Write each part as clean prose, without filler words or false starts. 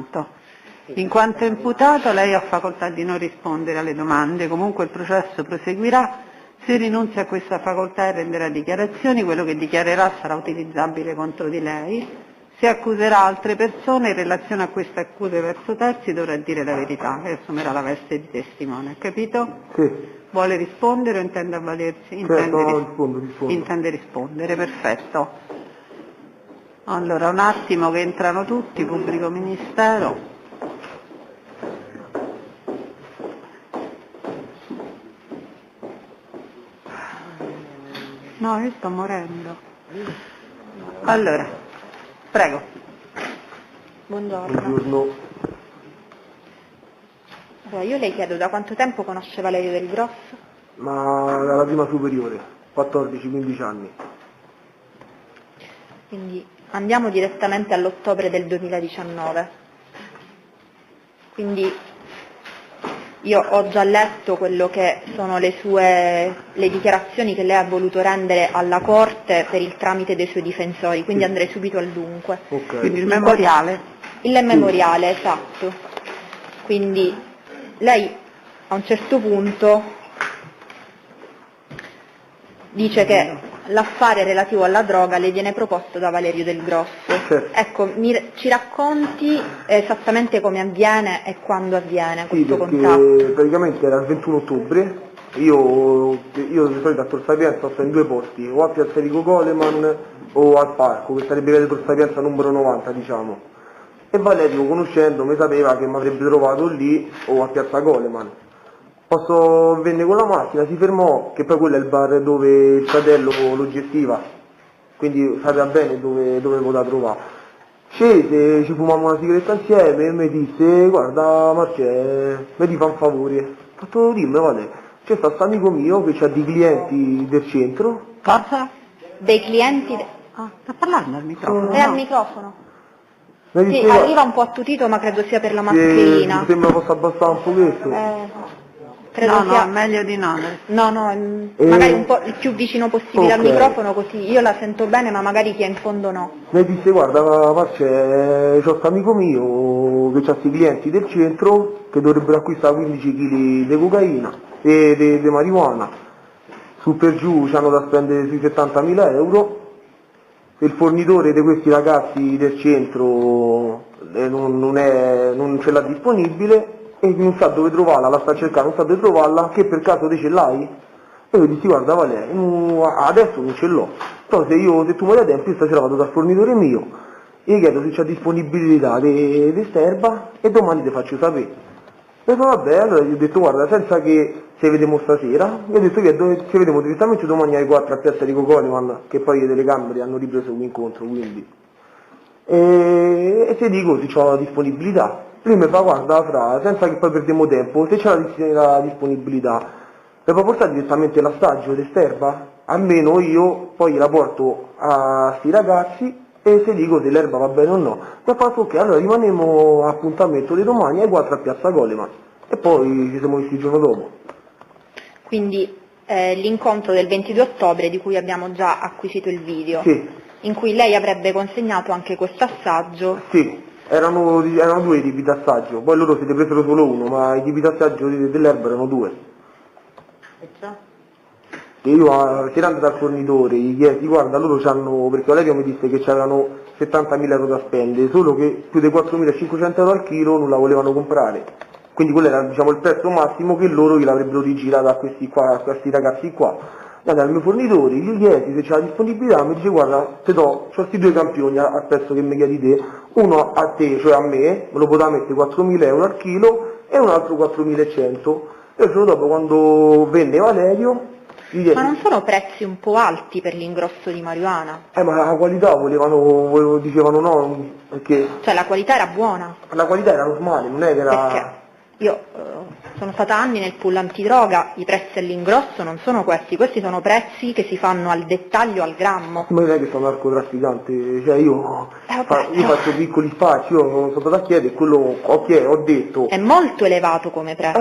imputato. In quanto imputato lei ha facoltà di non rispondere alle domande, comunque il processo proseguirà. Se rinunzia a questa facoltà e renderà dichiarazioni, quello che dichiarerà sarà utilizzabile contro di lei. Se accuserà altre persone in relazione a queste accuse verso terzi dovrà dire la verità e assumerà la veste di testimone, capito? Sì. Vuole rispondere o intende avvalersi? Rispondo. Intende rispondere, perfetto. Allora, un attimo che entrano tutti, pubblico ministero. No, io sto morendo. Allora, prego. Buongiorno. Allora, io le chiedo da quanto tempo conosce Valerio Del Grosso? Ma dalla prima superiore, 14-15 anni. Quindi andiamo direttamente all'ottobre del 2019. Quindi io ho già letto quello che sono le dichiarazioni che lei ha voluto rendere alla Corte per il tramite dei suoi difensori, quindi Sì. andrei subito al dunque. Ok. Quindi il memoriale. Il memoriale, esatto. Quindi lei a un certo punto dice che l'affare relativo alla droga le viene proposto da Valerio Del Grosso. Certo. Ecco, ci racconti esattamente come avviene e quando avviene Sì, questo perché contatto? praticamente era il 21 ottobre, io di solito a Tor Sapienza sto in due posti, o a Piazza Enrico Coleman o al parco, che sarebbe via di Tor Sapienza numero 90 diciamo. E Valerio, conoscendomi, sapeva che mi avrebbe trovato lì o a Piazza Coleman. Venne con la macchina, si fermò, che poi quello è il bar dove il fratello lo gestiva, quindi sapeva bene dove poteva trovare. Scese, ci fumammo una sigaretta insieme e mi disse, guarda Marce, mi ti fa un favore. Ho fatto, dimmi, vale, c'è sta amico mio che ha dei clienti del centro. Cosa? Dei clienti... Ah, sta parlando al microfono? È al no? microfono? Mi Sì, disse, arriva un po' attutito, ma credo sia per la mascherina. sembra possa abbassare un pochetto. Credo No, sia... no, meglio di no. No, magari un po' il più vicino possibile al Ok. microfono, così io la sento bene, ma magari chi è in fondo no. Mi disse, guarda Marce, c'ho sto amico mio che ha questi clienti del centro che dovrebbero acquistare 15 kg di cocaina e di marijuana. Su per giù c'hanno da spendere sui 70.000 euro. Il fornitore di questi ragazzi del centro non ce l'ha disponibile e non sa dove trovarla, la sta cercando, non sa dove trovarla, che per caso te ce l'hai? E io dissi, guarda Valeria, adesso non ce l'ho, però se tu mi dai tempo io stasera vado dal fornitore mio e gli chiedo se c'è disponibilità di sterba e domani ti faccio sapere. E poi vabbè, allora gli ho detto guarda, senza che se vediamo stasera, gli ho detto che se vediamo direttamente domani alle 4 a Piazza Enrico Coleman, che poi le telecamere hanno ripreso un incontro, quindi. E se dico se ho la disponibilità, prima mi fa guarda Fra, senza che poi perdiamo tempo, se c'è la disponibilità, mi può portare direttamente l'assaggio di sterba? Almeno io poi la porto a sti ragazzi e se dico se l'erba va bene o no. Mi ha fatto ok, allora rimaniamo a appuntamento di domani alle 4 a Piazza Coleman e poi ci siamo visti il giorno dopo. Quindi l'incontro del 22 ottobre di cui abbiamo già acquisito il video, Sì, in cui lei avrebbe consegnato anche questo assaggio. sì, erano due i tipi di assaggio, poi loro se ne presero solo uno, ma i tipi di assaggio dell'erba erano due. E io tirando dal fornitore gli chiesi guarda loro c'hanno, perché Valerio mi disse che c'erano 70.000 euro da spendere, solo che più di 4.500 euro al chilo non la volevano comprare, quindi quello era diciamo il prezzo massimo che loro gliel'avrebbero rigirato a questi ragazzi qua. E andai al mio fornitore, gli chiesi se c'è la disponibilità, mi dice guarda te do, c'ho questi due campioni al prezzo che mi chiedi te, uno a te, cioè a me, me lo poteva mettere 4.000 euro al chilo e un altro 4.100. E il giorno dopo quando venne Valerio Ma non sono prezzi un po' alti per l'ingrosso di marijuana? Ma la qualità dicevano no, perché Cioè la qualità era buona? la qualità era normale, non è che era... Perché io sono stata anni nel pool antidroga, i prezzi all'ingrosso non sono questi sono prezzi che si fanno al dettaglio, al grammo. Ma non è che sono narcotrafficante, cioè io faccio piccoli spazi, io sono stato a chiedere quello ho detto... È molto elevato come prezzo. A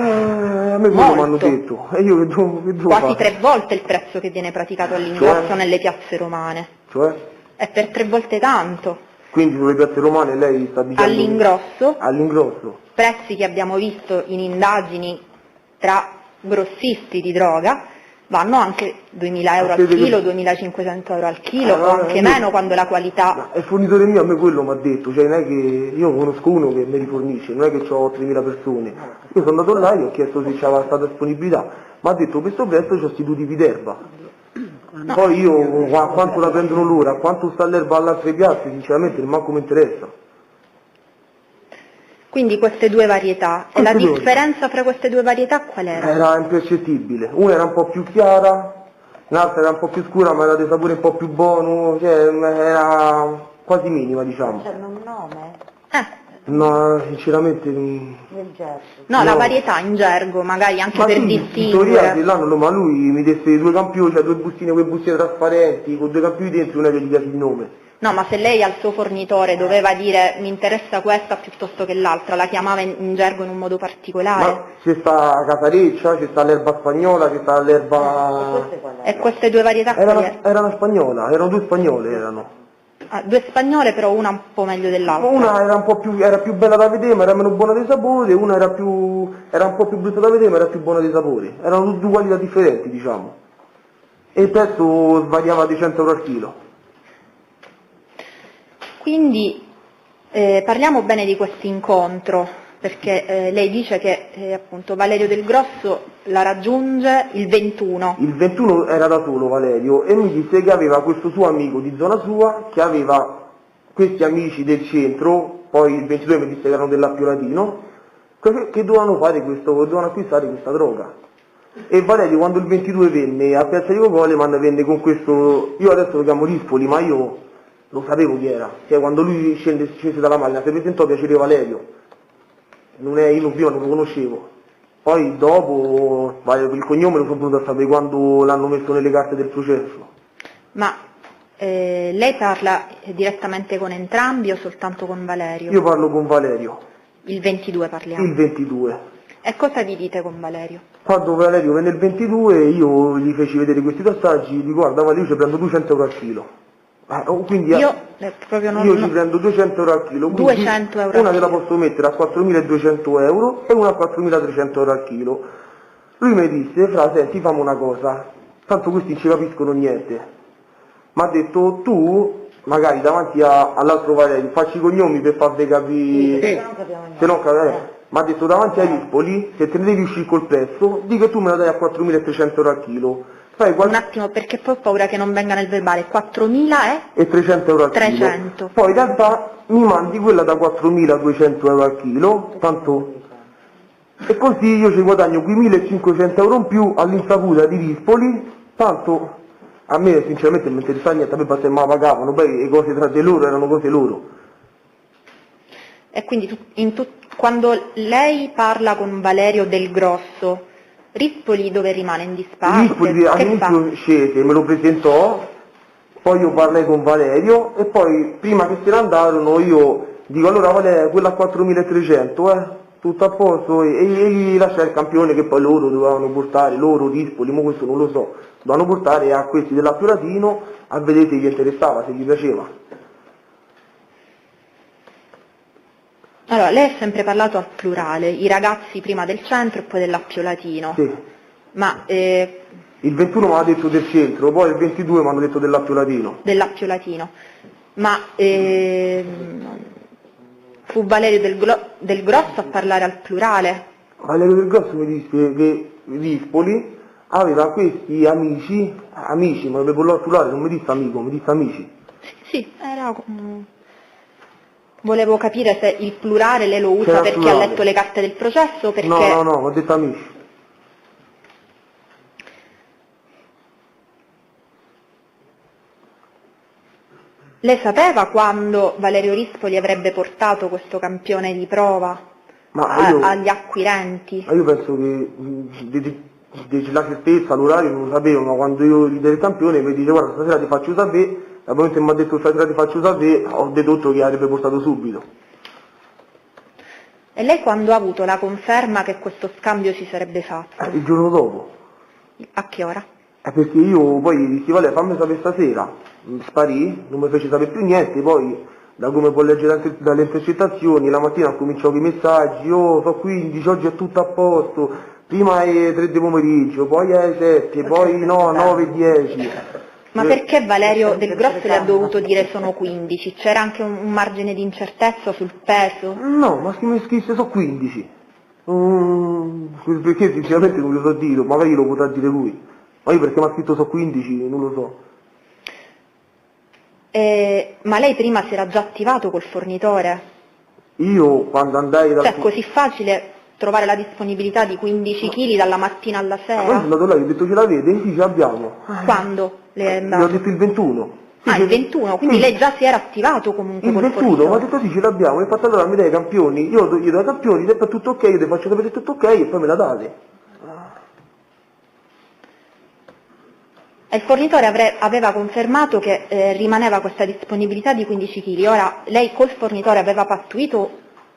me quello mi hanno detto, e io che devo Quasi fare? 3 volte il prezzo che viene praticato all'ingrosso Cioè? nelle piazze romane. Cioè? È per 3 volte tanto. quindi sulle piazze romane lei sta dicendo... All'ingrosso, All'ingrosso. prezzi che abbiamo visto in indagini tra grossisti di droga, vanno anche 2.000 euro al chilo, 2.500 euro al chilo, o anche meno quando la qualità... Il fornitore mio a me quello mi ha detto, cioè non è che io conosco uno che mi rifornisce, non è che ho 3.000 persone. Io sono andato là e ho chiesto se c'era stata disponibilità, mi ha detto questo prezzo c'ho sti 2 tipi d'erba. No. Poi io a quanto la prendono loro, a quanto sta l'erba alle altre piazze, sinceramente non manco mi interessa. Quindi queste due varietà, e la differenza fra queste due varietà qual era? Era impercettibile, una era un po' più chiara, l'altra era un po' più scura ma era di sapore un po' più buono, cioè era quasi minima diciamo. C'è un nome No, sinceramente... nel gergo. No, la varietà in gergo, magari anche per In distinguere. teoria se l'hanno, ma lui mi desse 2 campioni, cioè 2 bustine, quelle bustine trasparenti, con 2 campioni dentro, non è che gli chiesi il nome. No, ma se lei al suo fornitore doveva dire mi interessa questa piuttosto che l'altra, la chiamava in gergo in un modo particolare? Ma c'è sta casareccia, c'è sta l'erba spagnola, c'è sta l'erba... E queste due varietà quali erano? Era una spagnola, erano 2 spagnole erano. Ah, due spagnole, però una un po' meglio dell'altra. Una era un po' più, era più bella da vedere ma era meno buona di sapore, una era un po' più brutta da vedere ma era più buona di sapore. Erano 2 qualità differenti diciamo. E il prezzo variava di 100 euro al chilo. Quindi parliamo bene di questo incontro, perché lei dice che appunto Valerio Del Grosso la raggiunge il 21. Il 21 era da solo Valerio e mi disse che aveva questo suo amico di zona sua, che aveva questi amici del centro, poi il 22 mi disse che erano dell'Appio Latino, che dovevano fare questo, dovevano acquistare questa droga. E Valerio quando il 22 venne a Piazza di Cogoleman venne con questo, io adesso lo chiamo Rispoli, ma io lo sapevo chi era, cioè quando lui scese dalla macchina si presentò piacere Valerio, io prima non lo conoscevo, poi dopo il cognome lo sono venuto a sapere quando l'hanno messo nelle carte del processo. Ma lei parla direttamente con entrambi o soltanto con Valerio? Io parlo con Valerio. Il 22 parliamo. Il 22. E cosa vi dite con Valerio? Quando Valerio venne il 22 io gli feci vedere questi tassaggi, gli dico guarda Valerio ci prendo 200 euro al chilo. Quindi io proprio non... io ci prendo 200 euro al chilo, 200 euro una al te la chilo. posso mettere a 4.200 euro e una a 4.300 euro al chilo. Lui mi disse, Fra, senti, fammi una cosa, tanto questi non ci capiscono niente. Mi ha detto, tu, magari davanti all'altro Valerio, facci i cognomi per farvi capire... Se non capiamo niente. Se no, mi ha detto, davanti ai Rispoli, se te ne devi uscire col prezzo, di che tu me la dai a 4.300 euro al chilo. Un attimo, perché poi ho paura che non venga nel verbale. 4.000 e 300 euro al 300. chilo. Poi in realtà mi mandi quella da 4.200 euro al chilo, tanto... E così io ci guadagno quei 1.500 euro in più all'insaputa di Rispoli, tanto a me sinceramente non mi interessa niente, a me basta che me la pagavano, poi le cose tra di loro erano cose loro. E quindi quando lei parla con Valerio Del Grosso, Rispoli dove rimane in disparte? Rispoli all'inizio scese, me lo presentò, poi io parlai con Valerio e poi prima che se ne andarono io dico allora Valerio quella a 4.300 tutto a posto e gli lasciai il campione che poi loro dovevano portare, loro Rispoli, ma questo non lo so, dovevano portare a questi dell'Appio Latino a vedere se gli interessava, se gli piaceva. Allora, lei ha sempre parlato al plurale, i ragazzi prima del centro e poi dell'Appio Latino. Sì. Ma Il 21 mi ha detto del centro, poi il 22 mi hanno detto dell'Appio Latino. Dell'Appio Latino. Ma fu Valerio del Grosso a parlare al plurale? Valerio Del Grosso mi disse che Rispoli aveva questi amici, ma avevo al plurale, non mi disse amico, mi disse amici. Sì, era... Volevo capire se il plurale lei lo usa C'era perché plurale. ha letto le carte del processo o perché... No, ho detto amici. Lei sapeva quando Valerio Rispoli avrebbe portato questo campione di prova agli acquirenti? Io penso che la certezza, l'orario non lo sapevo, ma quando io gli dai il campione mi dice guarda stasera ti faccio sapere, dal momento che mi ha detto stasera ti faccio sapere, ho dedotto che avrebbe portato subito. E lei quando ha avuto la conferma che questo scambio si sarebbe fatto? Il giorno dopo. A che ora? Perché io poi dissi Valerio fammi sapere stasera, sparì, non mi fece sapere più niente, poi da come può leggere dalle intercettazioni, la mattina cominciano i messaggi, oh so 15, oggi è tutto a posto, prima è 3 di pomeriggio, poi è 7, poi no, 9, 10. Ma perché Valerio Del Grosso le ha dovuto dire sono 15? C'era anche un margine di incertezza sul peso? No, ma mi scrisse sono 15. Perché sinceramente non lo so dire, magari lo potrà dire lui. Ma io perché mi ha scritto sono 15, non lo so. Ma lei prima si era già attivato col fornitore? Io quando andai dal... Cioè è così facile trovare la disponibilità di 15 kg dalla mattina alla Ma poi sera? sono andato là, gli ho detto ce l'avete? Sì, ce l'abbiamo. Quando le è Gli ho andato? detto il 21. Sì, Ah, il 21, quindi sì. lei già si era attivato comunque Il col 21, mi ha fornitore? detto sì, ce l'abbiamo, e infatti allora mi dai i campioni, io gli do i campioni, se è tutto ok, io ti faccio sapere se è tutto ok e poi me la date. E il fornitore aveva confermato che rimaneva questa disponibilità di 15 kg. Ora, lei col fornitore aveva pattuito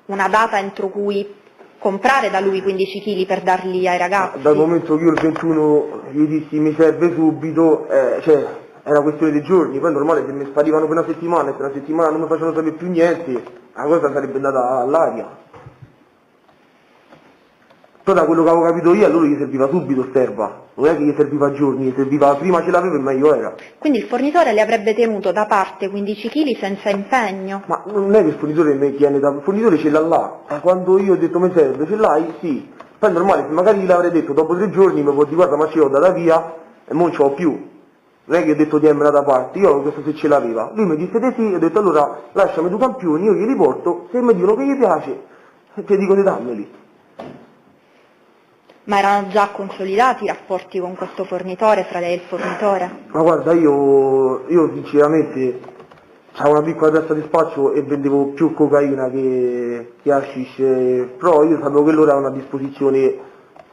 una data entro cui comprare da lui 15 kg per darli ai ragazzi? Dal momento che io il 21 gli dissi mi serve subito, cioè era questione di giorni, poi è normale se mi sparivano per una settimana e per una settimana non mi facevano sapere più niente, la cosa sarebbe andata all'aria. Però da quello che avevo capito io a loro gli serviva subito sterba, non è che gli serviva giorni, gli serviva prima ce l'avevo e meglio era. Quindi il fornitore le avrebbe tenuto da parte 15 kg senza impegno? Ma non è che il fornitore mi tiene da... il fornitore ce l'ha là, quando io ho detto mi serve, ce l'hai? Sì. Poi è normale, se magari l'avrei detto dopo 3 giorni mi può dire guarda ma ce l'ho data via e non ce l'ho più. Non è che ho detto tienmela da parte, io ho chiesto se ce l'aveva. Lui mi disse di sì, ho detto allora lasciami 2 campioni, io glieli porto, se mi dicono che gli piace, ti dico di dammeli. Ma erano già consolidati i rapporti con questo fornitore, fra lei e il fornitore? Ma guarda, io sinceramente avevo una piccola testa di spaccio e vendevo più cocaina che hashish, però io sapevo che loro avevano a disposizione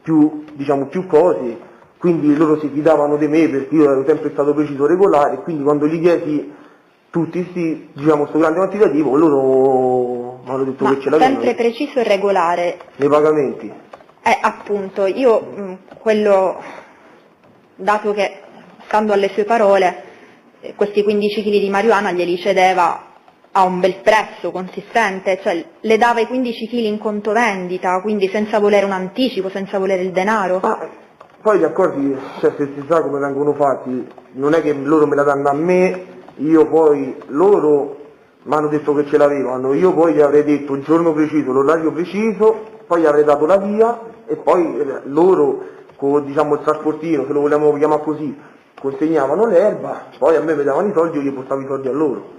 più, diciamo, più cose, quindi loro si fidavano di me perché io ero sempre stato preciso regolare, quindi quando gli chiesi tutti sti, diciamo, sto grande quantitativo, loro mi hanno detto Ma che ce l'avevano. sempre preciso e regolare. Nei pagamenti. Appunto, io quello, dato che, stando alle sue parole, questi 15 kg di marijuana glieli cedeva a un bel prezzo consistente, cioè le dava i 15 kg in conto vendita, quindi senza volere un anticipo, senza volere il denaro. Poi gli accordi, cioè se si sa come vengono fatti, non è che loro me la danno a me, io poi, loro mi hanno detto che ce l'avevano, io poi gli avrei detto il giorno preciso, l'orario preciso, poi gli avrei dato la via e poi loro, con diciamo il trasportino, se lo vogliamo chiamare così, consegnavano l'erba, poi a me mi davano i soldi, io gli portavo i soldi a loro.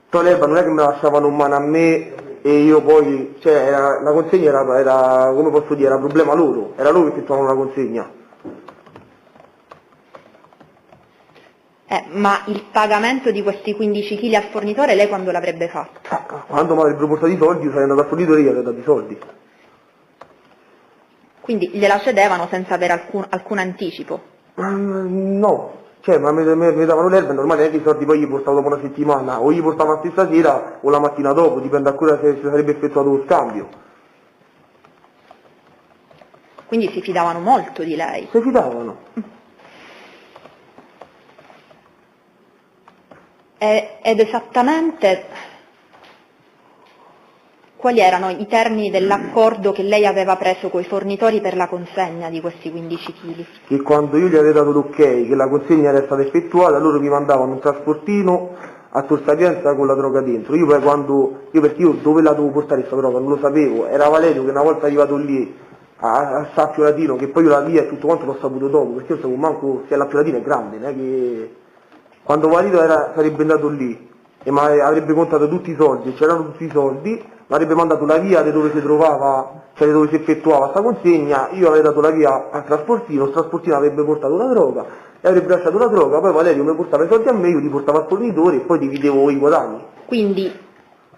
Poi l'erba non è che me la lasciavano in mano a me e io poi, cioè la consegna era, come posso dire, era problema loro, era loro che effettuavano la consegna. Ma il pagamento di questi 15 kg al fornitore lei quando l'avrebbe fatto? Quando mi avrebbero portato i soldi, io sarei andato al fornitore e gli avrei dato i soldi. Quindi gliela cedevano senza avere alcun anticipo? No, cioè ma mi davano l'erba, è normale che i soldi poi gli portavo dopo una settimana, o gli portavo la stessa sera o la mattina dopo, dipende ancora se sarebbe effettuato lo scambio. Quindi si fidavano molto di lei? Si fidavano. Ed esattamente quali erano i termini dell'accordo che lei aveva preso con i fornitori per la consegna di questi 15 kg? Che quando io gli avevo dato l'ok che la consegna era stata effettuata, loro mi mandavano un trasportino a Tor Sapienza con la droga dentro. Io poi perché io dove la dovevo portare questa droga non lo sapevo, era Valerio che una volta arrivato lì a Saffio Latino, che poi io la via e tutto quanto l'ho saputo dopo, perché io sapevo manco se l'Affio Latino è grande, non è che quando Valerio sarebbe andato lì e mi avrebbe contato tutti i soldi, c'erano tutti i soldi, mi avrebbe mandato la via di dove si trovava, cioè di dove si effettuava questa consegna, io avrei dato la via al trasportino, il trasportino avrebbe portato la droga e avrebbe lasciato la droga, poi Valerio mi portava i soldi a me, io li portavo al fornitore e poi dividevo i guadagni. Quindi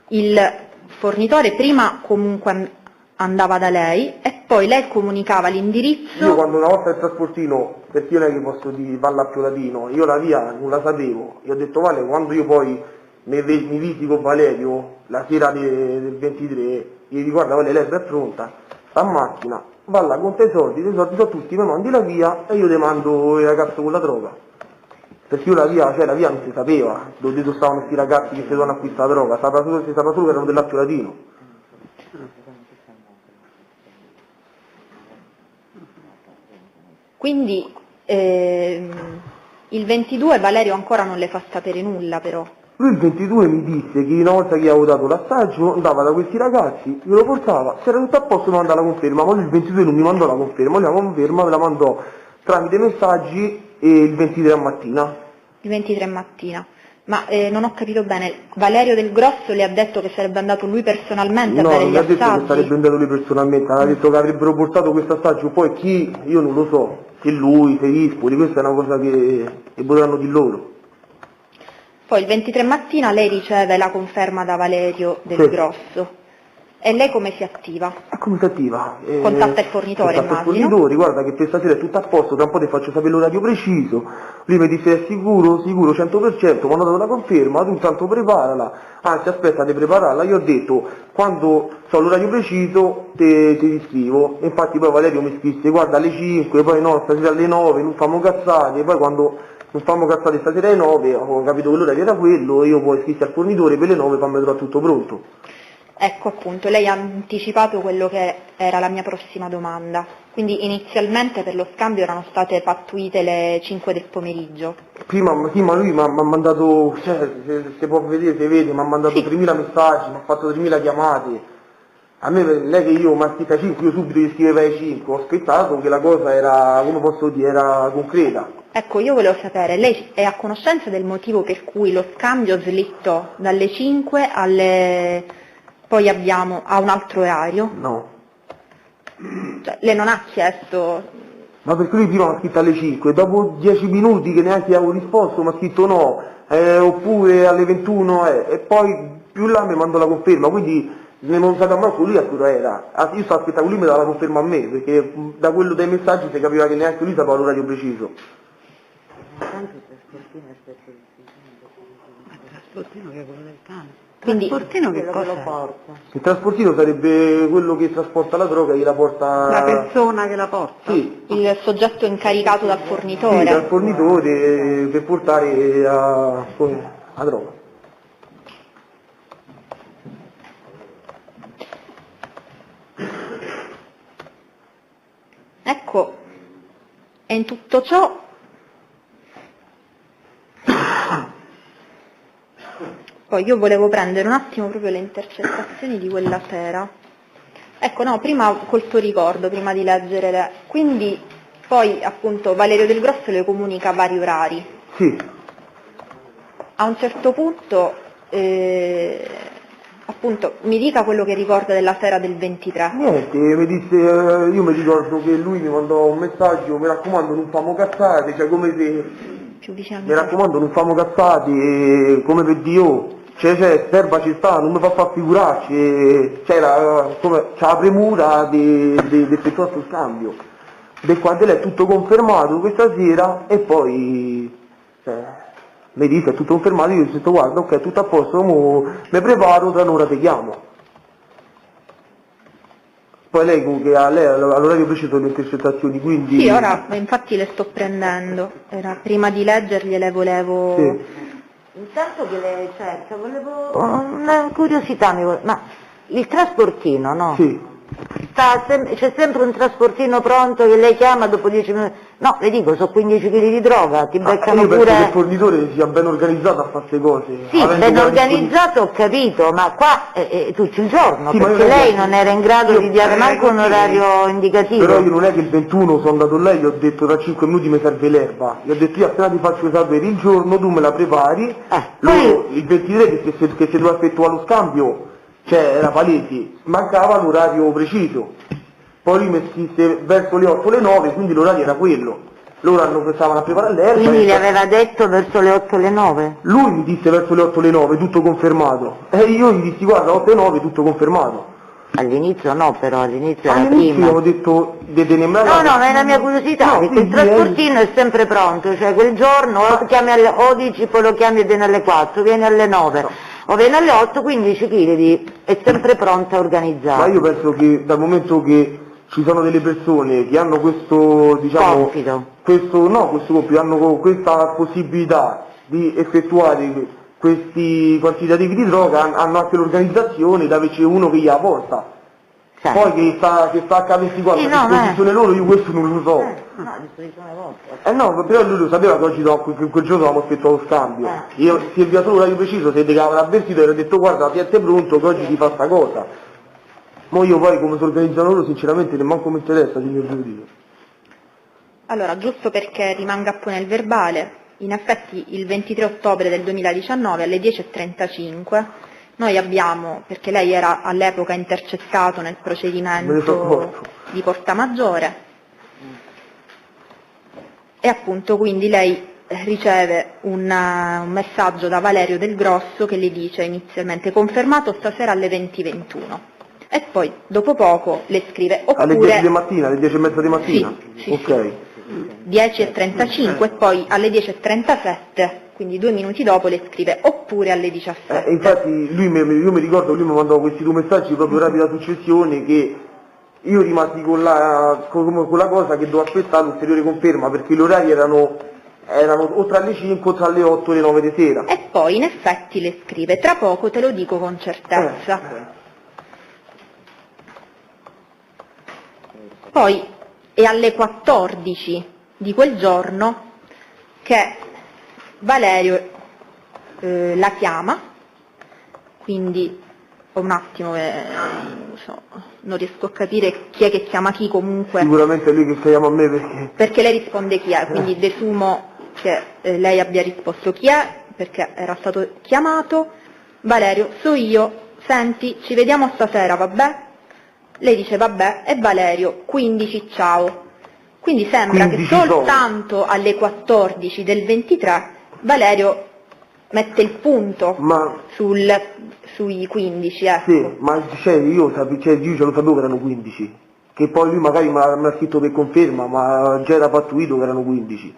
il fornitore prima comunque andava da lei e poi lei comunicava l'indirizzo. Io quando una volta il trasportino, perché io non è che posso dire Vall'Appio Latino, io la via non la sapevo, e ho detto Vale, quando io poi mi visi con Valerio la sera del 23, gli dico guarda Vale, l'erba è pronta, sta a macchina, conta i soldi sono tutti, mi mandi la via e io ti mando il ragazzo con la droga. perché io la via non si sapeva dove stavano questi ragazzi che si dovevano acquistare droga, si sapeva solo che erano dell'Appio Latino. Quindi il 22 Valerio ancora non le fa sapere nulla però. Lui il 22 mi disse che una volta che avevo dato l'assaggio andava da questi ragazzi, glielo portava, se era tutto a posto mi mandava la conferma, ma lui il 22 non mi mandò la conferma, la conferma me la mandò tramite messaggi il 23 a mattina. Il 23 mattina. Ma non ho capito bene, Valerio Del Grosso le ha detto che sarebbe andato lui personalmente a No, dare non gli mi ha detto che assaggi? sarebbe andato lui personalmente, ha detto che avrebbero portato questo assaggio, poi chi, io non lo so, se lui, se Ispoli, questa è una cosa che potranno di loro. Poi il 23 mattina lei riceve la conferma da Valerio Del Sì. Grosso. E lei come si attiva? A come si attiva? Contatta il fornitore, contatta il immagino. fornitore, guarda che per stasera è tutto a posto, tra un po' ti faccio sapere l'orario preciso. Lui mi disse è sicuro, 100%, mi hanno dato la conferma, tu intanto preparala, anzi aspetta di prepararla, io ho detto quando so l'orario preciso ti scrivo, infatti poi Valerio mi scrisse guarda alle 5, poi no, stasera alle 9, non famo cazzate, poi quando non famo cazzate stasera alle 9, ho capito che l'orario era quello, io poi scrissi al fornitore per le 9 fammi trovare tutto pronto. Ecco appunto, lei ha anticipato quello che era la mia prossima domanda. Quindi inizialmente per lo scambio erano state pattuite le 5 del pomeriggio. Prima lui mi ha mandato, cioè, se può vedere, se vede, mi ha mandato Sì. 3.000 messaggi, mi ha fatto 3.000 chiamate. A me, non è che io mi ha scritto ai 5, io subito gli scrivevo ai 5, ho aspettato che la cosa era, come posso dire, era concreta. Ecco, io volevo sapere, lei è a conoscenza del motivo per cui lo scambio slittò dalle 5 alle... poi abbiamo a un altro orario? No. Cioè, lei non ha chiesto... Ma perché lui prima mi ha scritto alle 5, dopo 10 minuti che neanche avevo risposto mi ha scritto no, oppure alle 21, e poi più là mi mandò la conferma, quindi ne non sapeva manco lui a che ora era. Io stavo aspettando che lui mi dava la conferma a me, perché da quello dei messaggi si capiva che neanche lui sapeva l'orario preciso. Trasportino che è quello del cane. Quindi- Trasportino che Quello che lo cosa è? porta. Il trasportino sarebbe quello che trasporta la droga e gliela porta... La persona che la porta? Sì, Il soggetto incaricato dal sì, fornitore? dal fornitore per portare a droga. Ecco, e in tutto ciò poi io volevo prendere un attimo proprio le intercettazioni di quella sera. Ecco, no, prima col suo ricordo, prima di leggere quindi poi appunto Valerio Del Grosso le comunica vari orari. Sì, A un certo punto appunto mi dica quello che ricorda della sera del 23. niente, mi disse, io mi ricordo che lui mi mandò un messaggio, mi raccomando non famo cazzate, cioè come se, Più vicino al mi raccomando non famo cazzate, come per Dio, c'è sterba ci sta, non mi fa figurarci, c'era la premura di effettuare questo scambio. Del quale è tutto confermato questa sera e poi mi dice è tutto confermato, io ho detto guarda ok tutto a posto, mi preparo, tra un'ora ti chiamo. Poi lei comunque all'orario preciso le intercettazioni, quindi... Sì, ora infatti le sto prendendo, prima di leggergliele volevo... Sì. Intanto che le cerca, volevo una curiosità, ma il trasportino, no? Sì. C'è sempre un trasportino pronto che lei chiama dopo 10 minuti. No, le dico, sono 15 kg di droga, ti beccano Io penso che il pure. fornitore sia ben organizzato a fare queste cose. Sì, avendo ben una organizzato ho capito, ma qua è tutto il giorno, Sì, ma io perché non è lei che- non era in grado di dare manco un orario indicativo. Però io non è che il 21 sono andato là e gli ho detto tra 5 minuti mi serve l'erba. Gli ho detto io appena ti faccio sapere il giorno, tu me la prepari. poi- Il 23 che se doveva effettuare lo scambio, cioè era palese, mancava l'orario preciso. Poi lui mi scrisse verso le 8 o le 9, quindi l'orario era quello. Loro stavano a preparare l'erba. Quindi e- le aveva detto verso le 8 o le 9? Lui mi disse verso le 8 o le 9, tutto confermato. E io gli dissi guarda 8 e 9, tutto confermato. All'inizio no, però all'inizio era All'inizio prima. avevo detto di tenermela. No, ma è la mia curiosità, No, perché il quindi trasportino è sempre pronto, cioè quel giorno o chiami alle 11, poi lo chiami e viene alle 4, viene alle 9, o viene alle 8, 15 kg è sempre pronto a Ma organizzare. io penso che dal momento che ci sono delle persone che hanno questo, diciamo, Compito. questo compito, hanno questa possibilità di effettuare questi quantitativi di droga, hanno anche l'organizzazione dove c'è uno che gli la porta. Sai. Poi che sta H24 Sì, a no, disposizione loro, io questo non lo so. No, a disposizione vostra. No, però lui lo sapeva che oggi quel giorno avevamo effettuato lo scambio. Io si è solo l'orario preciso, se aveva avvertito e ho detto guarda, tienti pronto che oggi ti fa sta cosa. Ma io poi come si organizzano loro sinceramente nemmeno mi interessa, signor giudice. Allora, giusto perché rimanga poi nel verbale, in effetti il 23 ottobre del 2019 alle 10:35 noi abbiamo, perché lei era all'epoca intercettato nel Me ne so procedimento accorto. di Portamaggiore, e appunto quindi lei riceve un messaggio da Valerio Del Grosso che le dice inizialmente confermato stasera alle 20:21 e poi dopo poco le scrive Alle 10 oppure di mattina, alle 10:30 di mattina? Sì, Ok. 10:35 e poi alle 10:37, quindi 2 minuti dopo le scrive oppure alle 17. Infatti io mi ricordo, lui mi mandava questi due messaggi proprio rapida successione che io rimasi con la cosa che dovevo aspettare l'ulteriore conferma perché gli orari erano o tra le 5 o tra le 8 e le 9 di sera. E poi in effetti le scrive tra poco te lo dico con certezza. Poi è alle 14 di quel giorno che Valerio la chiama, quindi un attimo non riesco a capire chi è che chiama chi, comunque Sicuramente è lui che chiama a me perché lei risponde chi è, quindi desumo che lei abbia risposto chi è perché era stato chiamato. Valerio, so io, senti, ci vediamo stasera, vabbè? Lei dice vabbè e Valerio 15 ciao. Quindi sembra 15 che soltanto alle 14 del 23 Valerio mette il punto sui 15, ecco. Sì, ma io ce lo sapevo che erano 15, che poi lui magari mi ha scritto per conferma, ma già era pattuito che erano 15.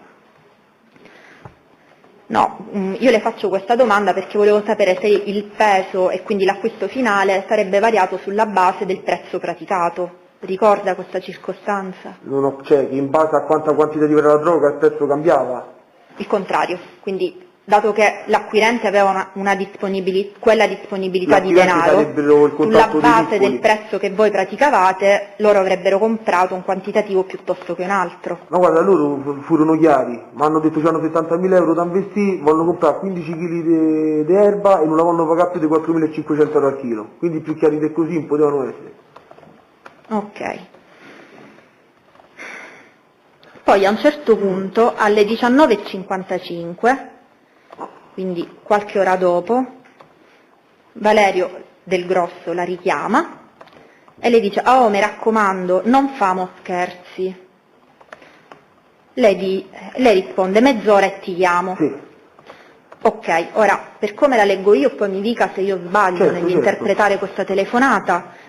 No, io le faccio questa domanda perché volevo sapere se il peso e quindi l'acquisto finale sarebbe variato sulla base del prezzo praticato. Ricorda questa circostanza? Che in base a quanta quantità era la droga il prezzo cambiava. Il contrario, quindi dato che l'acquirente aveva quella disponibilità di denaro, sulla base del prezzo che voi praticavate, loro avrebbero comprato un quantitativo piuttosto che un altro. Ma guarda, loro furono chiari, mi hanno detto che hanno 70.000 euro da investire, vogliono comprare 15 kg di erba e non la vogliono pagare più di 4.500 euro al chilo, quindi più chiari di così non potevano essere. Ok. Poi a un certo punto, alle 19:55, quindi qualche ora dopo, Valerio Del Grosso la richiama e le dice oh mi raccomando non famo scherzi. Lei risponde mezz'ora e ti chiamo. Sì. Ok, ora per come la leggo io poi mi dica se io sbaglio nell'interpretare questa telefonata.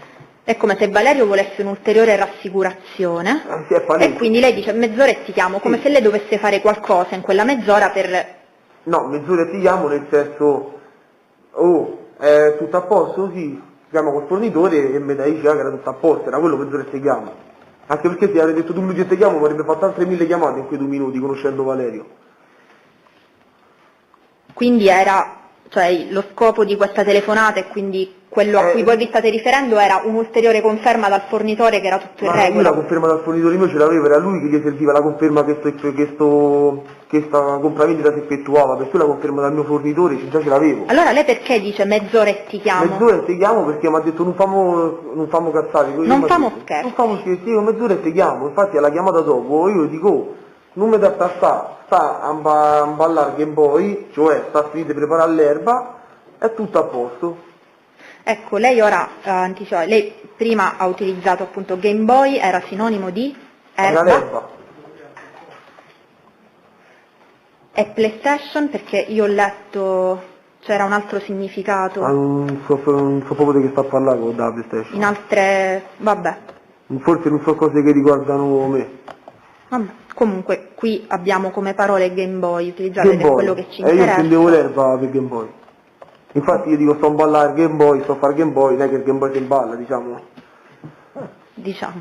È come se Valerio volesse un'ulteriore rassicurazione e quindi lei dice mezz'ora e ti chiamo, come se lei dovesse fare qualcosa in quella mezz'ora per... No, mezz'ora e ti chiamo nel senso, è tutto a posto? Sì, chiamo col fornitore e mi dai che era tutto a posto, era quello mezz'ora e ti chiamo. Anche perché se avrei detto 2 minuti e ti chiamo mi avrebbe fatto altre 1000 chiamate in quei 2 minuti conoscendo Valerio. Quindi era, cioè lo scopo di questa telefonata e quindi quello a cui voi vi state riferendo era un'ulteriore conferma dal fornitore che era tutto in regola? Io la conferma dal fornitore mio ce l'avevo, era lui che gli serviva la conferma che sta compravendita si effettuava, perché la conferma dal mio fornitore già ce l'avevo. Allora lei perché dice mezz'ora e ti chiamo? Mezz'ora e ti chiamo perché mi ha detto non famo cazzate. Non famo scherzi. Non famo scherzi, io mezz'ora e ti chiamo, infatti alla chiamata dopo io dico non mi da sta a ballare Game Boy, cioè sta a finire di preparare l'erba, è tutto a posto. Ecco, lei ora anticipa, lei prima ha utilizzato appunto Game Boy, era sinonimo di erba. Era l'erba. E PlayStation perché io ho letto c'era un altro significato. Non so proprio di che sta a parlare con la PlayStation. In altre... vabbè. Forse non so cose che riguardano me. Vabbè. Comunque qui abbiamo come parole Game Boy utilizzate per quello che ci interessa. E io intendevo l'erba per Game Boy. Infatti io dico sto a ballare Game Boy, sto a fare Game Boy, non è che il Game Boy si balla, diciamo. Diciamo.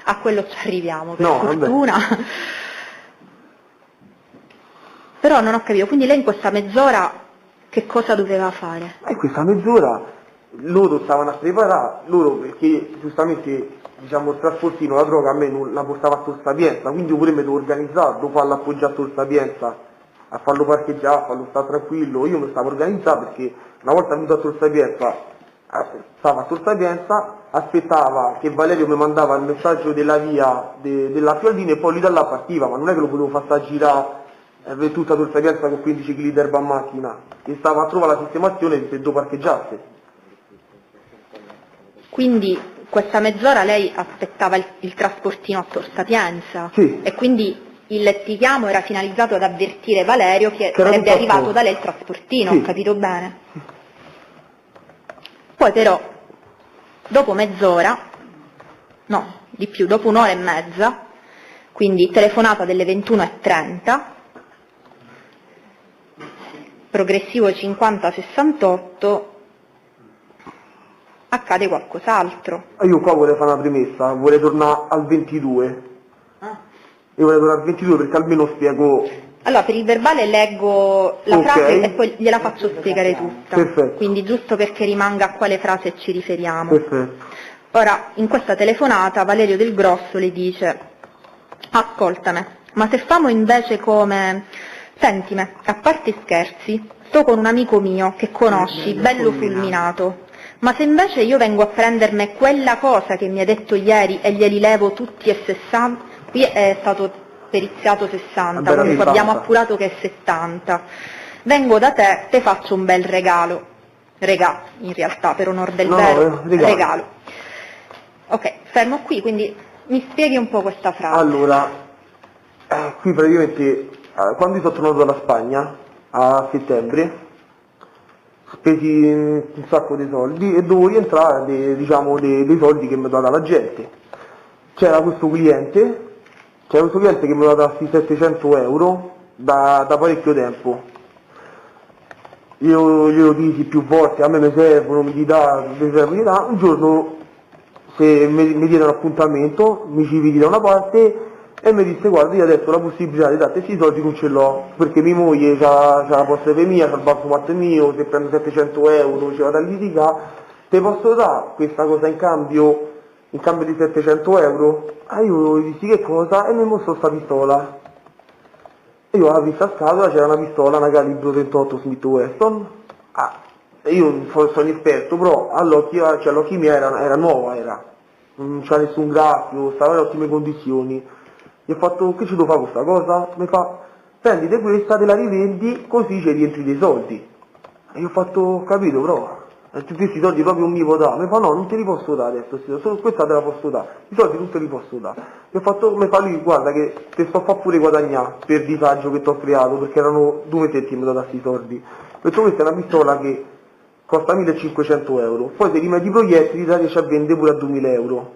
a quello ci arriviamo, per No, fortuna. Però non ho capito, quindi lei in questa mezz'ora che cosa doveva fare? E questa mezz'ora loro stavano a preparare, loro perché giustamente diciamo il trasportino, la droga a me non la portava a Tor Sapienza, quindi io pure mi devo organizzare, devo farlo appoggiare a Tor Sapienza, a farlo parcheggiare, a farlo stare tranquillo, io mi stavo organizzando perché una volta venuto a Tor Sapienza, stava a Tor Sapienza, aspettava che Valerio mi mandava il messaggio della via della Fialdina e poi lui da là partiva, ma non è che lo potevo far sta girare per tutta Tor Sapienza con 15 kg d'erba a macchina, e stava a trovare la sistemazione se devo parcheggiasse. Quindi questa mezz'ora lei aspettava il trasportino a Tor Sapienza? Sì. E quindi il ti chiamo era finalizzato ad avvertire Valerio che era sarebbe tutto a arrivato posto. da lei il trasportino, Sì. ho capito bene? Poi però, dopo mezz'ora, no, di più, dopo un'ora e mezza, quindi telefonata delle 21:30, progressivo 50-68, accade qualcos'altro. Io qua vorrei fare una premessa, vorrei tornare al 22. Io vorrei tornare al 22 perché almeno spiego. Allora, per il verbale leggo la Ok. frase e poi gliela faccio spiegare tutta. Perfetto. Quindi giusto perché rimanga a quale frase ci riferiamo. Perfetto. Ora, in questa telefonata Valerio Del Grosso le dice: ascoltami, ma se famo invece come... Sentime, a parte scherzi, sto con un amico mio che conosci, bello fulminato, ma se invece io vengo a prendermi quella cosa che mi hai detto ieri e glieli levo tutti e 60, qui è stato periziato 60, Vabbè, comunque 60. abbiamo appurato che è 70, vengo da te faccio un bel regalo, in realtà per onor del No, vero, regalo. Ok, fermo qui, quindi mi spieghi un po' questa frase. Allora, qui praticamente quando io sono tornato dalla Spagna a settembre, spesi un sacco di soldi e dovevo rientrare dei soldi che mi dava la gente. C'era questo cliente che mi aveva dato questi 700 euro da parecchio tempo. Io glielo dissi più volte, a me mi servono, mi dà. Un giorno se mi diede un appuntamento, mi ci vidi da una parte e mi disse: guarda, io adesso la possibilità di darti questi soldi non ce l'ho, perché mia moglie c'ha la posta per mia, c'ha il bancomat mio, se prendo 700 euro ci vado a litigare, te posso dare questa cosa in cambio di 700 euro? Io gli dissi che cosa? E mi mostrò sta pistola. Io alla vista a scatola c'era una pistola, una calibro 38 Smith Wesson. Io sono esperto, però all'occhio mio era nuova, non c'era nessun graffio, stava in ottime condizioni. Gli ho fatto: che ci devo fare questa cosa? Mi fa: prendite questa, te la rivendi, così ci rientri dei soldi. E io ho fatto: capito, però questi soldi proprio non mi può dare. Mi fa: no, non te li posso dare adesso, solo questa te la posso dare, i soldi non te li posso dare. Gli ho fatto: mi fa lui: guarda che te sto a far pure guadagnare per il disagio che ti ho creato, perché erano 2 mesetti che mi ho dato questi soldi. Ho detto: questa è una pistola che costa 1500 euro, poi se rimedi i proiettili la riesci a vendere pure a 2000 euro.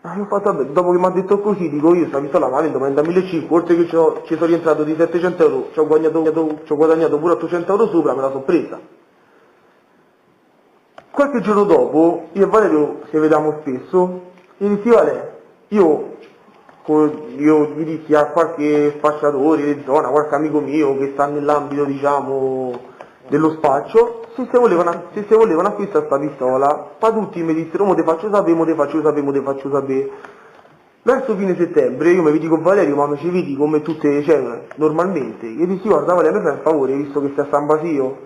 Io ho fatto: vabbè, dopo che mi ha detto così, dico io, sta pistola la vendo, ma da 1500, oltre che ci sono rientrato di 700 euro, ci ho guadagnato pure 800 euro sopra, me la sono presa. Qualche giorno dopo, io e Valerio ci vediamo spesso, e gli dissi: Valerio, io gli dissi a qualche spacciatore di zona, qualche amico mio che sta nell'ambito, diciamo, dello spaccio, se si volevano acquistare sta pistola, ma tutti mi dissero: mo te faccio sapere. Verso fine settembre io mi vedi con Valerio, ma mi ci vedi come tutte, normalmente. Gli dissi: guarda Valerio, mi fai un favore, visto che stai a San Basilio,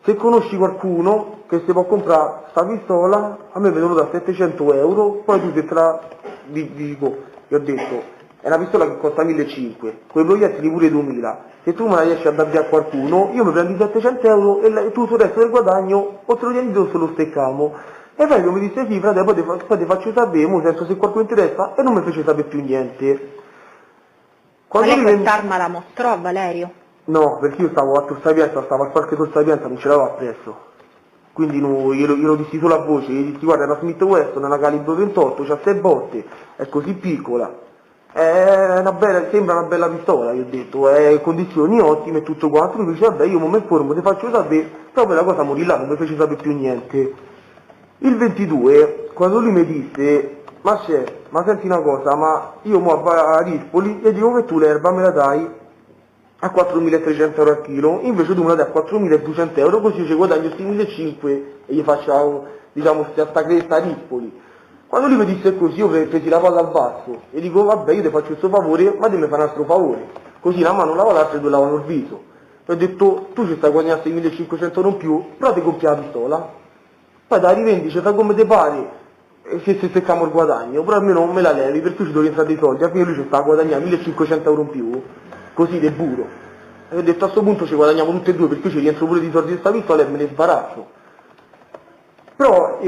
se conosci qualcuno che si può comprare sta pistola, a me mi venuto da 700 euro, poi tu gli ho detto, è una pistola che costa 1500, quei proiettili pure 2000, se tu me la riesci a dare a qualcuno, io mi prendo i 700 euro e tu sul resto del guadagno o te lo tieni tu se lo steccamo. E poi mi disse: sì, frate, poi ti faccio sapere, mo senso se qualcuno interessa, e non mi fece sapere più niente. Ma lei quest'arma la mostrò a Valerio? No, perché io stavo a Tor Sapienza, stavo al parco Tor Sapienza, non ce l'avevo appresso. Quindi glielo dissi solo a voce, gli dissi: guarda, è una Smith Wesson, è una calibro 28, c'ha 6 botte, è così piccola. Sembra una bella pistola, gli ho detto, è condizioni ottime e tutto quanto. Lui dice: vabbè, io mi informo, ti faccio sapere, però poi la cosa morì là, non mi fece sapere più niente. Il 22, quando lui mi disse: ma c'è, ma senti una cosa, ma io mo a Rispoli e dico che tu l'erba me la dai a 4.300 euro al chilo, invece tu me la dai a 4.200 euro, così ci guadagno 6.500 e gli faccio, diciamo, sta cresta a Rispoli. Quando lui mi disse così, io presi la palla al basso e dico, vabbè, io ti faccio questo favore, ma te mi fai un altro favore. Così una mano lava l'altra e due lavano il viso. E ho detto, tu ci stai guadagnando 6.500 euro in più, però ti compri la pistola. Poi da rivendi, fai come ti pare, se secchiamo il guadagno, però almeno non me la levi, per cui ci devo rientrare dei soldi. Alla fine lui ci sta guadagnando 1.500 euro in più, così de buro. E ho detto, a questo punto ci guadagniamo tutti e due, per cui ci rientro pure di soldi di sta pistola e me ne sbarazzo. Però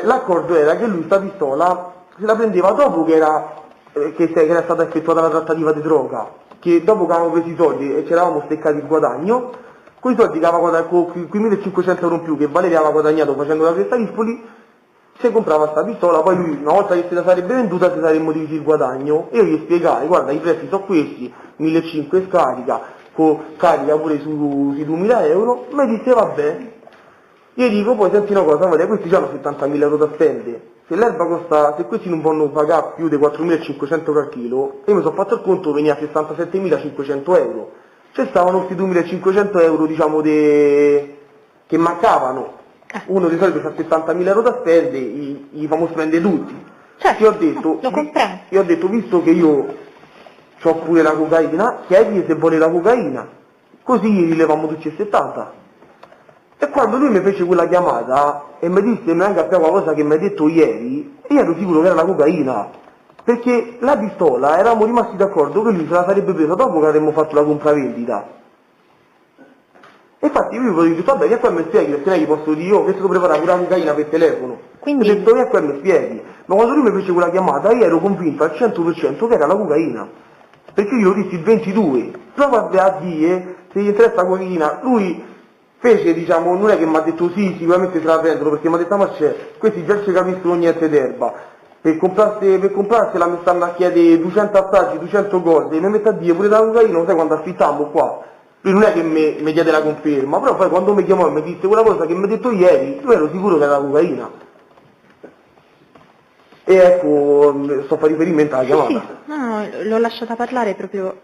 l'accordo era che lui sta pistola se la prendeva dopo che era stata effettuata la trattativa di droga, che dopo che avevamo preso i soldi e ci eravamo steccati il guadagno, con i soldi che aveva guadagnato, con quei 1.500 euro in più che Valeria aveva guadagnato facendo la cresta Rispoli, si comprava sta pistola, poi lui una volta che se la sarebbe venduta si saremmo divisi il guadagno, e io gli spiegai, guarda i prezzi sono questi, 1.500 scarica, carica pure sui 2.000 euro, mi disse vabbè. Io dico, poi senti una cosa, Maria, questi hanno 70.000 euro da spendere, se l'erba costa, se questi non possono pagare più di 4.500 euro al chilo, io mi sono fatto il conto, veniva a 67.500 euro, cioè stavano questi 2.500 euro, diciamo, che mancavano, uno di solito ha 70.000 euro da spendere, gli famo spendere tutti. Certo, Io ho detto, lo comprendo. io ho detto, visto che io ho pure la cocaina, chiedi se vuole la cocaina, così gli rilevamo tutti e 70. E quando lui mi fece quella chiamata e mi disse mi venga a fare qualcosa che mi hai detto ieri, io ero sicuro che era la cocaina, perché la pistola eravamo rimasti d'accordo che lui se la sarebbe presa dopo che avremmo fatto la compravendita. E infatti io gli ho detto vabbè che poi mi spieghi, perché non è che posso dire io che sto preparando pure la cocaina per telefono. Quindi... Ho detto che poi mi spieghi, ma quando lui mi fece quella chiamata io ero convinto al 100% che era la cocaina, perché io lo dissi il 22, prova a dire se gli interessa la cocaina, lui fece, diciamo, non è che mi ha detto sì, sicuramente se la prendono, perché mi ha detto ma c'è, questi già ci capiscono niente d'erba, per comprarsela mi stanno a chiedere 200 assaggi, 200 cose, e mi metto a dire pure la cocaina, non sai quando affittammo qua, lui non è che mi chiede la conferma, però poi quando mi chiamò e mi disse quella cosa che mi ha detto ieri, io ero sicuro che era la cocaina. E ecco, sto a fare riferimento alla chiamata. Sì, no, l'ho lasciata parlare proprio.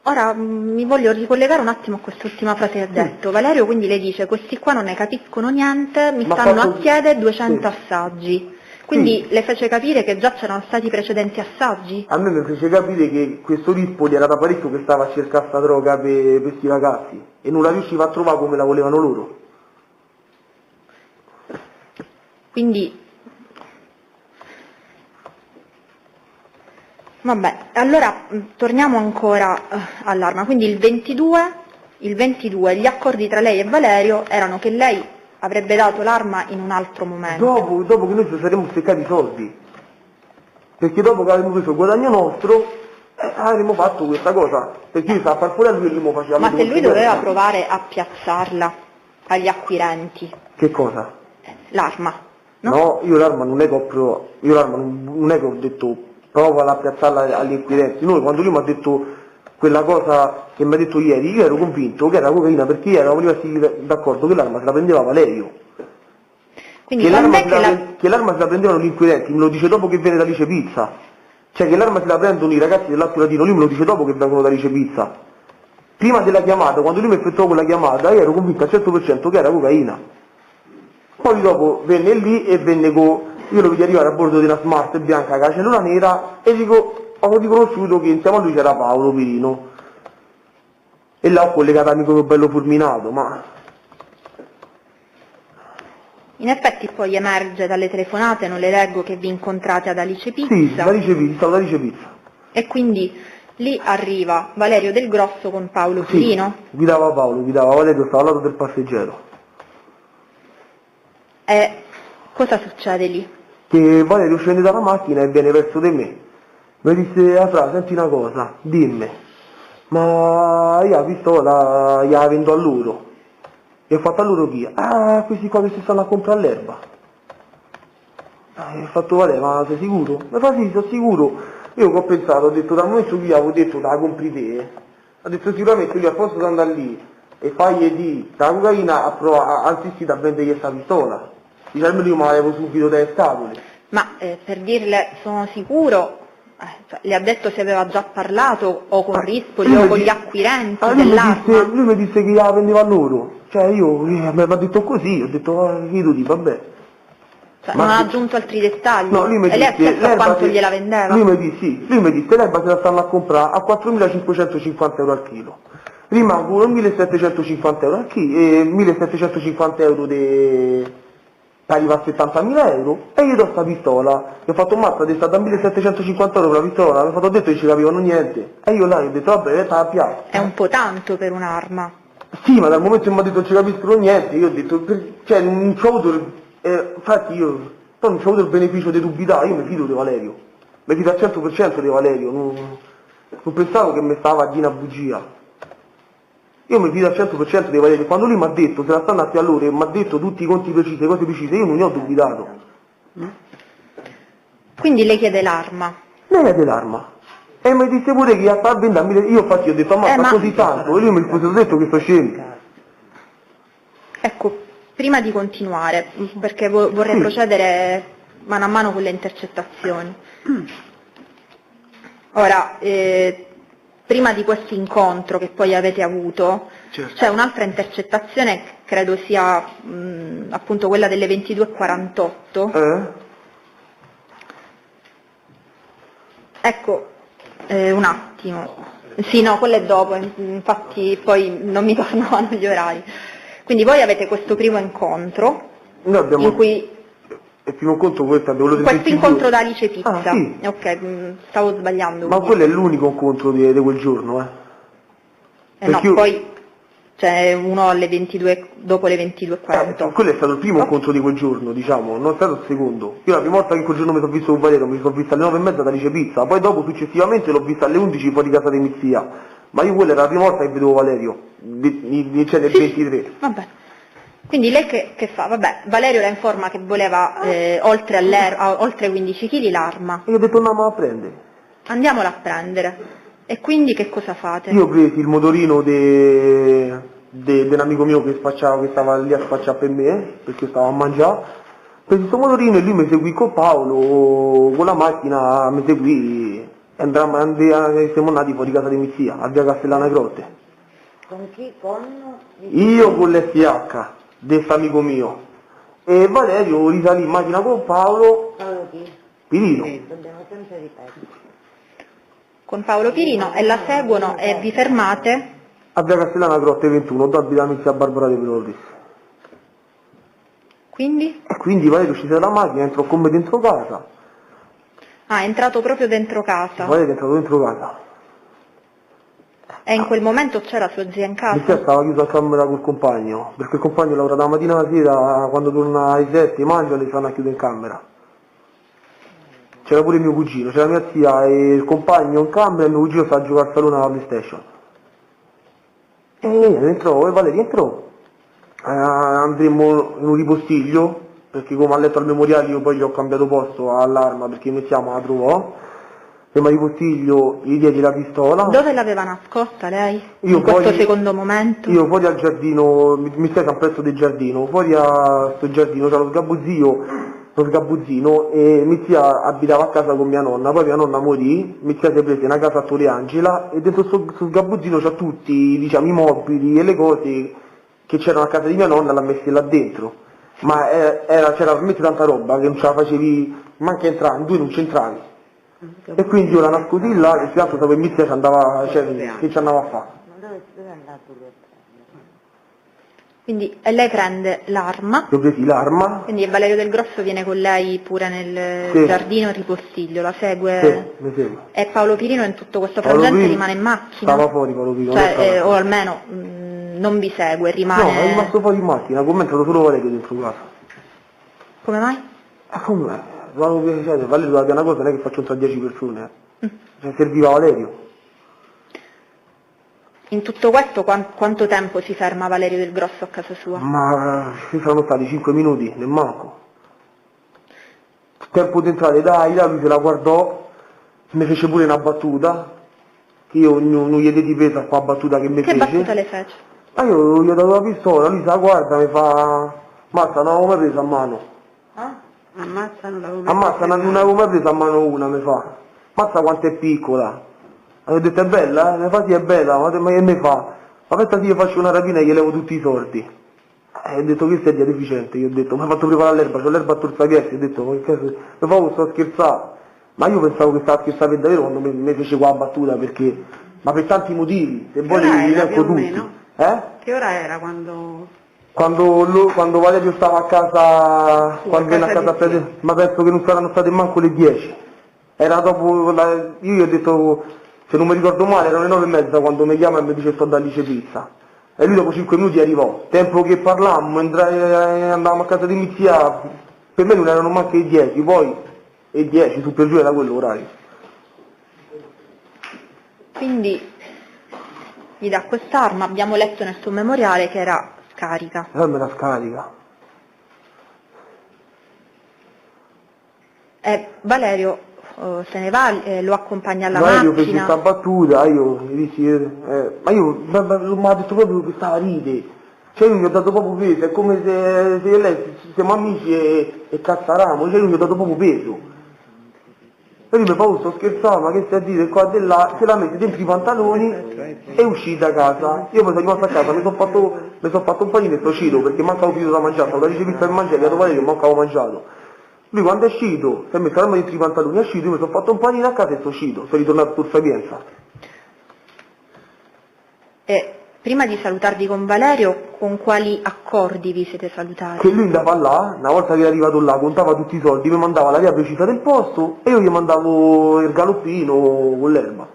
Ora mi voglio ricollegare un attimo a quest'ultima frase che ha detto. Valerio quindi le dice, questi qua non ne capiscono niente, mi stanno a chiedere 200 assaggi. Quindi le fece capire che già c'erano stati precedenti assaggi? A me mi fece capire che questo Rispoli era da parecchio che stava a cercare sta droga per questi ragazzi e non la riusciva a trovare come la volevano loro. Quindi, vabbè, allora torniamo ancora all'arma. Quindi il 22, gli accordi tra lei e Valerio erano che lei avrebbe dato l'arma in un altro momento. Dopo che noi ci saremmo steccati i soldi, perché dopo che avremmo preso il guadagno nostro avremmo fatto questa cosa, perché io stavo a far fuori a lui e lui mi faceva. Ma se lui doveva provare a piazzarla agli acquirenti. Che cosa? L'arma. No, io l'arma non è che ho provato, io l'arma non è che ho detto provala a piazzarla agli acquirenti, noi quando lui mi ha detto quella cosa che mi ha detto ieri, io ero convinto che era cocaina perché eravamo rimasti d'accordo che l'arma se la prendeva Valerio. Quindi che l'arma se la prendevano gli inquirenti, me lo dice dopo che viene da Lice Pizza. Cioè che l'arma se la prendono i ragazzi dell'Alto Latino, lui me lo dice dopo che vengono da Lice Pizza. Prima della chiamata, quando lui mi effettuò quella chiamata, io ero convinto al 100% che era cocaina. Poi dopo venne lì e venne io lo vidi arrivare a bordo di una Smart bianca con la cellula nera e dico, ho riconosciuto che insieme a lui c'era Paolo Pirino. E là ho collegato amico mio bello fulminato, ma... In effetti poi emerge dalle telefonate, non le leggo, che vi incontrate ad Alice Pizza. Sì, da Alice Pizza. E quindi lì arriva Valerio Del Grosso con Paolo Pirino. Guidava Valerio, stava al lato del passeggero. E cosa succede lì? Che Valerio scende dalla macchina e viene verso di me. Mi disse, Afra, senti una cosa, dimmi, ma io la pistola gliela vendo a loro. E ho fatto a loro chi? Ah, questi qua che si stanno a comprare l'erba. Ho fatto, Valerio, ma sei sicuro? Mi fa sì, sono sicuro. Io che ho pensato, ho detto, dal momento che io avevo detto la compri te, ho detto sicuramente lui al posto di andare lì e fargli di la cocaina ha insistito a vendergli questa pistola. Dice almeno io me l'avevo subito dalle scatole. Ma per dirle sono sicuro, cioè, le ha detto se aveva già parlato o con Rispoli o con gli acquirenti dell'arma? Lui mi disse che la vendeva a loro, cioè io, mi ha detto così, ho detto, che tu dici, vabbè. Cioè, non ha aggiunto altri dettagli? No, lui mi e lei ha disse, chiesto a quanto gliela vendeva? Lui mi disse, l'erba se la stanno a comprare a 4.550 euro al chilo. Rimangono 1.750 euro al chilo e 1.750 euro arriva a 70.000 euro e io do sta pistola. Gli ho fatto mazza di stata a 1.750 euro per la pistola, mi ha fatto detto che ci capivano niente. E io là gli ho detto vabbè, sta a piazza. È un po' tanto per un'arma. Sì, ma dal momento che mi ha detto non ci capiscono niente, io ho detto, cioè non c'ho avuto, infatti io poi non c'ho avuto il beneficio di dubitare, io mi fido di Valerio, mi fido al 100% di Valerio, non pensavo che mi stava a dire una bugia. Io mi fido al 100% di Valerio, quando lui mi ha detto se la stanno a allora e mi ha detto tutti i conti precisi, le cose precise, io non ne ho dubitato. Quindi lei chiede l'arma? Lei è dell'arma. E mi disse pure che a far vendere, io infatti ho detto ma così tanto, e lui mi ha detto che sto scemo. Ecco, prima di continuare, perché vorrei procedere mano a mano con le intercettazioni. Ora, prima di questo incontro che poi avete avuto, c'è un'altra intercettazione, che credo sia appunto quella delle 22:48. Ecco, un attimo. Sì, no, quello è dopo, infatti poi non mi tornavano gli orari. Quindi voi avete questo primo incontro, Noi abbiamo in cui il primo incontro questo abbiamo questo incontro da Alice Pizza. Ah, sì. Ok, stavo sbagliando. Ma quello è l'unico incontro di quel giorno, no, perché io- poi c'è uno alle 22, dopo le 22:48. quello è stato il primo incontro di quel giorno, diciamo, non è stato il secondo. Io la prima volta che quel giorno mi sono visto con Valerio, mi sono visto alle 9:30 da Alice Pizza, poi dopo successivamente l'ho vista alle 11 fuori casa di Mizia. Ma io quella era la prima volta che vedevo Valerio, cioè del 23. Vabbè. Quindi lei che fa? Vabbè, Valerio la informa che voleva oltre ai 15 kg l'arma. E io ho detto andiamo a prendere. Andiamola a prendere. E quindi che cosa fate? Io ho preso il motorino di un amico mio che stava lì a spacciare per me, perché stavo a mangiare. Ho preso questo motorino e lui mi seguì con Paolo, con la macchina mi seguì e siamo andati fuori casa di Mizia, a via Castellana Grotte. Con chi? Con? Io con l'SH, del amico mio. E Valerio risalì in macchina con Paolo Paolo chi? Pirino. Dobbiamo sempre ripetere. Con Paolo Pirino e la seguono e vi fermate? A via Castellana Grotte 21, da abita Mizia Barbara De Peloris. Quindi? E quindi Valerio scese dalla macchina, entrò con me dentro casa. Ah, è entrato proprio dentro casa. Valerio è entrato dentro casa. E in quel momento c'era sua zia in casa? Mizia stava chiusa a camera col compagno, perché il compagno lavora da mattina alla sera, quando torna alle 7 mangia e le stanno a chiudere in camera. C'era pure mio cugino, c'era mia zia e il compagno in camera e mio cugino sta a giocare al salone alla PlayStation. E entrò, e Valerio entrò. Andremo in un ripostiglio, perché come ha letto al memoriale io poi gli ho cambiato posto all'arma perché iniziamo la trovò. Prima ripostiglio gli diedi la pistola. Dove l'aveva nascosta lei? Io in questo fuori- secondo momento? Io fuori al giardino, mi stai a prezzo del giardino, fuori a sto giardino c'era lo sgabuzzino e Mizia abitava a casa con mia nonna, poi mia nonna morì, Mizia si prese una casa a Torre Angela e dentro sto sgabuzzino c'ha tutti, diciamo, i mobili e le cose che c'erano a casa di mia nonna, l'ha messi là dentro. Ma c'era veramente tanta roba che non ce la facevi manca entrare, in due non c'entravi. E quindi io la nascondi là e tanto sapevo che Mizia ci andava, che ci andava a fare. Ma dove è andato lui a prendere? Quindi lei prende l'arma, Io ho preso l'arma, quindi Valerio Del Grosso viene con lei pure nel Sì. giardino ripostiglio, la segue. sì, mi segue. E Paolo Pirino in tutto questo Paolo frangente Pirino rimane in macchina? Stava fuori Paolo Pirino. Cioè, non stava- o almeno non vi segue, No, rimane... è rimasto fuori in macchina, come è entrato solo Valerio dentro casa. Come mai? Come? Valerio doveva dire una cosa, non è che faccio entrare 10 persone. Cioè, serviva Valerio. In tutto questo quanto tempo si ferma Valerio Del Grosso a casa sua? Ma ci saranno stati 5 minuti, ne manco. Tempo di entrare, dai, lui se la guardò, mi fece pure una battuta, che io non gli diedi peso a quella battuta che mi Che fece. battuta le fece? Ma io gli ho dato la pistola, lui se la guarda, mi fa, mazza, non avevo mai preso a mano. Ammazzano l'avevo mai Ammazza, presa. non avevo mai preso a mano una, mi fa. Mazza quanto è piccola. Ho detto è bella, Mi fa sì è bella, ma che mi fa? Ma pensa se io faccio una rapina e gli levo tutti i soldi. Ho detto questo è dia deficiente, io ho detto, mi ha fatto preparare l'erba, c'ho l'erba a Torsaghezzi, ho detto, ma che cazzo, mi fa, sto scherzando. Ma io pensavo che stava scherzando per davvero quando mi fece qua la battuta, perché, ma per tanti motivi, se Che vuoi ora li era, elenco più o tutti. meno? Che ora era quando... Quando Valerio stava a casa, Sì, quando a venne a casa casa a di prendere, ma penso che non saranno state manco le 10. Era dopo, io gli ho detto, se non mi ricordo male, erano le 9:30 quando mi chiama e mi dice sto da Alice Pizza. E lui dopo 5 minuti arrivò. Tempo che parlammo, andavamo a casa di mia zia, per me non erano manco i 10, poi e 10, su per giù era quello l'orario. Quindi gli dà quest'arma, abbiamo letto nel suo memoriale che era scarica. E poi me la scarica. Valerio se ne va, lo accompagna alla Valerio fece macchina. questa battuta, io gli dissi, ma io mi ha detto proprio che stava a ride, cioè io gli ho dato proprio peso, è come se io e lei siamo amici e cazzaramo, cioè io gli ho dato proprio peso. E lui mi fa, sto scherzando, ma che stai a dire qua e là, se la mette dentro i pantaloni e uscì da casa. Io poi sono rimasto a casa, mi sono fatto un panino e sto uscito perché mancavo finito da mangiare, stavo da ricevista per mangiare, gli ho Valerio, mancavo mangiato. Lui quando è uscito, si è messo l'arma dentro i pantaloni, è uscito, io mi sono fatto un panino a casa e sono uscito, sono ritornato sul Sapienza. E prima di salutarvi con Valerio, con quali accordi vi siete salutati? Che lui andava là, una volta che era arrivato là, contava tutti i soldi, mi mandava la via precisa del posto e io gli mandavo il galoppino con l'erba.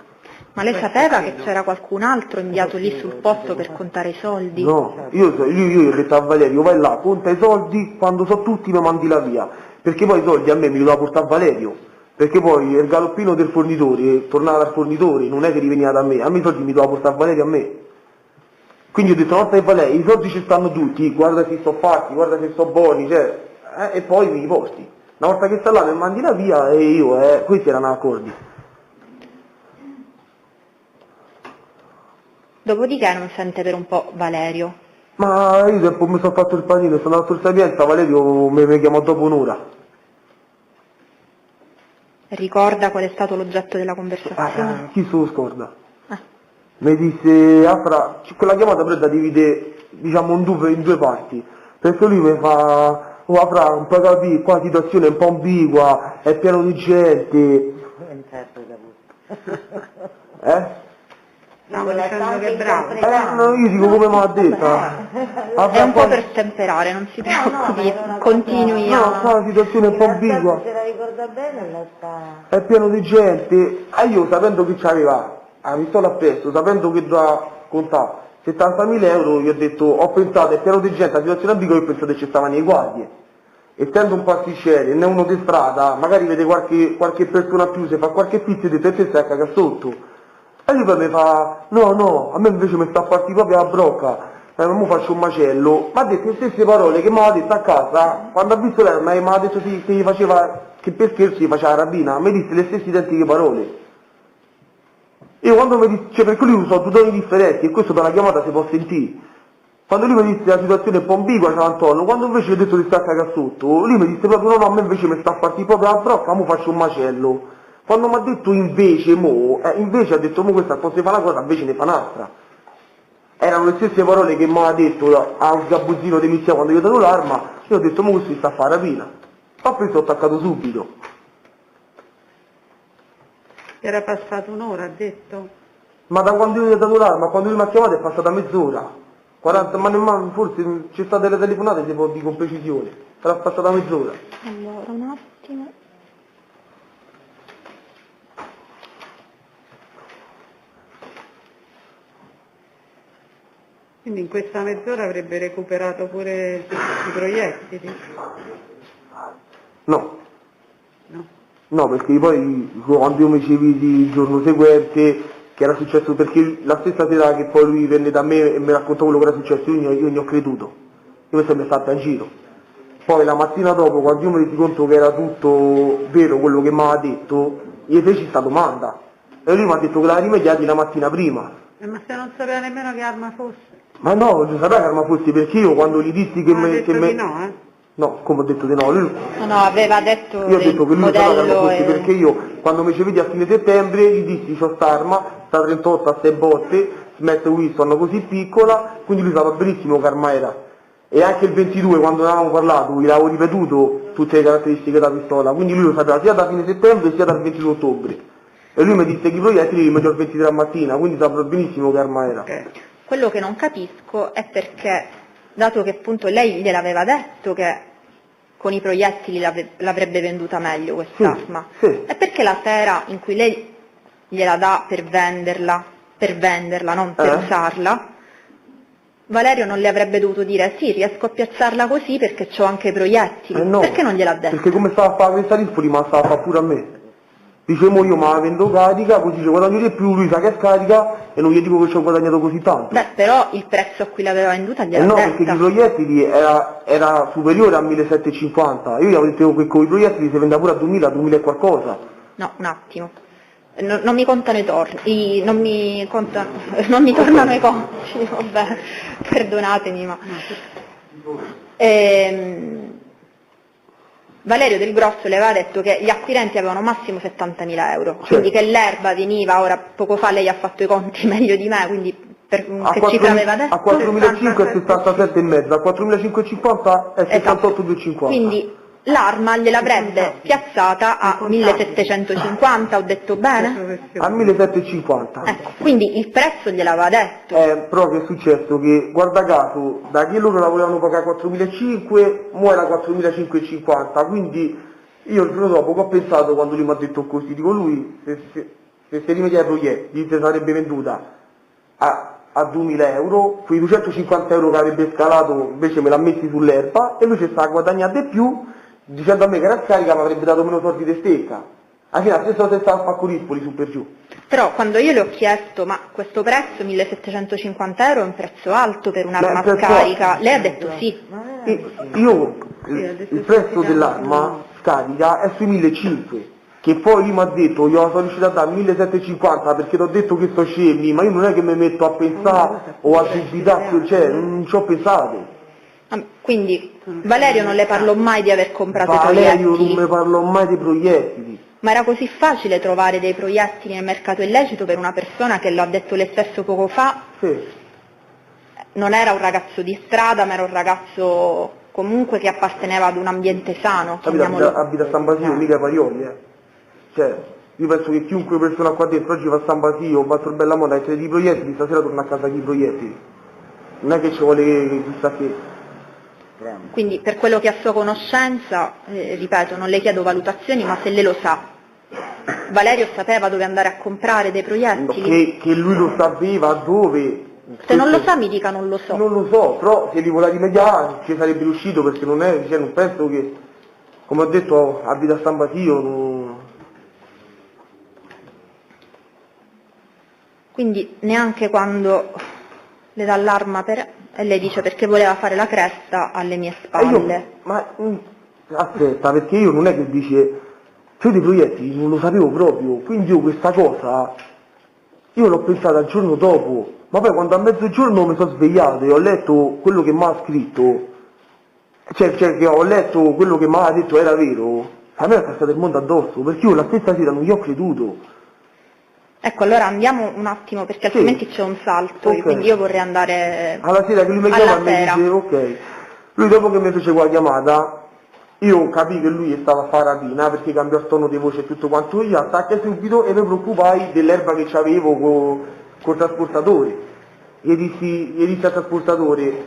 Ma lei sapeva che c'era qualcun altro inviato lì sul posto per contare i soldi? No, io gli ho detto a Valerio, vai là, conta i soldi, quando so tutti mi mandi la via, perché poi i soldi a me mi li doveva portare Valerio, perché poi il galoppino del fornitore tornava dal fornitore, non è che riveniva da me i soldi mi doveva portare Valerio a me. Quindi ho detto, no stai Valerio, i soldi ci stanno tutti, guarda se sto fatti, guarda se sto buoni, cioè, e poi mi riporti. Una volta che sta là mi mandi la via e io, questi erano accordi. Dopodiché non sente per un po' Valerio. Ma io dopo mi sono fatto il panino, sono andato sul Sapienza, Valerio mi chiamò dopo un'ora. Ricorda qual è stato l'oggetto della conversazione? Chi se lo scorda? Mi disse, quella chiamata però è da dividere, diciamo, in due parti, perché lui mi fa, oh Afra, un po' capire, qua la situazione è un po' ambigua, è pieno di gente. Stavo dicendo che è bravo. No, io dico come mi ha detto. È un po' per stemperare, non si preoccupi, continui No, a... qua la situazione è un po' ambigua, Se la ricorda bene la sta... è pieno di gente, e io sapendo che c'aveva la pistola appresso, sapendo che doveva contare 70.000 euro, gli ho detto, ho pensato, è pieno di gente, la situazione ambigua, io ho pensato che ci stavano le guardie. Essendo un pasticcere, ne uno di strada, magari vede qualche persona più, se fa qualche pizza e dice, e te stai a cagare sotto. E lui poi mi fa, no, a me invece mi sta a farti proprio la brocca, mo faccio un macello. Mi ha detto le stesse parole che mi aveva detto a casa, quando ha visto lei, mi ha detto che gli faceva, che per scherzo gli faceva la rapina, mi disse le stesse identiche parole. Io quando mi disse, cioè perché lui usò due toni differenti, e questo dalla chiamata si può sentire. Quando lui mi disse la situazione è un po' ambigua, c'era Antonio, quando invece gli ho detto di stare a cagare sotto, lui mi disse proprio, no, a me invece mi sta a farti proprio la brocca, mo faccio un macello. Quando mi ha detto invece invece ha detto mo questa posso fare una cosa, invece ne fa un'altra. Erano le stesse parole che mi ha detto a un sgabuzzino di mizia quando gli ho dato l'arma, io ho detto mo questo sta a fare la rapina. Ho preso e ho attaccato subito. Era passata un'ora, ha detto. Ma da quando io gli ho dato l'arma, quando lui mi ha chiamato è passata mezz'ora. 40, ma forse ci sta delle telefonate si può dire con precisione. Sarà passata mezz'ora. Allora, un attimo. Quindi in questa mezz'ora avrebbe recuperato pure i proiettili? No. No. No, perché poi quando io mi dicevi il giorno seguente che era successo, perché la stessa sera che poi lui venne da me e mi raccontò quello che era successo, io gli ho creduto, io mi sono fatto a giro. Poi la mattina dopo, quando io mi resi conto che era tutto vero quello che mi aveva detto, gli feci sta domanda. E lui mi ha detto che l'ha rimediati la mattina prima. Ma se non sapeva nemmeno che arma fosse? Ma no, non sapeva che arma fossi, perché io quando gli dissi che Ha detto di no, No, come ho detto di no, lui, No, aveva detto io ho detto che lui stava pagando modello questi perché io quando mi ci vedi a fine settembre gli dissi c'ho st'arma, sta 38 a 6 botte, Smith Wesson così piccola, quindi lui sapeva benissimo che arma era. E anche il 22 quando ne avevamo parlato gli avevo ripetuto tutte le caratteristiche della pistola, quindi lui lo sapeva sia da fine settembre sia dal 22 ottobre. E lui mi disse che i proiettili li metto al 23 mattina, quindi sapeva benissimo che arma era. Quello che non capisco è perché, dato che appunto lei gliel'aveva detto che con i proiettili l'avrebbe venduta meglio quest'arma, sì. è perché la sera in cui lei gliela dà per venderla, non per usarla, Valerio non le avrebbe dovuto dire sì, riesco a piazzarla così perché ho anche i proiettili, No, perché non gliel'ha detto? perché come stava a fare questa rispoli ma stava a fare pure a me. Dicemo io ma la vendo carica, così ci guadagno di più, lui sa che è scarica e non gli dico che ci ho guadagnato così tanto. Beh, però il prezzo a cui l'aveva venduta gliel'ha No, detta. perché i proiettili era superiore a 1750, io gli avevo detto che con i proiettili si vendeva pure a 2000, 2000 e qualcosa. No, un attimo. Non mi contano i torni, non mi tornano i conti, vabbè, perdonatemi, ma... Valerio Del Grosso le aveva detto che gli acquirenti avevano massimo 70.000 euro, quindi che l'erba veniva, ora poco fa lei ha fatto i conti meglio di me, quindi che cifra aveva detto? A 4.500 è 67,5, a 4.550 è 68,250. Quindi l'arma gliel'avrebbe piazzata a 1.750, ho detto bene? A 1.750. Ecco, quindi il prezzo gliel'aveva detto. Però che è successo? Che guarda caso, da che loro la volevano pagare 4.500, mo era 4.550, quindi io il giorno dopo che ho pensato quando lui mi ha detto così, dico lui se si rimedia ai proiettili si sarebbe venduta a 2.000 euro, quei 250 euro che avrebbe scalato invece me l'ha messi sull'erba e lui ci sta a guadagnare di più, dicendo a me che era scarica mi avrebbe dato meno soldi di stecca. Anche la stessa cosa stava a fare con Rispoli su per giù. Però quando io le ho chiesto ma questo prezzo 1.750 euro è un prezzo alto per un'arma scarica, lei ha detto sì. Io il prezzo dell'arma scarica è sui 1.500, che poi lui mi ha detto io sono riuscito a dare 1.750 perché ti ho detto che sto scemi, ma io non è che mi metto a pensare o a dubitare, cioè non ci ho pensato. Quindi Valerio non le parlò mai di aver comprato Valerio proiettili? non mi parlò mai di proiettili. Ma era così facile trovare dei proiettili nel mercato illecito per una persona che, lo ha detto lei stesso poco fa, Sì. non era un ragazzo di strada, ma era un ragazzo comunque che apparteneva ad un ambiente sano, chiamiamolo. Abita a San Basilio, mica Parioli, Cioè, io penso che chiunque persona qua dentro oggi va a San Basilio o va a Bellamona e c'è di proiettili, stasera torna a casa con i proiettili. Non è che ci vuole chissà che. Quindi per quello che ha sua conoscenza, ripeto, non le chiedo valutazioni, ma se lei lo sa, Valerio sapeva dove andare a comprare dei proiettili? Che lui lo sapeva, dove. Se non lo sa mi dica non lo so. Non lo so, però se li voleva rimediare ci sarebbe riuscito perché non è, cioè, non penso che, come ho detto, abita a San Basilio, non. Quindi neanche quando le dà l'arma e lei dice perché voleva fare la cresta alle mie spalle. Aspetta, perché io non è che dice, io dei proiettili non lo sapevo proprio, quindi io questa cosa, io l'ho pensata il giorno dopo, ma poi quando a mezzogiorno mi sono svegliato e ho letto quello che mi ha scritto, cioè che ho letto quello che mi ha detto era vero, a me è passato il mondo addosso, perché io la stessa sera non gli ho creduto. Ecco, allora andiamo un attimo, perché altrimenti c'è un salto, Okay. quindi io vorrei andare alla sera che lui mi chiama e mi dice ok. Lui dopo che mi fece quella chiamata, io capii che lui stava a fare rapina perché cambiò il tono di voce e tutto quanto, io attacca subito e mi preoccupai dell'erba che c'avevo col trasportatore. Gli dissi al trasportatore,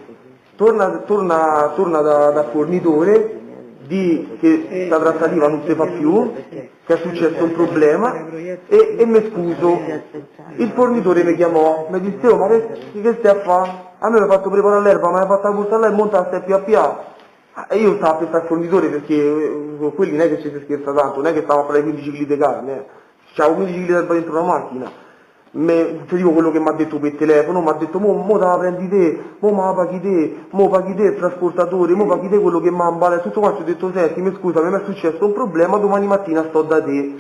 torna dal fornitore, di che sta trattativa non si fa più, che è successo un problema e mi scuso. Il fornitore mi chiamò, mi disse oh ma che stai a fare? A me mi ha fatto preparare l'erba, ma mi ha fatto la busta là e monta la steppi a pià. E io stavo a pensare al fornitore perché con quelli non è che ci si scherza tanto, non è che stavo a fare 15 kg di carne, c'avevo 15 kg di erba dentro la macchina. Ti dico quello che mi ha detto per telefono, mi ha detto mo te la prendi te, mo me la paghi te il trasportatore, mo paghi te quello che mi ambala e tutto quanto. Ho detto senti mi scusa, mi è successo un problema, domani mattina sto da te.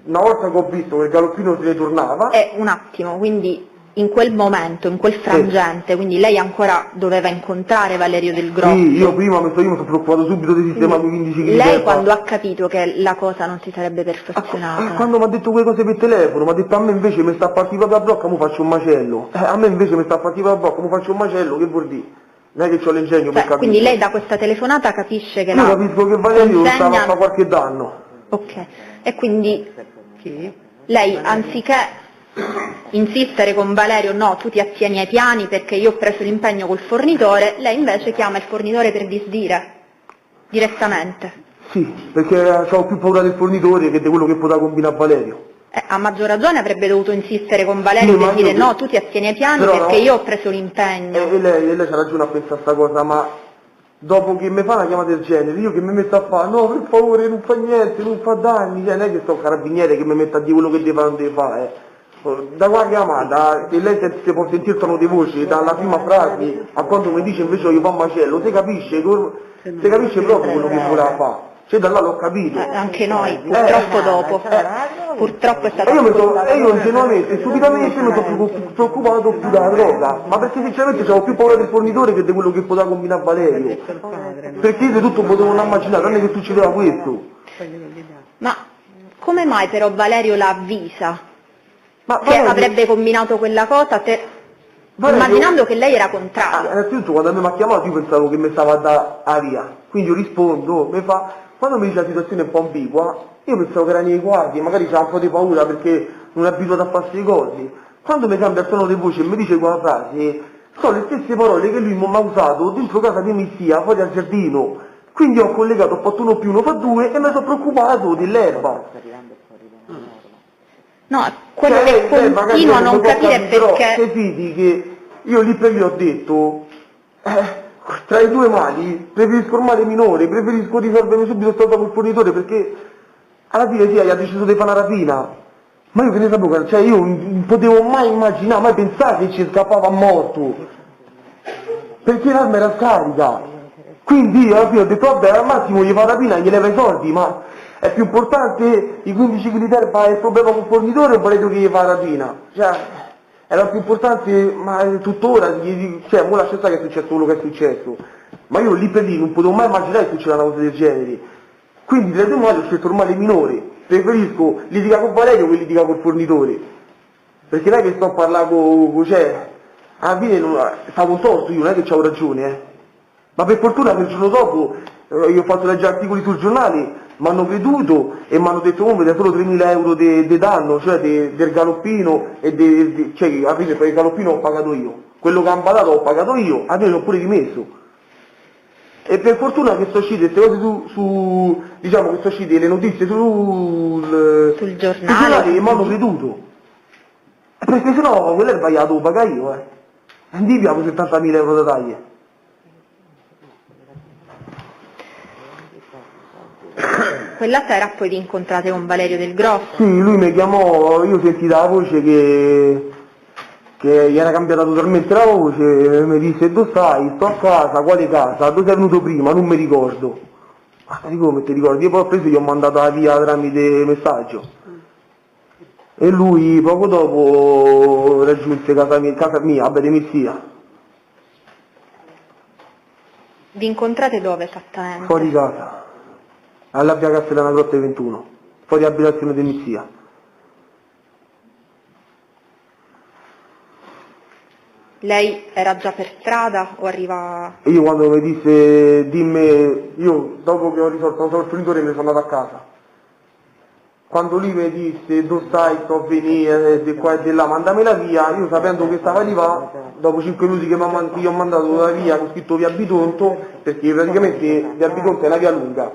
Una volta che ho visto che il galoppino se ne tornava. un attimo, quindi in quel momento, in quel frangente, quindi lei ancora doveva incontrare Valerio Del Grosso. Sì, io mi sono preoccupato subito di sistemare 15 kg. Lei quando ha capito che la cosa non si sarebbe perfezionata? Quando mi ha detto quelle cose per telefono, mi ha detto a me invece mi sta a partire proprio a blocco, mo faccio un macello. A me invece mi sta a partire proprio a blocco, mo faccio un macello, che vuol dire? Non è che ho l'ingegno per capire. Quindi lei da questa telefonata capisce che io capisco che Valerio stava a fare qualche danno. Ok, e quindi lei anziché insistere con Valerio, no, tu ti attieni ai piani perché io ho preso l'impegno col fornitore, lei invece chiama il fornitore per disdire direttamente. Sì, perché avevo più paura del fornitore che di quello che poteva combinare Valerio. A maggior ragione avrebbe dovuto insistere con Valerio per dire no, tu ti attieni ai piani perché io ho preso l'impegno. E lei c'ha ragione a pensare a sta cosa, ma dopo che mi fa una chiamata del genere, io che mi metto a fare, no per favore non fa niente, non fa danni, cioè non è che sto carabiniere che mi mette a dire quello che deve fare, non deve fare. Da qua chiamata, che lei si può sentire il tono di voce, dalla prima frase a quando mi dice invece io fa un macello, si capisce proprio quello che voleva fare. Cioè da là l'ho capito. Anche noi, purtroppo dopo. Purtroppo è stato io ingenuamente, stupidamente mi sono preoccupato più della droga, ma perché sinceramente avevo più paura del fornitore che di quello che poteva combinare Valerio. Perché io di tutto potevo non immaginare, non è che succedeva questo. Ma come mai però Valerio la avvisa? Che Valerio, avrebbe combinato quella cosa, immaginando che lei era contraria. Innanzitutto quando mi ha chiamato io pensavo che mi stava a dare via, quindi io rispondo, quando mi dice la situazione è un po' ambigua, io pensavo che era nei guardi, magari c'era un po' di paura perché non è abituato a fare queste cose. Quando mi cambia il tono di voce e mi dice quella frase, sono le stesse parole che lui mi ha usato dentro casa di Messia, fuori al giardino. Quindi ho collegato, ho fatto 1 più 1 fa 2 e mi sono preoccupato dell'erba. No, quello che continuo a non capire è perché... Se fidi che io lì per lì ho detto, tra i due mali preferisco il male minore, preferisco risolvermi subito sto dopo il fornitore perché alla fine sì, ha deciso di fare una rapina, ma io che ne sapevo, cioè io non potevo mai immaginare, mai pensare che ci scappava a morto, perché l'arma era scarica, quindi alla fine ho detto vabbè al massimo gli fa la rapina, gli leva i soldi, ma è più importante i 15 kg d'erba e il problema con il fornitore o volete che gli fa la rapina? Cioè, era più importante, ma tuttora, cioè, mo lascia stare che è successo quello che è successo, ma io lì per lì non potevo mai immaginare che succedeva una cosa del genere, quindi tra i due mali ho scelto il male minore, preferisco litigare con Valerio che litigare col fornitore, perché non è che sto a parlare cioè, alla fine stavo torto io, non è che c'avevo ragione, ma per fortuna che il giorno dopo io ho fatto leggere articoli sul giornale, mi hanno creduto e mi hanno detto come solo 3.000 euro di danno, cioè del galoppino e cioè alla fine per il galoppino ho pagato io, quello che hanno pagato ho pagato io, a me l'ho pure rimesso. E per fortuna che sono uscite queste cose diciamo che sono uscite le notizie sul giornale e mi hanno creduto. Perché sennò quell'erba gliela devo pagare io, Andiamo piamo 70.000 euro da taglie. Quella sera poi vi incontrate con Valerio Del Grosso? Sì, lui mi chiamò, io sentì la voce che gli era cambiata totalmente la voce, mi disse dove stai? Sto a casa, quale casa? Dove sei venuto prima? Non mi ricordo. Ma come ti ricordi? Io poi ho preso e gli ho mandato la via tramite messaggio. E lui poco dopo raggiunse casa mia, vabbè di Messia. Vi incontrate dove esattamente? Fuori casa, alla via Castellana Grotte 21, fuori abitazione di Messia. Lei era già per strada o arriva... E io quando mi disse dimmi, io dopo che ho risolto il fornitore me ne sono andato a casa. Quando lui mi disse dove stai, sto a venire, di qua e di là, mandamela via, io sapendo che stava di là, dopo 5 minuti che gli ho mandato la via, ho scritto via Bitonto, perché praticamente via Bitonto è una via lunga,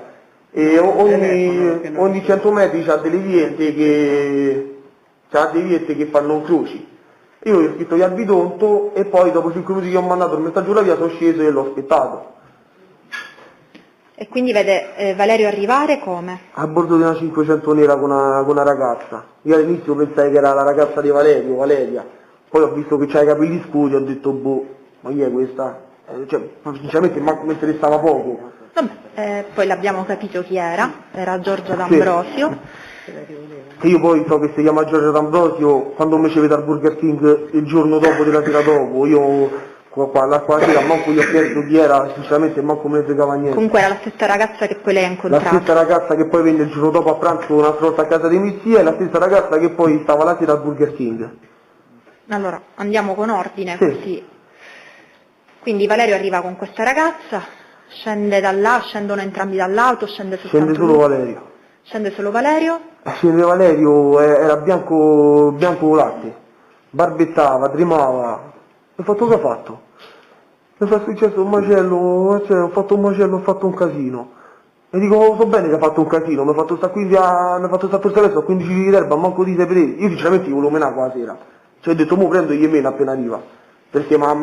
e ogni 100 metri c'ha delle viette che fanno croci. Io gli ho scritto via Bitonto e poi dopo 5 minuti che ho mandato il messaggio alla via sono sceso e l'ho aspettato. E quindi vede Valerio arrivare come? A bordo di una 500 nera con una ragazza. Io all'inizio pensai che era la ragazza di Valerio, Valeria. Poi ho visto che c'ha i capelli scuri e ho detto boh, ma chi è questa? Cioè, sinceramente mi interessava poco. Vabbè, poi l'abbiamo capito chi era Giorgio D'Ambrosio. Sì. Che io poi so che si chiama Giorgio D'Ambrosio, quando mi ci vede al Burger King il giorno dopo della sera dopo, io la sera manco io ho chiesto chi era, sinceramente manco me ne fregava niente. Comunque era la stessa ragazza che poi lei ha La incontrato. stessa ragazza che poi venne il giorno dopo a pranzo un'altra volta a casa di Messia, e la stessa ragazza che poi stava la sera al Burger King. Allora, andiamo con ordine, Sì. così. Quindi Valerio arriva con questa ragazza, scende da là, scendono entrambi dall'auto, scende soltanto Scende solo lui. Valerio. Scende solo Valerio. Scende Valerio, era bianco latte, barbettava, tremava. E fatto che ha fatto? Mi fa successo un macello, cioè, ho fatto un macello, ho fatto un casino. E dico, oh, so bene che ha fatto un casino, mi ha fatto sta qui via, mi ha fatto sta per adesso a 15 kg d'erba, manco di te presi. Io sinceramente volevo menare quella sera. Cioè ho detto, mo prendo e gli meno appena arriva. Perché mi ha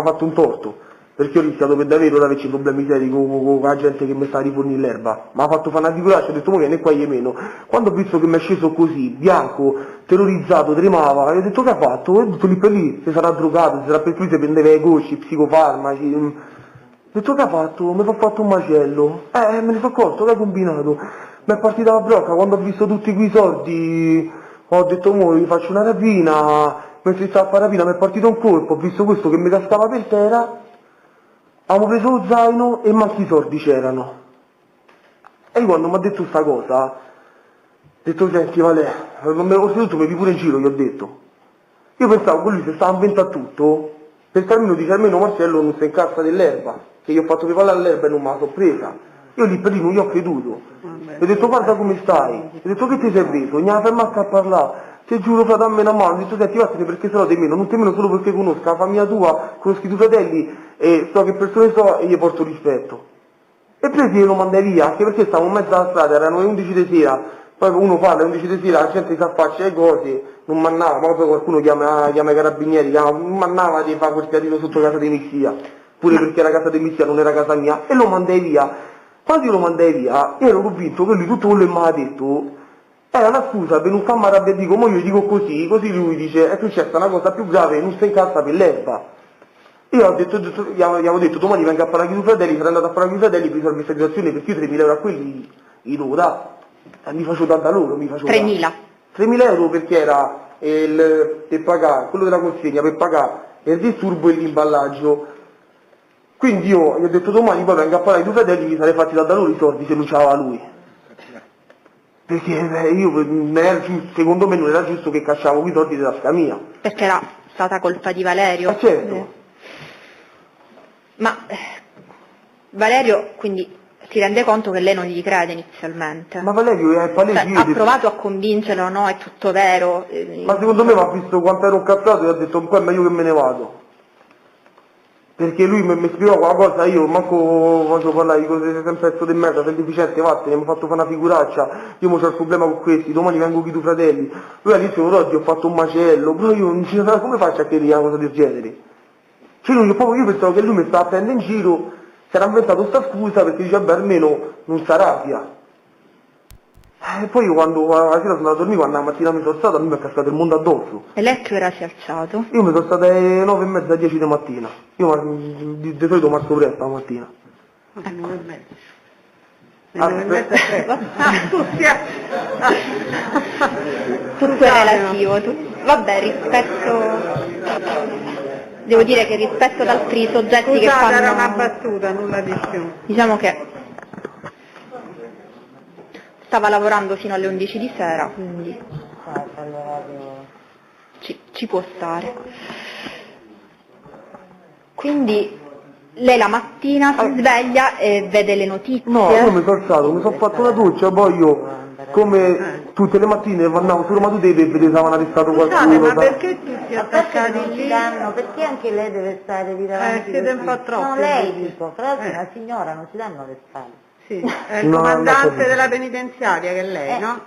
fatto un torto. Perché ho rischiato per davvero di averci problemi seri con la gente che mi sta a rifornire l'erba. Mi ha fatto fare una figuraccia, ho detto, mo viene qua gli meno. Quando ho visto che mi è sceso così, bianco, terrorizzato, tremava, ho detto che ha fatto? E ho detto lì per lì, si sarà drogato, si sarà per lui, si prendeva i gocci, i psicofarmaci. Ho detto che ha fatto? Mi ha fatto un macello. Me ne sono accorto, che hai combinato? Mi è partita la brocca, quando ho visto tutti quei soldi, ho detto, mo gli faccio una rapina, mentre stavo a fare la rapina mi è partito un colpo, ho visto questo che mi cascava per terra. Abbiamo preso lo zaino e manchi i soldi c'erano. E io quando mi ha detto sta cosa, ho detto, senti Vale, non me lo seduto, mi pure in giro, gli ho detto. Io pensavo che lui si stava inventando tutto, perché almeno dice, almeno Marcello non si incazza dell'erba, che io ho fatto preparare l'erba e non me la so presa. Io lì per lì non gli ho creduto. Gli ho detto, guarda come stai. Gli ho detto, che ti sei preso? Non ha fermato a parlare. Ti giuro, frate, dammi una mano. Ho detto, senti, vattene perché sennò te meno, non te meno solo perché conosco la famiglia tua, conosco i tuoi fratelli, e so che persone so e gli porto rispetto. E presi e lo mandai via, anche perché stavamo in mezzo alla strada, erano le 11 di sera, poi uno parla alle 11 di sera, la gente si affaccia le cose, non mannava, ma poi qualcuno chiama i carabinieri, non mannava di fare quel piatino sotto casa di Messia, pure perché la casa di Messia non era casa mia, e lo mandai via. Quando io lo mandai via, io ero convinto che lui tutto quello che mi aveva detto era una scusa per non farmi arrabbiare, dico, mo io dico così lui dice, è successa una cosa più grave, non si incazza per l'erba. Io gli avevo detto, domani vengo a parlare con i tuoi fratelli, sarei andato a parlare con i tuoi fratelli, risolvi questa situazione, perché io 3.000 euro a quelli li devo dare. E mi faccio dare da loro, mi faccio 3.000. 3.000 euro perché era per pagare, quello della consegna, per pagare il disturbo e l'imballaggio. Quindi io gli ho detto domani poi vengo a parlare con i tuoi fratelli, mi sarei fatti dare da loro i soldi se non c'aveva lui. Perché secondo me non era giusto che cacciavo i soldi della tasca mia. Perché era stata colpa di Valerio. Certo. Ma Valerio quindi si rende conto che lei non gli crede inizialmente. Ma Valerio è palese. Cioè, ha provato a convincerlo, no, è tutto vero. Ma secondo me mi ha visto quanto ero incazzato e ha detto, poi è meglio che me ne vado. Perché lui mi spiegò quella cosa, io manco faccio parlare di cose, sei un pezzo di merda, sei deficiente, vattene, mi ha fatto fare una figuraccia, io mo c'ho il problema con questi, domani vengo con i tuoi fratelli. Lui all'inizio oggi ho fatto un macello, però io non ci so come faccio a credere una cosa del genere. Cioè io pensavo che lui mi stava prendendo in giro, si era inventato sta scusa perché dice, vabbè almeno non si arrabbia. E poi io quando la sera sono andato a dormire, quando la mattina mi sono stato, a me mi è cascato il mondo addosso. E lei a che ora si è alzato? Io mi sono stato alle 9:30, 10 di mattina. Io di solito marzo presto la mattina. 9:30. Tutto è relativo. Vabbè, rispetto... Devo dire che rispetto ad altri soggetti che fanno... era una battuta, nulla di più. Diciamo che stava lavorando fino alle 11 di sera, quindi ci può stare. Quindi lei la mattina si sveglia e vede le notizie. No, io mi sono alzato, mi sono fatto una doccia, poi io, come tutte le mattine, andavo su Roma Today per vedere se avevano arrestato qualcuno. Ma perché tutti attaccati lì? Perché anche lei deve stare di davanti? Siete un po' troppi. No, lei dico, fra l'altro una signora non si danno le spalle. Sì, è il comandante della penitenziaria che è lei, no?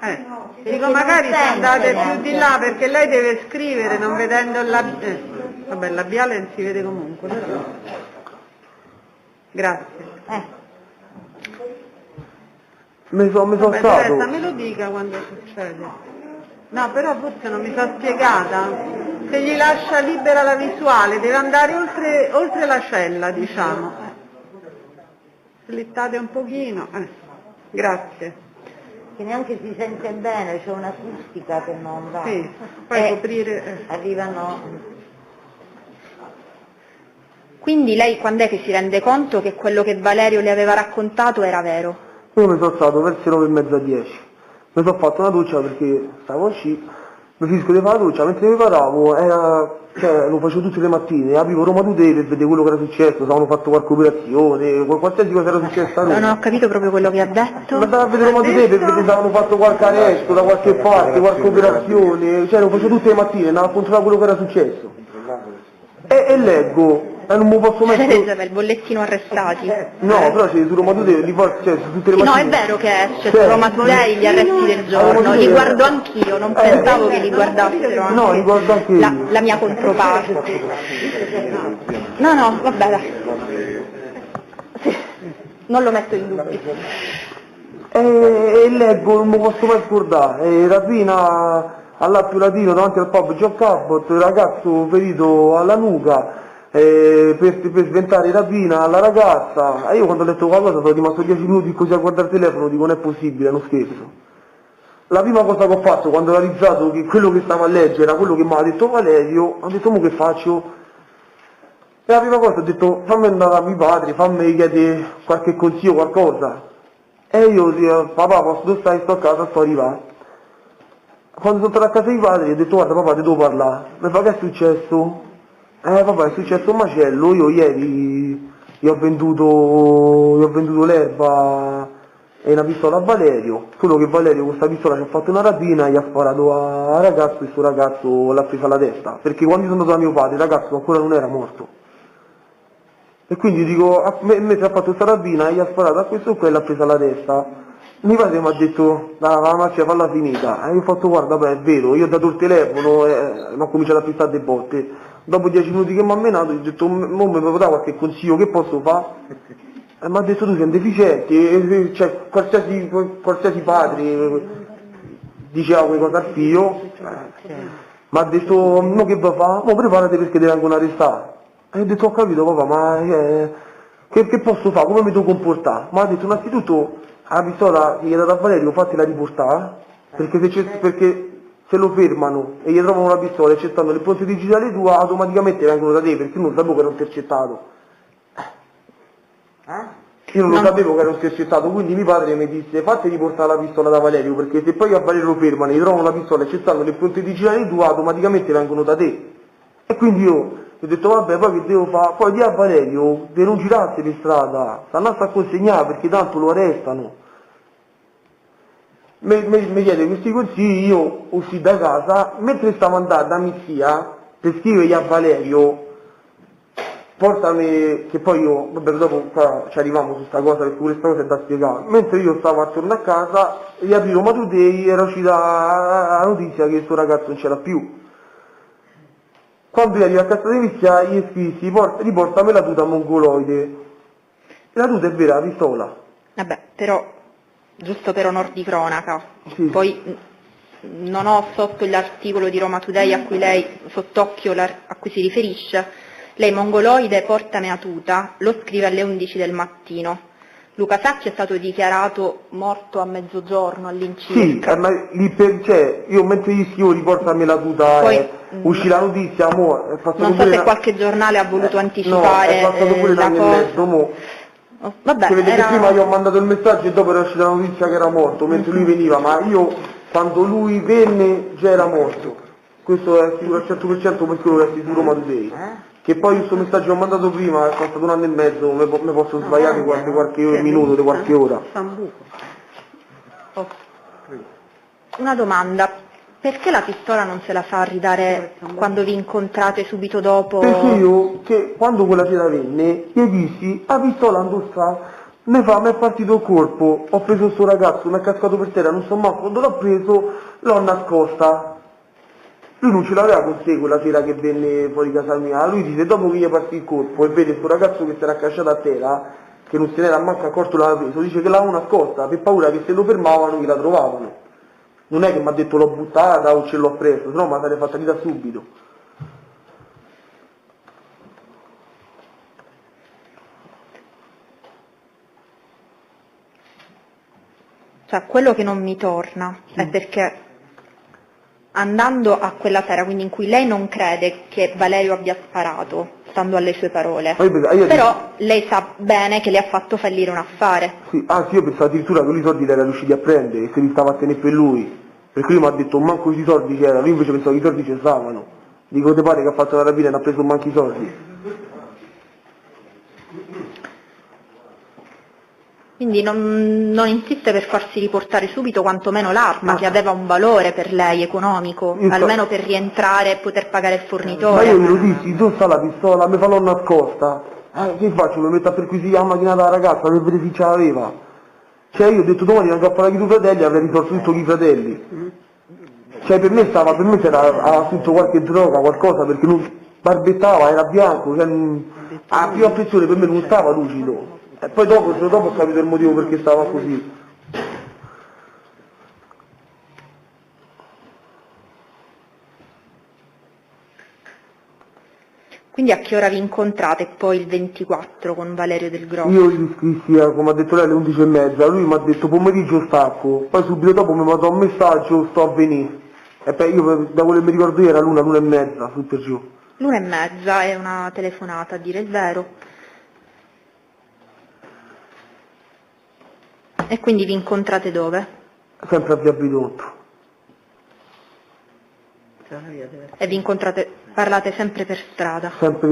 Dico, magari se andate più di là perché lei deve scrivere non vedendo il labiale. Vabbè, il labiale non si vede comunque, però. Grazie. Mi sono Vabbè, stato. Teresa, me lo dica quando succede. No, però forse non mi sono spiegata. Se gli lascia libera la visuale, deve andare oltre la cella, diciamo. Slittate un pochino. Grazie. che neanche si sente bene, c'è un'acustica che non va. Sì, poi coprire... Arrivano... Quindi lei quando è che si rende conto che quello che Valerio le aveva raccontato era vero? Io mi sono stato verso le 9:30, 10. Mi sono fatto una doccia perché stavo uscì, mi finisco di fare la doccia, mentre mi paravo, lo facevo tutte le mattine, aprivo Roma Today per vedere quello che era successo, se avevano fatto qualche operazione, qualsiasi cosa era successa a Roma. Non ho capito proprio quello che ha detto. Ma andavo a vedere Roma Today per vedere se avevano fatto qualche arresto da qualche parte, qualche operazione, lo facevo tutte le mattine, andavo a controllare quello che era successo. E leggo, e non mi posso Per mettere... il bollettino arrestati. No, però c'è su Roma Today, su tutte le Sì, no, mattine. è vero che c'è su Roma Today gli arresti del giorno, li guardo anch'io, non pensavo che li guardassero anche No, li guardo anche io. la mia controparte. No, vabbè, dai. Sì, non lo metto in dubbio. E leggo, non mi posso mai scordare, rapina all'Appio Latino davanti al pub John Cabot, ragazzo ferito alla nuca, per sventare rapina alla ragazza, e io quando ho letto quella cosa sono rimasto 10 minuti così a guardare il telefono, dico non è possibile, è uno scherzo. La prima cosa che ho fatto quando ho realizzato che quello che stavo a leggere era quello che mi ha detto Valerio, ho detto mo che faccio? E la prima cosa ho detto fammi andare a mio padre, fammi chiedere qualche consiglio, qualcosa. E io dico, papà dove stai? Sto a casa, sto arrivando. Quando sono tornato a casa di padre gli ho detto guarda papà ti devo parlare. Mi fa che è successo? Papà è successo un macello, io ieri gli ho venduto l'erba e una pistola a Valerio, solo che Valerio con questa pistola ci ha fatto una rapina e gli ha sparato al ragazzo e il suo ragazzo l'ha presa alla testa, perché quando io sono andato da mio padre il ragazzo ancora non era morto. E quindi dico, mentre ha fatto questa rapina gli ha sparato a questo qua e l'ha presa alla testa. Mio padre mi ha detto, la macchina falla finita, e io ho fatto guarda, beh è vero, io ho dato il telefono e mi ho cominciato a pistare delle botte. Dopo 10 minuti che mi ha menato, gli ho detto, mo mi puoi dare qualche consiglio, che posso fare? E mi ha detto tu sei un deficiente, cioè qualsiasi padre diceva qualcosa al figlio, mi ha detto, no che vuoi fare? Mo preparati perché ti vengono arrestati. E ho detto ho capito papà, ma che posso fare? Come mi devo comportare? Ma ha detto innanzitutto la pistola che gli ha dato a Valerio fatela riportare, perché se lo fermano e gli trovano una pistola e c'è stanno le impronte digitali tua automaticamente vengono da te perché io non sapevo che ero intercettato. Io non lo sapevo che ero intercettato, quindi mio padre mi disse fatti riportare la pistola da Valerio perché se poi a Valerio lo fermano e gli trovano la pistola e c'è stanno le impronte digitali tua automaticamente vengono da te. E quindi io ho detto vabbè poi che devo fare? Poi di a Valerio di non girarsi per strada, stanno a consegnare perché tanto lo arrestano. Mi chiede questi consigli, io uscì da casa, mentre stavo andando da mia zia per scrivergli a Valerio, portami, che poi io, vabbè dopo qua ci arriviamo su sta cosa perché questa cosa è da spiegare, mentre io stavo attorno a casa, riapri Roma Today, era uscita la notizia che questo ragazzo non c'era più. Quando io arrivo a casa di mia gli scrissi, riportami la tuta mongoloide. La tuta è vera, la pistola. Vabbè, però, giusto per onor di cronaca, Sì. poi non ho sotto l'articolo di Roma Today a cui lei, sott'occhio a cui si riferisce, lei mongoloide portami a tuta, lo scrive alle 11 del mattino. Luca Sacchi è stato dichiarato morto a mezzogiorno Sì, all'incirca. ma io mentre gli scrivo riportami la tuta, Poi, uscì la notizia, è passato non so se qualche giornale ha voluto anticipare no, è passato pure un la anno e cosa. mezzo, mo. Oh, vabbè, Che vedete era... prima gli ho mandato il messaggio e dopo era uscita la notizia che era morto, mentre lui veniva, ma io quando lui venne già era morto. Questo è sicuro al 100% per quello che è sicuro Roma Today. Che poi questo messaggio che ho mandato prima è passato un anno e mezzo, mi posso sbagliare di qualche minuto, di qualche ora. Una domanda, perché la pistola non se la fa ridare quando vi incontrate subito dopo? Perché io, che quando quella sera venne, gli dissi, la pistola indossa, mi è partito il colpo, ho preso il suo ragazzo, mi è cascato per terra, non so manco, quando l'ho preso, l'ho nascosta. Lui non ce l'aveva con sé quella sera che venne fuori casa mia, lui dice, dopo che gli è partito il colpo e vede il suo ragazzo che si era accasciato a terra, che non se n'era manco accorto l'aveva preso, dice che l'aveva nascosta, per paura che se lo fermavano che la trovavano. Non è che mi ha detto l'ho buttata o ce l'ho preso, se no me la sarei fatta vita subito. Cioè, quello che non mi torna è perché andando a quella sera, quindi in cui lei non crede che Valerio abbia sparato, stando alle sue parole, però lei sa bene che le ha fatto fallire un affare. Sì, anzi io pensavo addirittura che lui i soldi li era riusciti a prendere e se li stava a tenere per lui. Perché lui mi ha detto manco i soldi c'erano, io invece pensavo che i soldi ci stavano. Dico, te pare che ha fatto la rapina e non ha preso manco i soldi? Quindi non insiste per farsi riportare subito quantomeno l'arma, che aveva un valore per lei economico, almeno per rientrare e poter pagare il Ma fornitore. io glielo dissi, dove sta la pistola? Mi fa l'ho nascosta. Che faccio? Mi metto a perquisire la macchina della ragazza per vedere se ce l'aveva. Cioè io ho detto domani vengo a parlare con i tuoi fratelli, avrei risolto tutto con i fratelli. Cioè per me c'era assunto qualche droga, qualcosa, perché non barbettava, era bianco, cioè, a prima impressione per me non stava lucido. E poi dopo ho capito il motivo perché stava così. Quindi a che ora vi incontrate poi il 24 con Valerio Del Grosso? Io gli scrissi, come ha detto lei, alle 11:30, lui mi ha detto pomeriggio stacco, poi subito dopo mi mandò un messaggio, sto a venire. E poi io da quello che mi ricordo io era l'1:30, su per giù. L'1:30 è una telefonata, a dire il vero. E quindi vi incontrate dove? Sempre a Via Bidotto. E vi incontrate, parlate sempre per strada? Sempre,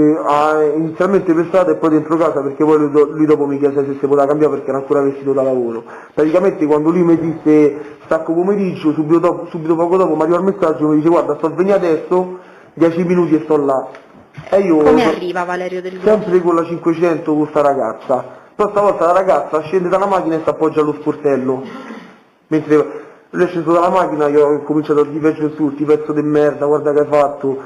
inizialmente per strada e poi dentro casa perché poi lui dopo mi chiese se si poteva cambiare perché era ancora vestito da lavoro. Praticamente quando lui mi disse stacco pomeriggio, subito poco dopo mi arriva il messaggio e mi dice guarda sto a venire adesso, 10 minuti e sto là. E io Come arriva Valerio Del Grosso? sempre con la 500 con sta ragazza, però stavolta la ragazza scende dalla macchina e si appoggia allo sportello. Mentre lui è sceso dalla macchina io ho cominciato a dire peggio insulti, pezzo di merda, guarda che hai fatto.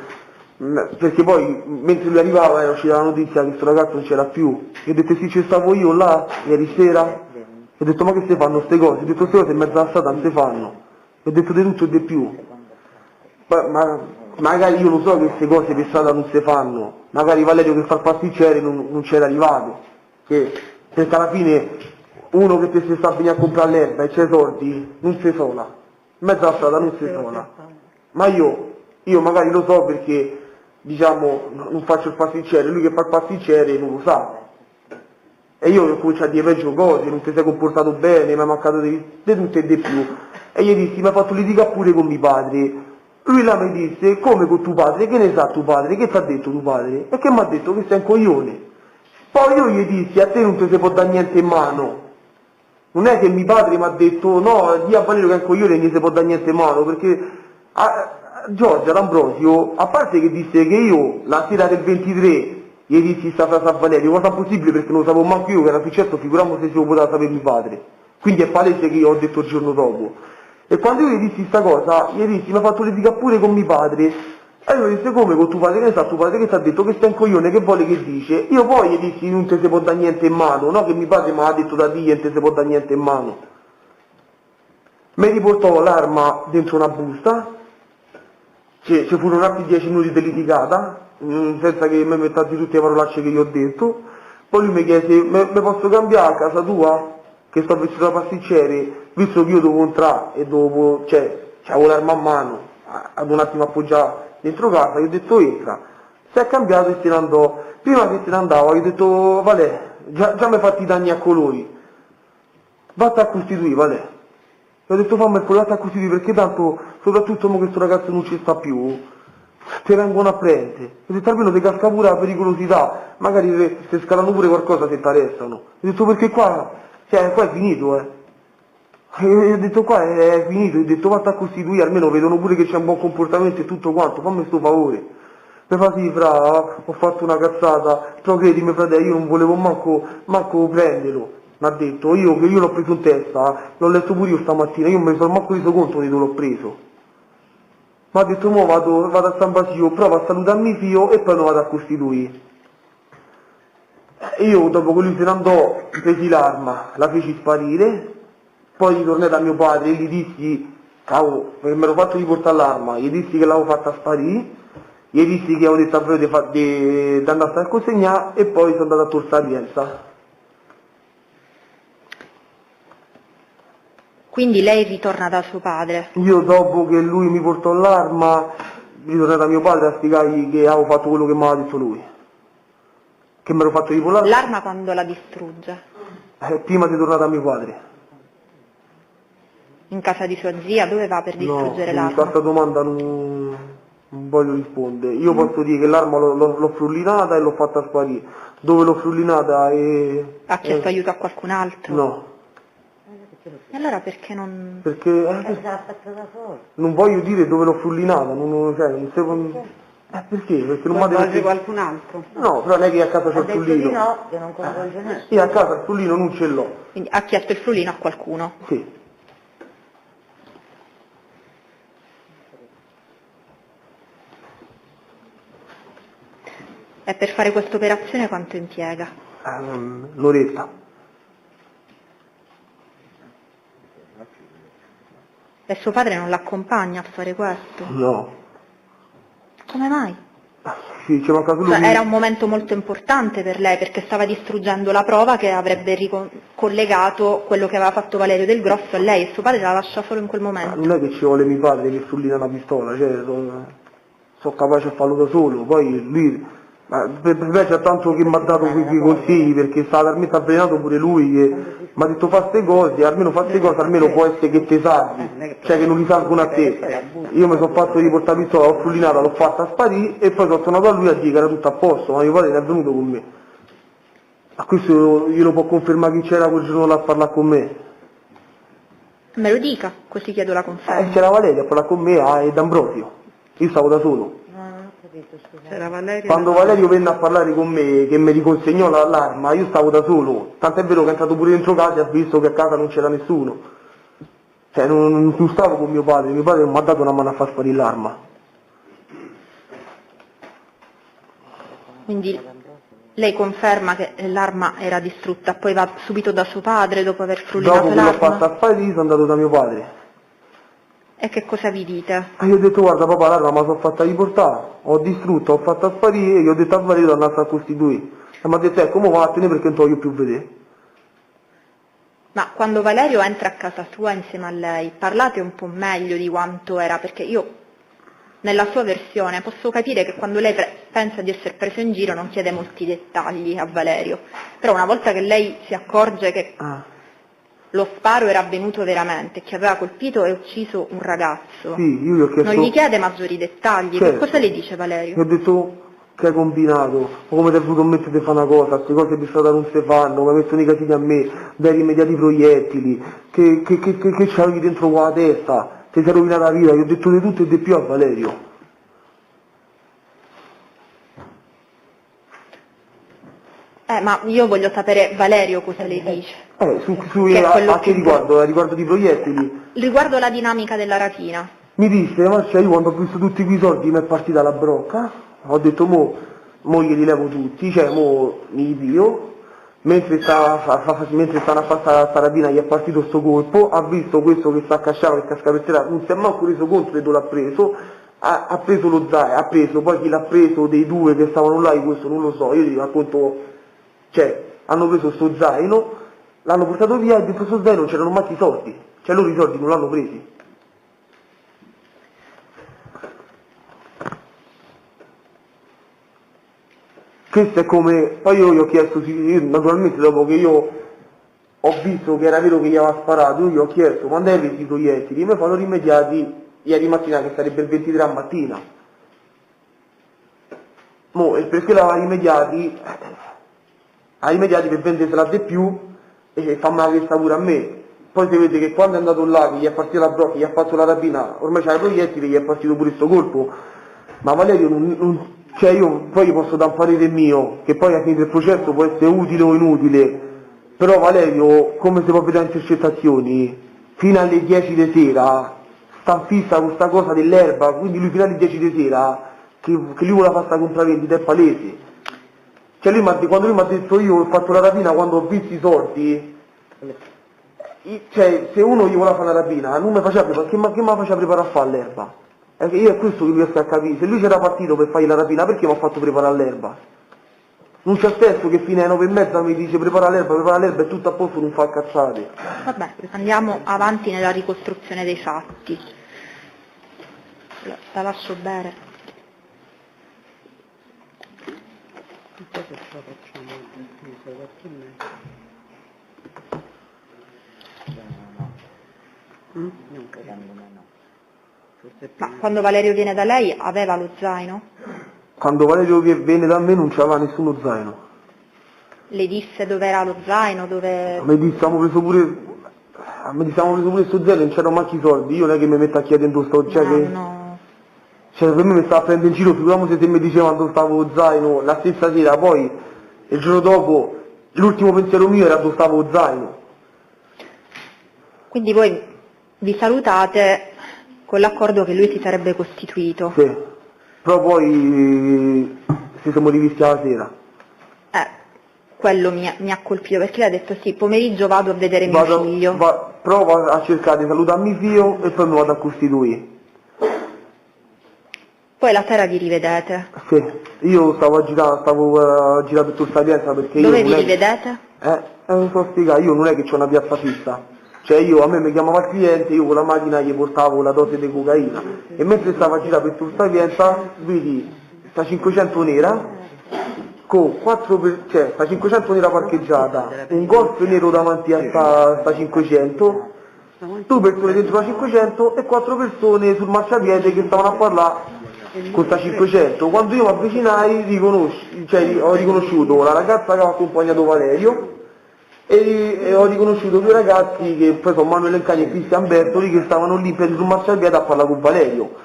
Perché poi mentre lui arrivava era uscita la notizia che questo ragazzo non c'era più. Io ho detto sì ci stavo io là, ieri sera. Ho detto ma che si fanno ste cose? Ho detto queste cose in mezzo alla strada non si fanno. Ho detto di tutto e di più. Ma magari io lo so che queste cose per strada non si fanno. Magari Valerio che fa il pasticcere non c'era arrivato. Perché alla fine uno che si sta a venire a comprare l'erba e c'è i soldi, non si sola. In mezzo alla strada non si sola. Ma io magari lo so perché, diciamo, non faccio il pasticcere, lui che fa il pasticcere non lo sa. E io ho cominciato a dire peggio cose, non ti sei comportato bene, mi è mancato di tutto e di più. E gli dissi, mi ha fatto litigare pure con mio padre. Lui là mi disse, come con tuo padre? Che ne sa tuo padre? Che ti ha detto tuo padre? E che mi ha detto che sei un coglione. Poi io gli dissi, a te non ti si può dare niente in mano. Non è che mio padre mi ha detto, no, di a Valerio che è un coglione e non si può dare niente in mano, perché Giorgia D'Ambrosio, a parte che disse che io la sera del 23 gli dissi sta frase a Valerio, cosa possibile perché non lo sapevo manco io che era successo, figuriamo se lo poteva sapere mio padre. Quindi è palese che io ho detto il giorno dopo. E quando io gli dissi sta cosa, gli dissi mi ha fatto litigare pure con mio padre. E io gli dissi come con tuo padre, che ne sa tuo padre che ti ha detto che stai un coglione, che vuole che dice? Io poi gli dissi non ti si può dare niente in mano, no che mio padre mi ha detto da dire non ti si può dare niente in mano. Mi riportò l'arma dentro una busta, ci furono altri 10 minuti di litigata, senza che mi mettassi tutte le parolacce che gli ho detto. Poi lui mi chiese, mi posso cambiare a casa tua? Che sto vestito da pasticcere, visto che io devo entrare e dopo, c'avevo l'arma a mano, ad un attimo appoggiare dentro casa, gli ho detto entra. Si è cambiato e se ne andò. Prima che se ne andava, gli ho detto, Valè, già mi hai fatti i danni a colori, vatti a costituire, Valè. Gli ho detto fammi il vatti a costituire perché tanto, soprattutto mo che questo ragazzo non ci sta più, ti vengono a prendere. Ho detto almeno ti casca pure la pericolosità, magari se scalano pure qualcosa se ti arrestano. Ho detto perché qua è finito, E ho detto qua è finito, ho detto vatti a costituire, almeno vedono pure che c'è un buon comportamento e tutto quanto, fammi sto favore. Mi fa sì, fra, ho fatto una cazzata, però credimi fratello, io non volevo manco prenderlo. Mi ha detto, io che io l'ho preso in testa, l'ho letto pure io stamattina, io non mi sono manco reso conto di dove l'ho preso. Mi ha detto, mo vado a San Basilio, provo a salutare mio figlio e poi lo vado a costituire. Io dopo che lui se ne andò, presi l'arma, la feci sparire, poi ritornai da mio padre e gli dissi, cavolo, perché mi ero fatto riportare l'arma, gli dissi che l'avevo fatta sparire, gli dissi che avevo detto a voi di andare a consegnare e poi sono andato a Tor Sapienza. Quindi lei ritorna da suo padre? Io dopo che lui mi portò l'arma, ritornai da mio padre a spiegargli che avevo fatto quello che mi aveva detto lui. Che mi ero fatto tipo L'arma quando la distrugge? prima di tornare da mio padre. In casa di sua zia? Dove va per distruggere No, l'arma? questa domanda non voglio rispondere. Io posso dire che l'arma l'ho frullinata e l'ho fatta sparire. Dove l'ho frullinata e... Ha chiesto aiuto a qualcun altro? No. E allora perché non... Perché non voglio dire dove l'ho frullinata, perché? Perché non mi ha Coinvolge detto... qualcun altro? No, però non è che a casa c'è il frullino. no, che non coinvolge nessuno. Io a casa il frullino non ce l'ho. Quindi ha chiesto il frullino a qualcuno? Sì. E per fare questa operazione quanto impiega? L'oretta. E suo padre non l'accompagna a fare questo? No. Come mai? Sì, c'è mancato lui. Cioè, era un momento molto importante per lei perché stava distruggendo la prova che avrebbe collegato quello che aveva fatto Valerio Del Grosso a lei e suo padre la lascia solo in quel momento. Non è che ci vuole mio padre che frullina una pistola, cioè sono capace a farlo da solo, poi lui per me c'è tanto che mi ha dato questi consigli perché stava talmente avvelenato pure lui che mi ha detto fa ste cose, almeno può essere che te salvi, cioè che non li salgono a te. Io mi sono fatto riportare la pistola, l'ho frullinata, l'ho fatta sparire e poi sono tornato a lui a dire che era tutto a posto, ma mio padre non è venuto con me. A questo glielo può confermare chi c'era quel giorno là a parlare con me. Me lo dica, così chiedo la conferma. C'era Valeria a parlare con me e D'Ambrosio, io stavo da solo. C'era Valerio. Quando Valerio venne a parlare con me, che mi riconsegnò l'arma, io stavo da solo, tant'è vero che è entrato pure dentro casa e ha visto che a casa non c'era nessuno. Cioè non stavo con mio padre non mi ha dato una mano a far sparire l'arma. Quindi lei conferma che l'arma era distrutta, poi va subito da suo padre dopo aver frullinato Dopo che l'ho l'arma? fatta sparire sono andato da mio padre. E che cosa vi dite? E io ho detto guarda papà l'arma mi sono fatta riportare, ho distrutto, ho fatta sparire e gli ho detto a Valerio di andare a costituire. E mi ha detto ecco mo vattene perché non ti voglio più vedere. Ma quando Valerio entra a casa sua insieme a lei, parlate un po' meglio di quanto era, perché io, nella sua versione, posso capire che quando lei pensa di essere preso in giro non chiede molti dettagli a Valerio, però una volta che lei si accorge che lo sparo era avvenuto veramente, che aveva colpito e ucciso un ragazzo, Sì, io gli ho chiesto... non gli chiede maggiori dettagli, Certo. che cosa le dice Valerio? Gli ho detto che hai combinato, o come ti hai voluto mettere di fare una cosa, queste cose per strada non si fanno, mi hai messo nei casini a me, dai rimediati proiettili, che c'avevi dentro con la testa, ti sei rovinata la vita, gli ho detto di tutto e di più a Valerio. Ma io voglio sapere Valerio cosa le dice. Che è quello A che più riguardo? A riguardo di proiettili? Riguardo la dinamica della rapina. Mi disse, Marcia, io quando ho visto tutti quei soldi mi è partita la brocca, ho detto mo glieli levo tutti, cioè mo mi pio, mentre stavano a fare sta rapina gli è partito sto colpo, ha visto questo che sta accasciato e casca per terra, non si è manco reso conto di dove l'ha preso, ha preso lo zaino, poi chi l'ha preso dei due che stavano là, questo non lo so, io ti racconto, cioè hanno preso sto zaino, l'hanno portato via e dentro sto zaino non c'erano mai i soldi, cioè loro i soldi non l'hanno presi. Questo è come, poi io gli ho chiesto, io, naturalmente dopo che io ho visto che era vero che gli aveva sparato, io gli ho chiesto quando hai preso i proiettili, e mi fanno rimediati ieri mattina che sarebbe il 23 a mattina. Mo, e perché l'aveva rimediati per vendersela di più e fa male questa pure a me. Poi si vede che quando è andato là, che gli è partita la brocca, gli ha fatto la rapina, ormai c'ha i proiettili, gli è partito pure sto colpo. Ma Valerio cioè io poi posso dare un parere mio, che poi a fine del processo può essere utile o inutile, però Valerio, come si può vedere in intercettazioni, fino alle 10 di sera sta fissa con questa cosa dell'erba, quindi lui fino alle 10 di sera che lui vuole fare sta compravendita è palese. Cioè quando lui mi ha detto io ho fatto la rapina quando ho visto i soldi, cioè se uno gli vuole fare la rapina non mi faceva preparare, che mi faceva preparare a fare l'erba? Io è questo che riesco a capire, se lui c'era partito per fargli la rapina perché mi ha fatto preparare l'erba? Non c'è senso che fino alle 9:30 mi dice prepara l'erba e tutto a posto, non fa cazzate. Vabbè, andiamo avanti nella ricostruzione dei fatti. La lascio bere. Ma quando Valerio viene da lei aveva lo zaino? Quando Valerio viene da me non c'aveva nessuno zaino. Le disse dove era lo zaino, dove... A me diciamo preso pure sto zaino, non c'erano manchi i soldi, io non è che mi metto a chiedere dove sto, cioè, No. cioè per me mi stava a prendere in giro, figuriamoci se mi dicevano dove stavo lo zaino la stessa sera, poi il giorno dopo l'ultimo pensiero mio era dove stavo lo zaino. Quindi voi vi salutate con l'accordo che lui si sarebbe costituito. Sì, però poi ci siamo rivisti alla sera. Quello mi ha colpito, perché lei ha detto sì, pomeriggio vado a vedere mio figlio. Provo a cercare di salutare mio figlio e poi mi vado a costituire. Poi la sera vi rivedete. Sì, io stavo a girare per tutta la piazza perché Dove io... vi rivedete? Non so spiegare, io non è che c'ho una piazza fissa. Cioè a me mi chiamava il cliente, io con la macchina gli portavo la dose di cocaina e mentre stavo a girare per tutta la piazza vedi sta 500 nera con sta 500 nera parcheggiata, un golf nero davanti a sta 500, 2 persone dentro la 500 e 4 persone sul marciapiede che stavano a parlare con sta 500. Quando io mi avvicinai ho riconosciuto la ragazza che aveva accompagnato Valerio e ho riconosciuto 2 ragazzi che poi sono Manuel Lencani e Cristian Bertoli che stavano lì per sul marciapiede a parlare con Valerio.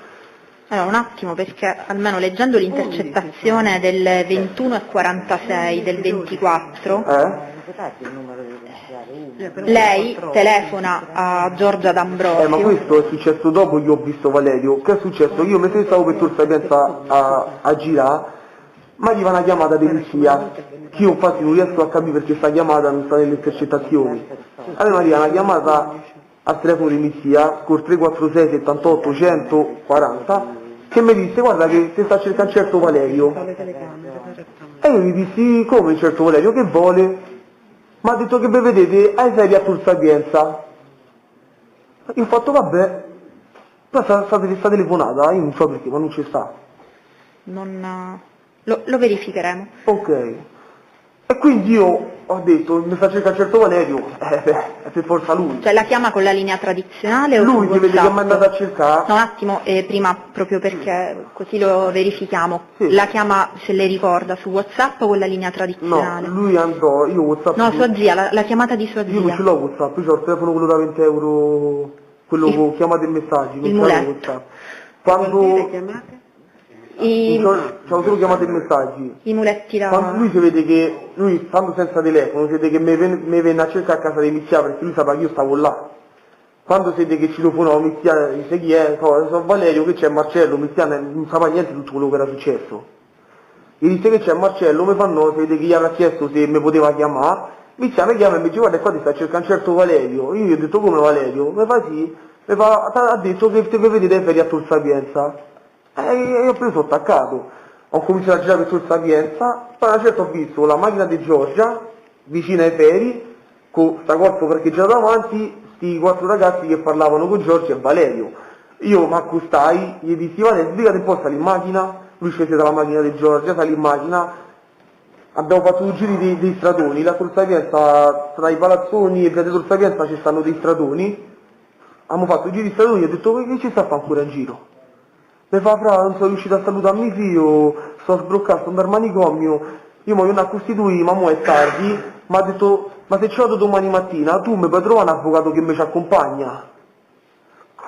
Allora, un attimo, perché almeno leggendo l'intercettazione del 21:46 del 24, lei telefona a Giorgia D'Ambrosio. Ma questo è successo dopo che ho visto Valerio. Che è successo? Io mentre stavo per Tor Sapienza a girare, mi arriva una chiamata di polizia, che io infatti non riesco a capire perché sta chiamata non sta nelle intercettazioni. Allora mi arriva una chiamata al telefono di polizia, col 346 78 140, che mi disse guarda che ti sta cercando un certo Valerio. E io gli dissi come un certo Valerio, che vuole? Mi ha detto che vi vedete ai serie a Tor Sapienza. Io ho fatto vabbè, poi sta telefonata, io non so perché, ma non ci sta. Lo verificheremo. Ok. E quindi io ho detto, mi sta cercando certo Valerio, è per forza lui. Cioè la chiama con la linea tradizionale o Lui su si vede che WhatsApp? mi è andato a cercare. No, un attimo, prima proprio perché così lo verifichiamo. Sì. La chiama, se le ricorda, su WhatsApp o con la linea No, tradizionale? lui andò, io WhatsApp... No, sua zia, la chiamata di sua zia. Io non ce l'ho WhatsApp, io ho il telefono quello da 20 euro, quello con chiamate e messaggi, non il ce l'ho muletto. WhatsApp. Quando... C'ho solo chiamate e messaggi. I muletti da... Quando lui si vede che, lui stando senza telefono, si vede che mi venne a cercare a casa di Mizia perché lui sapeva che io stavo là. Quando si vede che ci telefonò Mizia, dice chi è, so Valerio, che c'è Marcello, Mizia non sapeva niente di tutto quello che era successo. Gli disse che c'è Marcello, mi fa no, si vede che gli aveva chiesto se mi poteva chiamare, Mizia mi chiama e mi dice guarda qua ti sta cercando un certo Valerio. Io gli ho detto come Valerio? Mi fa sì, ha detto che te vedete ai ferie a Tor Sapienza. E io preso attaccato, ho cominciato a girare per Tor Sapienza, poi a una certa ho visto la macchina di Giorgia, vicina ai Peri, con sta corpo parcheggiato davanti, sti 4 ragazzi che parlavano con Giorgia e Valerio. Io mi accostai, gli dissi Valerio, sbrigati un po', sali in macchina, lui scese dalla macchina di Giorgia, salì in macchina, abbiamo fatto 2 giri dei stradoni, la Tor Sapienza, tra i palazzoni e via di Tor Sapienza ci stanno dei stradoni, abbiamo fatto 2 giri di stradoni e ho detto che ci sta a fare ancora in giro? Mi fa, fra, non sono riuscito a salutare mio figlio, sto sbloccato, sto andando al manicomio, io mi voglio a costituire, ma mo è tardi, mi ha detto, ma se ci vado domani mattina, tu mi puoi trovare un avvocato che mi ci accompagna?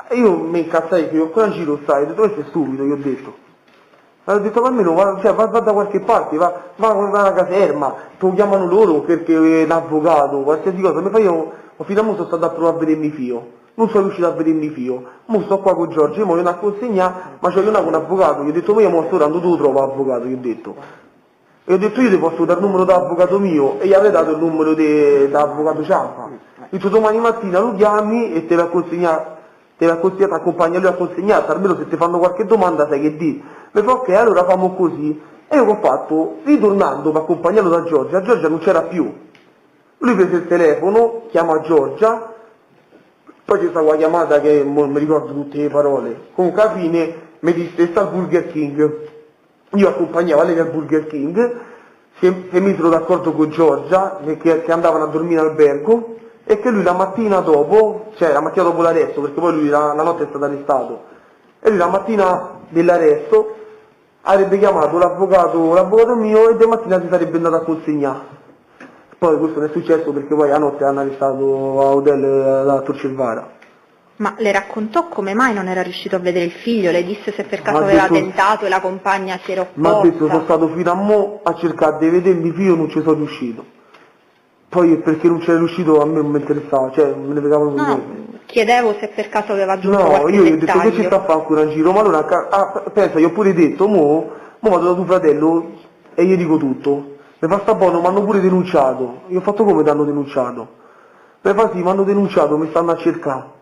E io mi incazzai, che io ancora in giro stai, ho detto, questo è stupido, gli ho detto. Ho detto, ma almeno va da qualche parte, va a una caserma, te lo chiamano loro perché è un avvocato, qualsiasi cosa, mi fa io, fino a mo sono stato a provare a vedere mio figlio. Non sono riuscito a vedere mio figlio, mo sto qua con Giorgio, io mi voglio a consegnare, ma c'ho io un avvocato, gli ho detto, ma io mo sto dando, tu lo trovo avvocato, gli ho detto. E ho detto, io ti posso dare il numero dell'avvocato mio, e gli avrei dato il numero dell'avvocato Ciampa. Ho detto, domani mattina lo chiami e te la consegnare, ti accompagna lui a consegnare, almeno se ti fanno qualche domanda sai che di. Mi fa, ok, allora famo così. E io che ho fatto? Ritornando per accompagnarlo da Giorgia non c'era più. Lui prese il telefono, chiama Giorgia, poi c'è stata la chiamata che non mi ricordo tutte le parole. Comunque alla fine mi disse sta al Burger King. Io accompagnavo lei al Burger King, si misero d'accordo con Giorgia che andavano a dormire in albergo e che lui la mattina dopo, cioè la mattina dopo l'arresto, perché poi lui la notte è stato arrestato, e lui la mattina dell'arresto avrebbe chiamato l'avvocato mio e domattina si sarebbe andato a consegnare. Poi questo non è successo perché poi la notte hanno arrestato a hotel da Torcelvara. Ma le raccontò come mai non era riuscito a vedere il figlio? Le disse se per caso M'ha aveva detto- tentato e la compagna si era Mi ha detto sono opposta. stato fino a mo' a cercare di vedere mio figlio, non ci sono riuscito. Poi perché non c'era riuscito a me non mi interessava, cioè non me ne fregava No, niente. chiedevo se per caso aveva aggiunto No, qualche io gli ho detto che ci dettaglio. sta a fare ancora in giro, ma allora pensa, gli ho pure detto, mo vado da tuo fratello e gli dico tutto. Mi fa sta buono, mi hanno pure denunciato. Io ho fatto come ti hanno denunciato? Mi fa sì, mi hanno denunciato, mi stanno a cercare.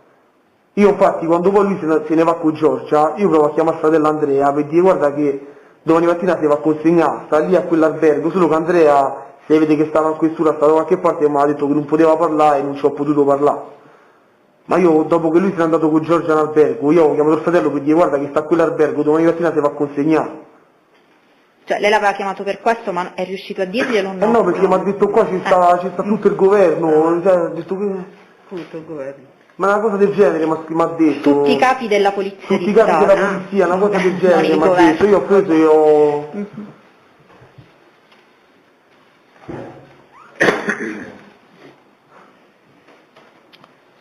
Io infatti quando poi lui se ne va con Giorgia, io provo a chiamare il fratello Andrea per dire guarda che domani mattina si va a consegnare, sta lì a quell'albergo, solo che Andrea, se vede che stava in questura, stava da qualche parte, mi ha detto che non poteva parlare e non ci ho potuto parlare. Ma io dopo che lui se n'è andato con Giorgia in albergo, io ho chiamato il fratello per dire guarda che sta a quell'albergo, domani mattina si va a consegnare. Cioè, lei l'aveva chiamato per questo, ma è riuscito a dirglielo o no? No, perché mi ha detto qua ci sta tutto il governo, cioè, ha detto che... Tutto il governo. Ma una cosa del genere mi ha detto... Tutti i capi della polizia Tutti di i capi Stato. della polizia, una cosa del Non genere il mi ha governo. detto, io ho preso e ho... Mhm.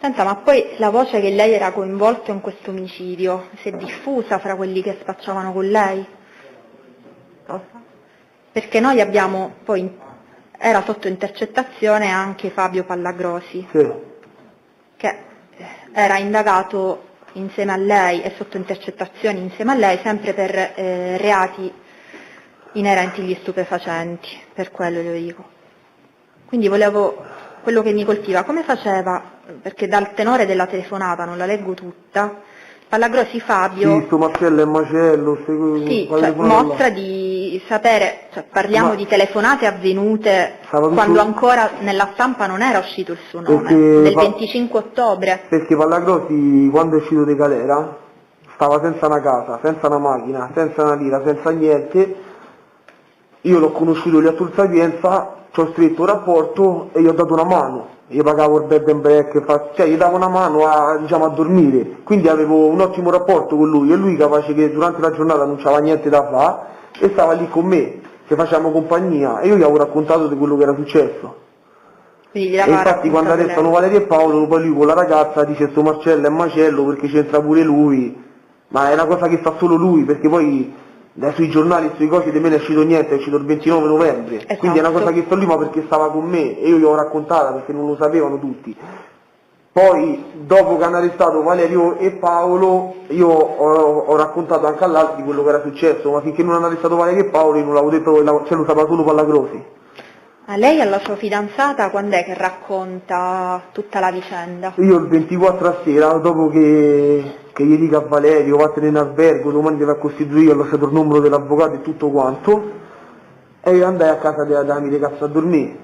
Senta, ma poi la voce che lei era coinvolto in questo omicidio si è diffusa fra quelli che spacciavano con lei? Perché noi abbiamo, poi era sotto intercettazione anche Fabio Pallagrosi, Sì. che era indagato insieme a lei e sotto intercettazioni insieme a lei sempre per reati inerenti agli stupefacenti, per quello lo dico. Quindi quello che mi colpiva, come faceva, perché dal tenore della telefonata, non la leggo tutta, Pallagrosi Fabio Sì, sto Marcello e Macello, sì, quelle cioè, telefonate là. mostra di sapere, cioè, parliamo Ma- di telefonate avvenute Stava tutto- quando ancora nella stampa non era uscito il suo nome, Perché del fa- 25 ottobre. Perché Pallagrosi quando è uscito di galera stava senza una casa, senza una macchina, senza una lira, senza niente. Io l'ho conosciuto lì a Tor Sapienza, ci ho stretto un rapporto e gli ho dato una mano. Io pagavo il bed and breakfast, cioè gli davo una mano diciamo, a dormire. Quindi avevo un ottimo rapporto con lui e lui capace che durante la giornata non c'aveva niente da fare e stava lì con me, che facciamo compagnia e io gli avevo raccontato di quello che era successo. Quindi gli E dava infatti quando raccontato arrestano lei. Valerio e Paolo, poi lui con la ragazza dice sto Marcello è macello perché c'entra pure lui, ma è una cosa che fa solo lui, perché poi sui giornali, sui cosi di me non è uscito niente, è uscito il 29 novembre, Esatto. quindi è una cosa che fa lui ma perché stava con me e io gli ho raccontata perché non lo sapevano tutti. Poi dopo che hanno arrestato Valerio e Paolo io ho raccontato anche all'altri quello che era successo, ma finché non hanno arrestato Valerio e Paolo io non l'avevo detto, cioè lo sapeva solo Pallagrosi. A lei e alla sua fidanzata quando è che racconta tutta la vicenda? Io il 24 a sera, dopo che gli dico a Valerio, vattene in albergo, domani deve costituire, ho lasciato il numero dell'avvocato e tutto quanto, e io andai a casa della mia ragazza a dormire.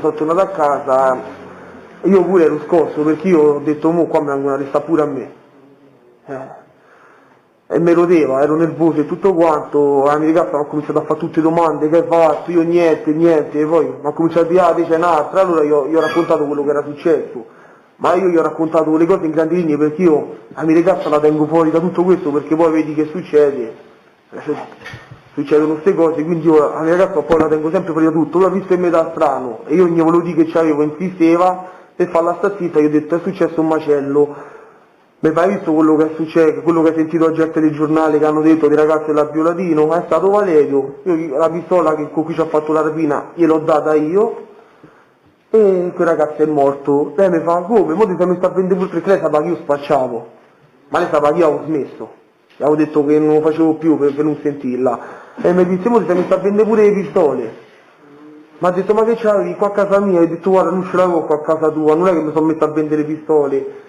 Sono tornato a casa, io pure ero scosso perché io ho detto, mo qua mi vengono a arrestare pure a me. E mi rodeva, ero nervoso e tutto quanto, la mia ragazza mi ha cominciato a fare tutte domande, che hai fatto, io niente, e poi mi ha cominciato a dire, ah, te c'è un'altra, allora io ho raccontato quello che era successo, ma io gli ho raccontato le cose in grandi linee perché io la mia ragazza la tengo fuori da tutto questo perché poi vedi che succede, succedono queste cose, quindi io la mia ragazza poi la tengo sempre fuori da tutto, lui ha visto che mi dà strano e io gli volevo dire che c'avevo, insisteva per farla sta zitta, gli ho detto è successo un macello. Mi hai visto quello che è successo, quello che hai sentito oggi al telegiornale che hanno detto dei ragazzi della Violatino? È stato Valerio, io la pistola con cui ci ha fatto la rapina gliel'ho data io e quel ragazzo è morto. Lei mi fa come? Mo ti sei messo a vendere pure perché lei sapeva che io spacciavo, ma lei sapeva che io avevo smesso, gli avevo detto che non lo facevo più per non sentirla. E mi disse mo ti sei messo a vendere pure le pistole. Mi ha detto ma che c'avevi qua a casa mia? E ho detto guarda non ce l'avevo qua a casa tua, non è che mi sono messo a vendere pistole.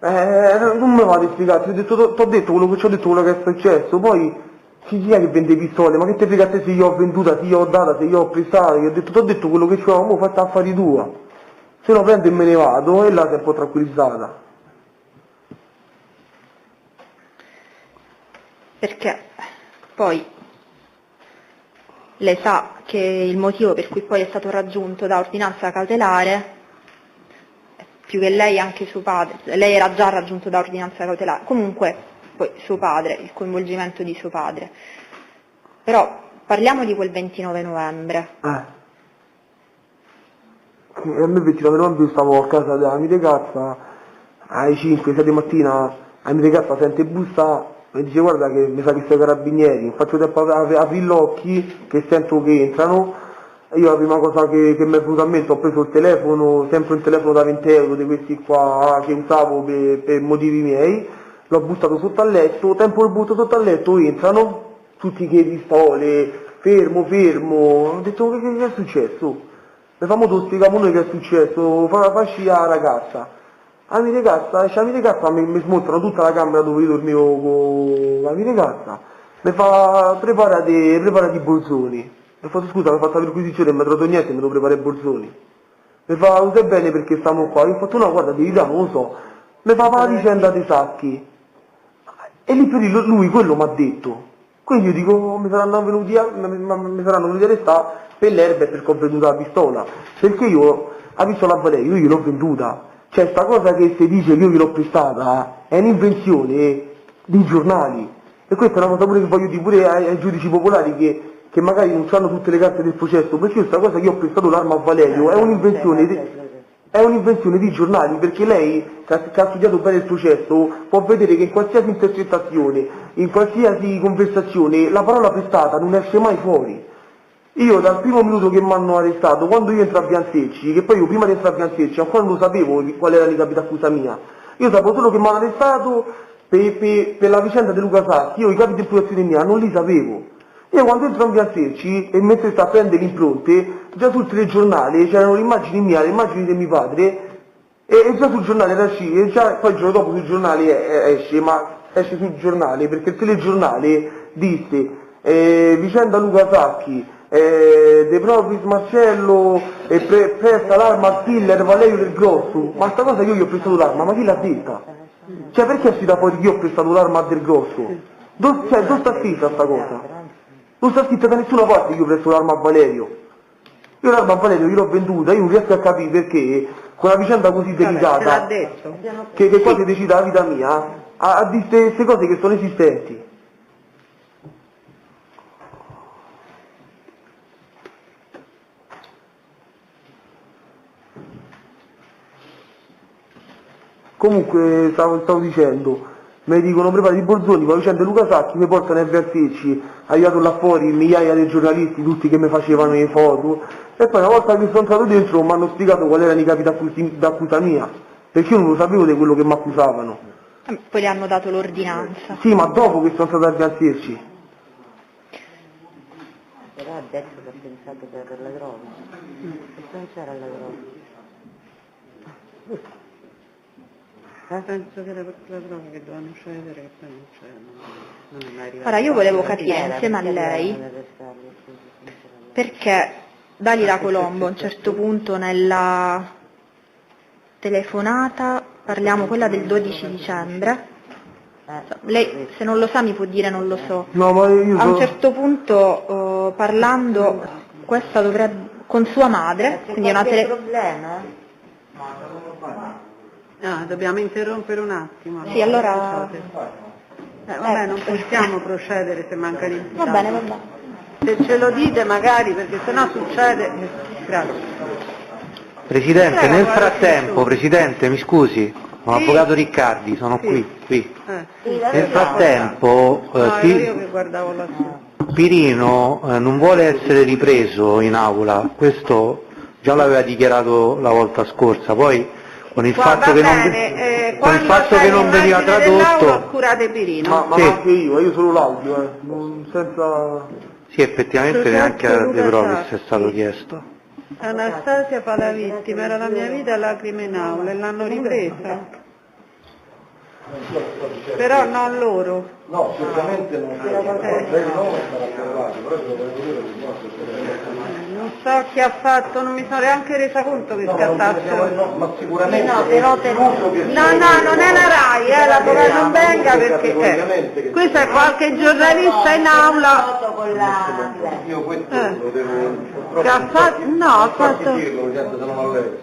Non mi va di spiegarti, ti ho detto quello che ci ho detto, quello che è successo, poi chi è che vende pistole? Ma che te frega a te se io ho venduta, se io ho data, se io ho prestata? Io ho detto, ti ho detto quello che c'ho, mo fatti affari tua. Se no prendo e me ne vado, e là si è un po' tranquillizzata. Perché poi lei sa che il motivo per cui poi è stato raggiunto da ordinanza cautelare, più che lei anche suo padre, lei era già raggiunto da ordinanza cautelare, comunque poi suo padre, il coinvolgimento di suo padre. Però parliamo di quel 29 novembre. E a me il 29 novembre stavo a casa della mia ragazza, alle 5-6 di mattina, la mia ragazza sente bussa, mi dice guarda che mi sa che sei carabinieri, faccio tempo apri gli occhi, che sento che entrano, e io la prima cosa che mi è venuta a mente ho preso il telefono, sempre un telefono da 20 euro di questi qua che usavo per motivi miei, l'ho buttato sotto al letto, tempo il butto sotto al letto, entrano, tutti che pistole, fermo, ho detto che è successo? Mi famo tu, spieghiamo noi che è successo, facci la ragazza. La mia ragazza mi smontano tutta la camera dove io dormivo con la mia ragazza, mi fa preparati i borsoni. Mi ha fatto scusa, mi ha fatto la perquisizione, non mi ha trovato niente, mi devo preparare i borsoni. Mi fa, lo sai bene perché stiamo qua? Io ho fatto no, guarda, di non lo so. Mi fa la vicenda dei sacchi. E lì per lì lui quello mi ha detto. Quindi io dico, mi saranno venuti a arrestare per l'erba e perché ho venduto la pistola. Perché io, ha visto la Valerio, io gliel'ho venduta. Cioè sta cosa che si dice che io gliel'ho prestata è un'invenzione dei giornali. E questa è una cosa pure che voglio dire pure ai giudici popolari che magari non hanno tutte le carte del processo, perché io questa cosa che io ho prestato l'arma a Valerio è un'invenzione di giornali, perché lei che ha studiato bene il processo può vedere che in qualsiasi intercettazione, in qualsiasi conversazione, la parola prestata non esce mai fuori. Io dal primo minuto che mi hanno arrestato, quando io entro a Biancecci, che poi io prima di entrare a Biancecci ancora non sapevo qual era l'icapita accusa mia, io sapevo solo che mi hanno arrestato per la vicenda di Luca Sacchi, io i capi di imputazione mia non li sapevo. Io quando entro a Biancecci e mentre sta a prendere le impronte, già sul telegiornale c'erano le immagini mie, le immagini di mio padre, e già sul giornale era uscito, e già poi il giorno dopo sul giornale esce, ma esce sul giornale perché il telegiornale disse vicenda Luca Sacchi, De Profis Marcello presta l'arma al killer Valerio del Grosso, ma sta cosa che io gli ho prestato l'arma, ma chi l'ha detta? Cioè perché è uscita fuori che io ho prestato l'arma a Del Grosso? Dove sta scritta sta cosa? Non sta scritta da nessuna parte che io ho preso l'arma a Valerio. Io l'arma a Valerio gliel'ho venduta, io non riesco a capire perché con una vicenda così delicata, che quasi decide la vita mia, a dire queste cose che sono esistenti. Comunque stavo dicendo, mi dicono prepari i borzoni, con la vicenda di Luca Sacchi mi portano a Biancecci, arrivato là fuori migliaia di giornalisti, tutti che mi facevano le foto, e poi una volta che sono entrato dentro mi hanno spiegato qual erano i capi d'accusa mia, perché io non lo sapevo di quello che mi accusavano. Poi le hanno dato l'ordinanza. Sì, ma dopo che sono stato a Biancecci. Però adesso che ho pensato per la droga, perché non c'era la droga? Penso che era per la droga che dovevano cedere, che poi non è mai arrivato. Ora io volevo capire insieme a lei perché Dalila Colombo a un certo punto nella telefonata, parliamo quella del 12 dicembre, lei se non lo sa mi può dire non lo so, No, ma io a un certo punto parlando questa dovrebbe con sua madre, quindi è una problema? Ah, dobbiamo interrompere un attimo. Sì, allora vabbè, non possiamo procedere se manca l'imputato. va bene. Se ce lo dite magari, perché sennò succede. Grazie. Presidente, Prego, nel guarda, frattempo, sì. Presidente, mi scusi, sono Sì. Avvocato Riccardi, sono Sì. qui. Sì, Nel frattempo No, ero io che guardavo lassù. Pirino non vuole essere ripreso in aula, questo già l'aveva dichiarato la volta scorsa, poi con il fatto che non veniva tradotto, curate Pirino. ma Sì. anche io solo l'audio, senza... sì, effettivamente Processo neanche a De Luca Profis è Sacchi. stato chiesto. Anastasia fa la vittima, era la mia vita lacrime in aula e l'hanno ripresa. Però non loro. No, certamente non lei no sarà approvato, però se lo volevo dire che Non so chi ha fatto, non mi sono neanche resa conto che scattasse. ma sicuramente No, però No, non è la RAI, l'avvocato Benga perché questo è qualche giornalista in aula io questo lo devo che ha fatto, no, ha fatto, dirlo, se non lo leggo.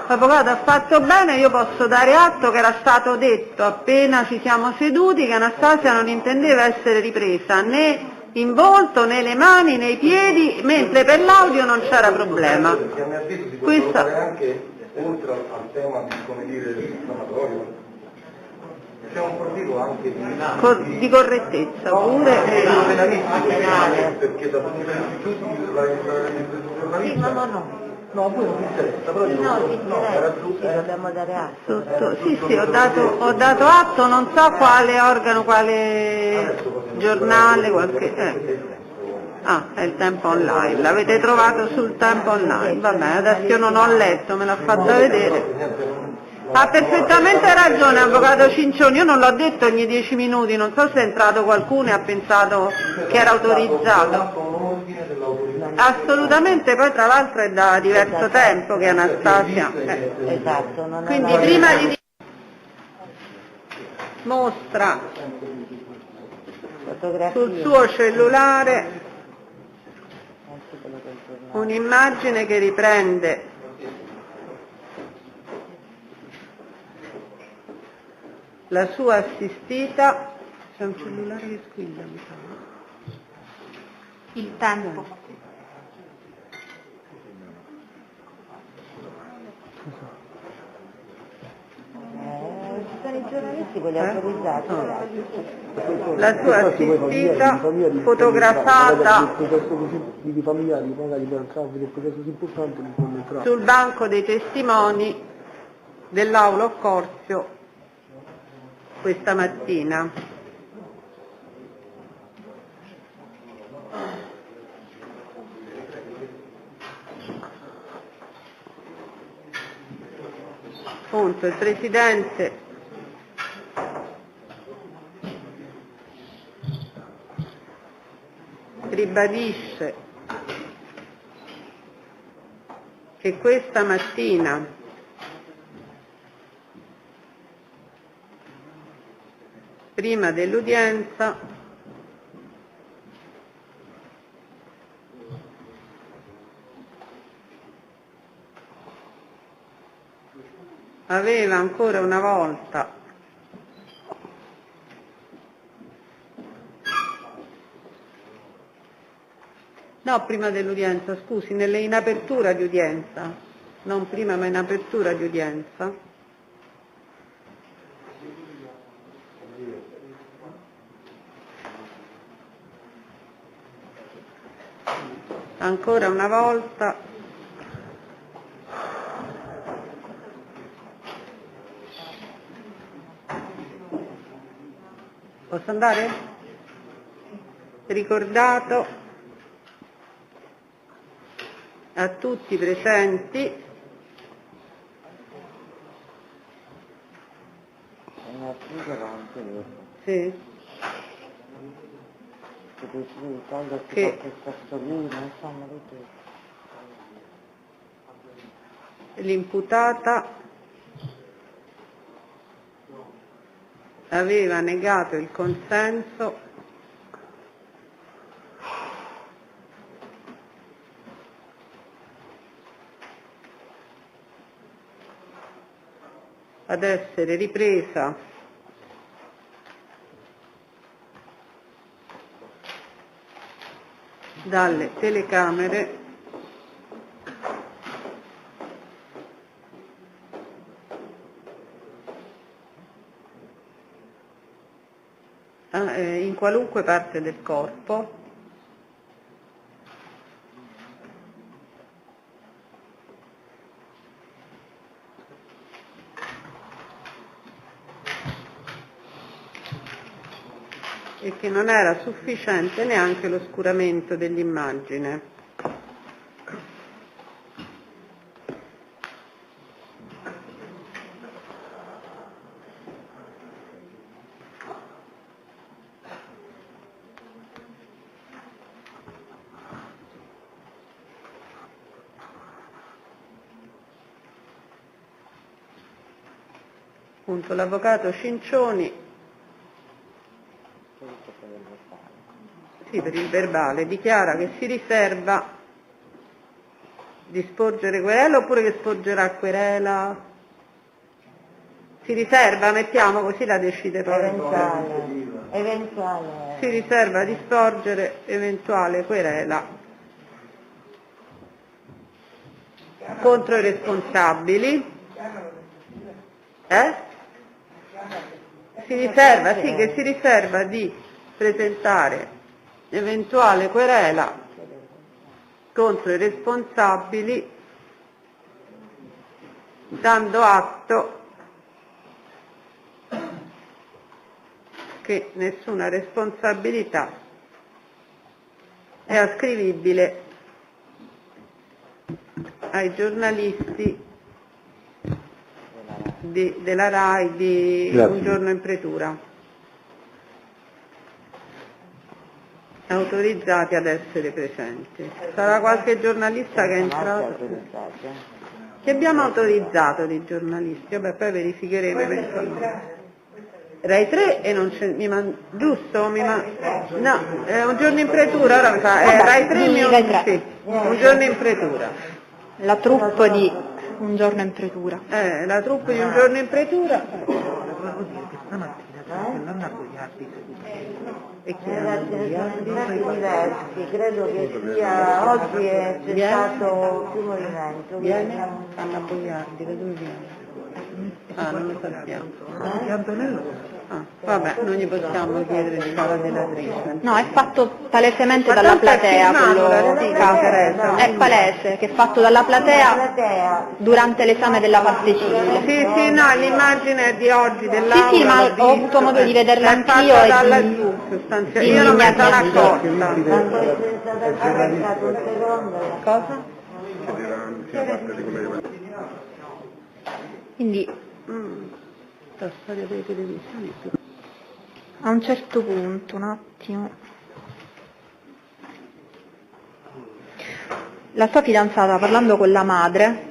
l'avvocato ha fatto bene, io posso dare atto che era stato detto appena ci siamo seduti che Anastasia non intendeva essere ripresa né in volto, né le mani, né i piedi, mentre per l'audio non c'era problema. Perché a mio avviso si può Questa- valutare anche oltre al tema di, come dire, dell'inflammatorio. C'è un profilo anche Di correttezza pure. penalistico, perché da tutti i giornalista no, a voi non vi interessa, però io era giusto. dobbiamo dare atto. Sì, ho dato atto, non so quale organo, quale giornale, qualche. Ah, è il Tempo Online, l'avete trovato sul Tempo Online, vabbè, adesso io non ho letto, me l'ha fatta vedere. Ha perfettamente ragione, avvocato Cincioni, io non l'ho detto ogni 10 minuti, non so se è entrato qualcuno e ha pensato che era autorizzato. Assolutamente, poi tra l'altro è da diverso tempo che Anastasia. Esatto, non è Quindi prima di mostra sul suo cellulare un'immagine che riprende la sua assistita. C'è un cellulare che squilla, mi sa. Il tempo. Ci sono i giornalisti, quelli autorizzati. La sua assistita fotografata Di familiari, magari per il caso del processo importante non può entrare. sul banco dei testimoni dell'aula Occorsio questa mattina. Appunto, il Presidente ribadisce che questa mattina prima dell'udienza aveva ancora una volta prima dell'udienza, scusi, in apertura di udienza, non prima ma in apertura di udienza, ancora una volta posso andare? Ricordato a tutti i presenti sì, che l'imputata aveva negato il consenso ad essere ripresa dalle telecamere in qualunque parte del corpo e che non era sufficiente neanche l'oscuramento dell'immagine. appunto l'avvocato Cincioni, sì, per il verbale, dichiara che si riserva di sporgere querela oppure che sporgerà querela? Si riserva, mettiamo così la decide poi. Eventuale. Si riserva di sporgere eventuale querela contro i responsabili. Si riserva, sì, che si riserva di presentare eventuale querela contro i responsabili, dando atto che nessuna responsabilità è ascrivibile ai giornalisti della RAI di Grazie. Un giorno in pretura, autorizzati ad essere presenti. Sarà qualche giornalista che è entrato? Che abbiamo autorizzato di giornalisti, vabbè, poi verificheremo eventualmente. Rai 3 e non c'è, giusto? No, è Un giorno in pretura, ora mi fa, Rai 3 Rai 3. sì, Un giorno in pretura. La troupe di Un giorno in pretura. La troupe di Un giorno in pretura. E chi è? Diversi, credo che sia oggi c'è stato più movimento. Viene? Anna Boiardi, da dove viene? Non lo sappiamo. Vabbè, non gli possiamo chiedere di fare la delatrice. No, è fatto palesemente Ma dalla tanto è platea firmato, quello sì, caso. interessa. È palese che è fatto dalla platea durante l'esame della parte civile. Sì, no, l'immagine è di oggi dell'aula. Sì, ma l'ho ho visto, avuto modo di vederla è anch'io fatta e dalla di- giù, sostanzialmente. di Io non me sono indignarmi. accorta. Cosa? Quindi La storia delle televisioni. a un certo punto, un attimo. La sua fidanzata parlando con la madre,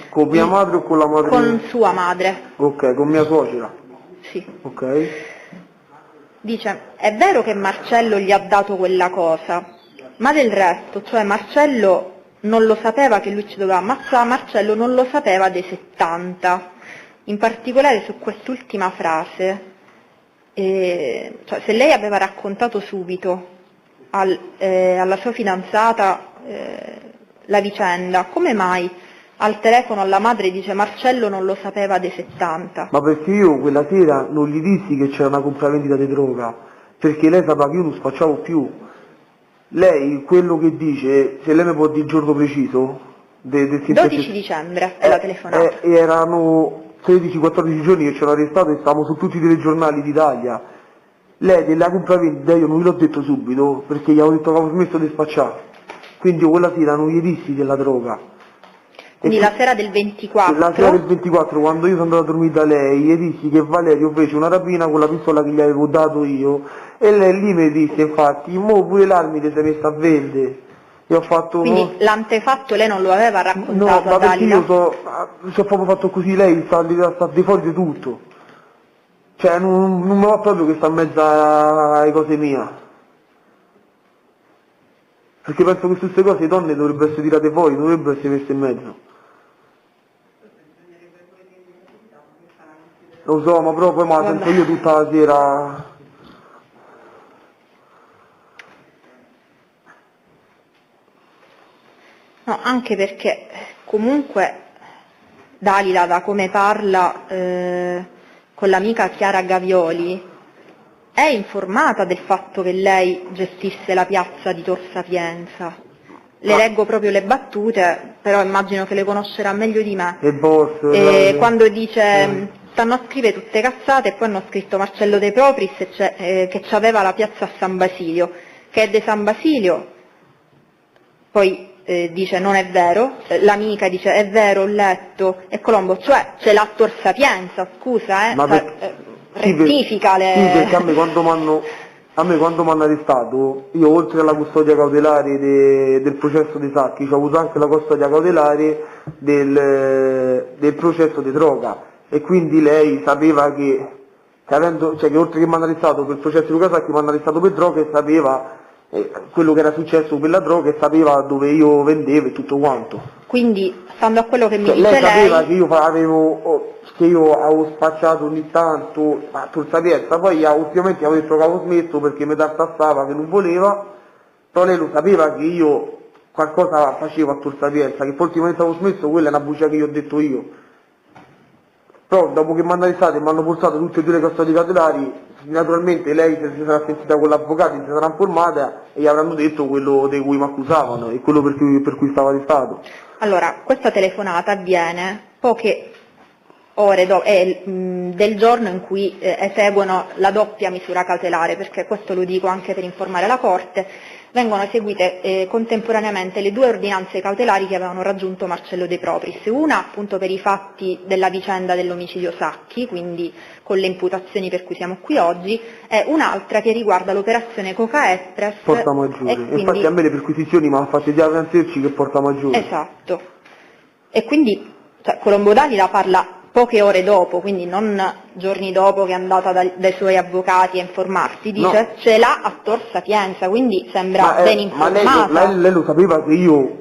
Con mia madre o con la madre? con sua madre, Ok, con mia suocera. sì, Ok. dice: è vero che Marcello gli ha dato quella cosa, ma del resto, cioè Marcello non lo sapeva che lui ci doveva ammazzare, Marcello non lo sapeva dei 70. In particolare su quest'ultima frase, cioè se lei aveva raccontato subito alla sua fidanzata la vicenda, come mai al telefono alla madre dice Marcello non lo sapeva dei 70? Ma perché io quella sera non gli dissi che c'era una compravendita di droga, perché lei sapeva che io non spacciavo più. Lei, quello che dice, se lei mi può dire il giorno preciso, 12 dicembre è la telefonata. Erano 13-14 giorni che ci hanno arrestato e stavamo su tutti i telegiornali d'Italia. Lei della compravendita io non gliel'ho detto subito, perché gli avevo detto che avevo smesso di spacciare. Quindi io quella sera non gli dissi della droga. Quindi la sera del 24? La sera del 24, quando io sono andato a dormire da lei, gli dissi che Valerio fece una rapina con la pistola che gli avevo dato io, e lei lì mi disse, infatti, mo pure l'armi ti sei messa a vendere. Io ho fatto... Quindi l'antefatto lei non lo aveva No, raccontato ma a perché Dalila? io ci ho proprio fatto così, lei sta di fuori di tutto. Cioè, non mi va proprio che sta in mezzo alle cose mie. Perché penso che su queste cose le donne dovrebbero essere tirate fuori, non dovrebbero essere messe in mezzo. Lo so, ma però poi me la sento io tutta la sera. No, anche perché comunque Dalila, da come parla con l'amica Chiara Gavioli, è informata del fatto che lei gestisse la piazza di Tor Sapienza. Le leggo proprio le battute, però immagino che le conoscerà meglio di me. E boss. Quando dice stanno a scrivere tutte cazzate e poi hanno scritto Marcello De Propris che c'aveva la piazza a San Basilio, che è di San Basilio, poi dice non è vero, l'amica dice è vero, ho letto, e Colombo, cioè c'è l'atto Tor Sapienza, scusa, rettifica le... Sì, perché a me quando mi hanno arrestato, io oltre alla custodia cautelare del processo dei Sacchi, ho avuto anche la custodia cautelare del processo di droga. e quindi lei sapeva che che oltre che mi hanno arrestato per il processo di Luca Sacchi mi hanno arrestato per droga e sapeva quello che era successo per la droga e sapeva dove io vendevo e tutto quanto. Quindi, stando a quello che mi dice lei sapeva che io avevo spacciato ogni tanto a Tor Sapienza, poi ultimamente avevo detto che avevo smesso perché mi tartassava che non voleva, però lei lo sapeva che io qualcosa facevo a Tor Sapienza, che poi ultimamente avevo smesso, quella è una bugia che io ho detto io. Però dopo che mi hanno arrestato e mi hanno portato tutte e due le custodie cautelari, naturalmente lei si sarà sentita con l'avvocato, si sarà informata e gli avranno detto quello di cui mi accusavano e quello per cui stava arrestato. Allora, questa telefonata avviene poche ore del giorno in cui eseguono la doppia misura cautelare, perché questo lo dico anche per informare la Corte. Vengono eseguite contemporaneamente le due ordinanze cautelari che avevano raggiunto Marcello De Propris, una appunto per i fatti della vicenda dell'omicidio Sacchi, quindi con le imputazioni per cui siamo qui oggi, e un'altra che riguarda l'operazione Coca Express. Porta Maggiore, quindi... infatti a me le perquisizioni mi hanno fatto già penserci che Porta Maggiore. Esatto, e quindi Colombo Dalila parla poche ore dopo, quindi non giorni dopo che è andata dai suoi avvocati a informarsi, dice no. Ce l'ha a Tor Sapienza, quindi sembra ben informata. Ma lei lo sapeva che io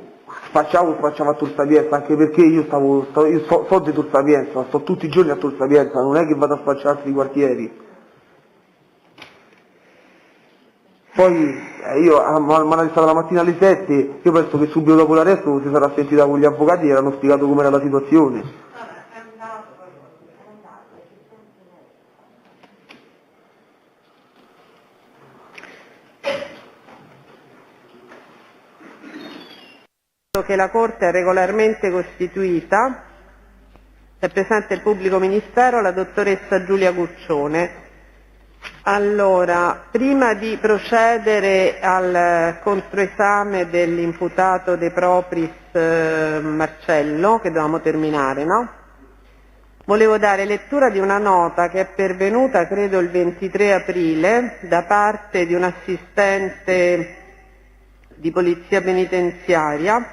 facciamo a Tor Sapienza, anche perché io so di Tor Sapienza, sto tutti i giorni a Tor Sapienza, non è che vado a spacciare altri quartieri. Poi mi hanno arrestato la mattina alle 7, io penso che subito dopo l'arresto si sarà sentita con gli avvocati e gli hanno spiegato com'era la situazione. Che la Corte è regolarmente costituita, è presente il pubblico ministero, la dottoressa Giulia Guccione. Allora, prima di procedere al controesame dell'imputato De Propris Marcello, che dovevamo terminare, no? Volevo dare lettura di una nota che è pervenuta, credo, il 23 aprile, da parte di un assistente di polizia penitenziaria.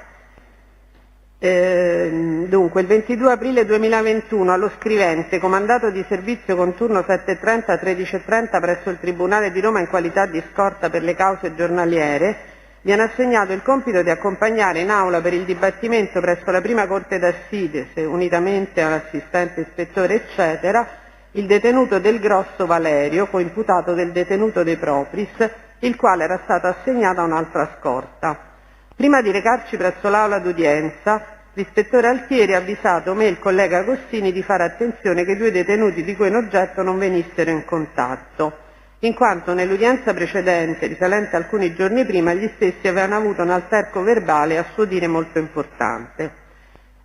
Dunque, il 22 aprile 2021 allo scrivente, comandato di servizio con turno 7:30-13:30 presso il Tribunale di Roma in qualità di scorta per le cause giornaliere, viene assegnato il compito di accompagnare in aula per il dibattimento presso la prima corte d'assise, unitamente all'assistente ispettore eccetera, il detenuto Del Grosso Valerio, coimputato del detenuto De Propris, il quale era stato assegnato a un'altra scorta. Prima di recarci presso l'aula d'udienza, l'ispettore Altieri ha avvisato me e il collega Agostini di fare attenzione che i due detenuti di cui in oggetto non venissero in contatto, in quanto nell'udienza precedente, risalente alcuni giorni prima, gli stessi avevano avuto un alterco verbale a suo dire molto importante.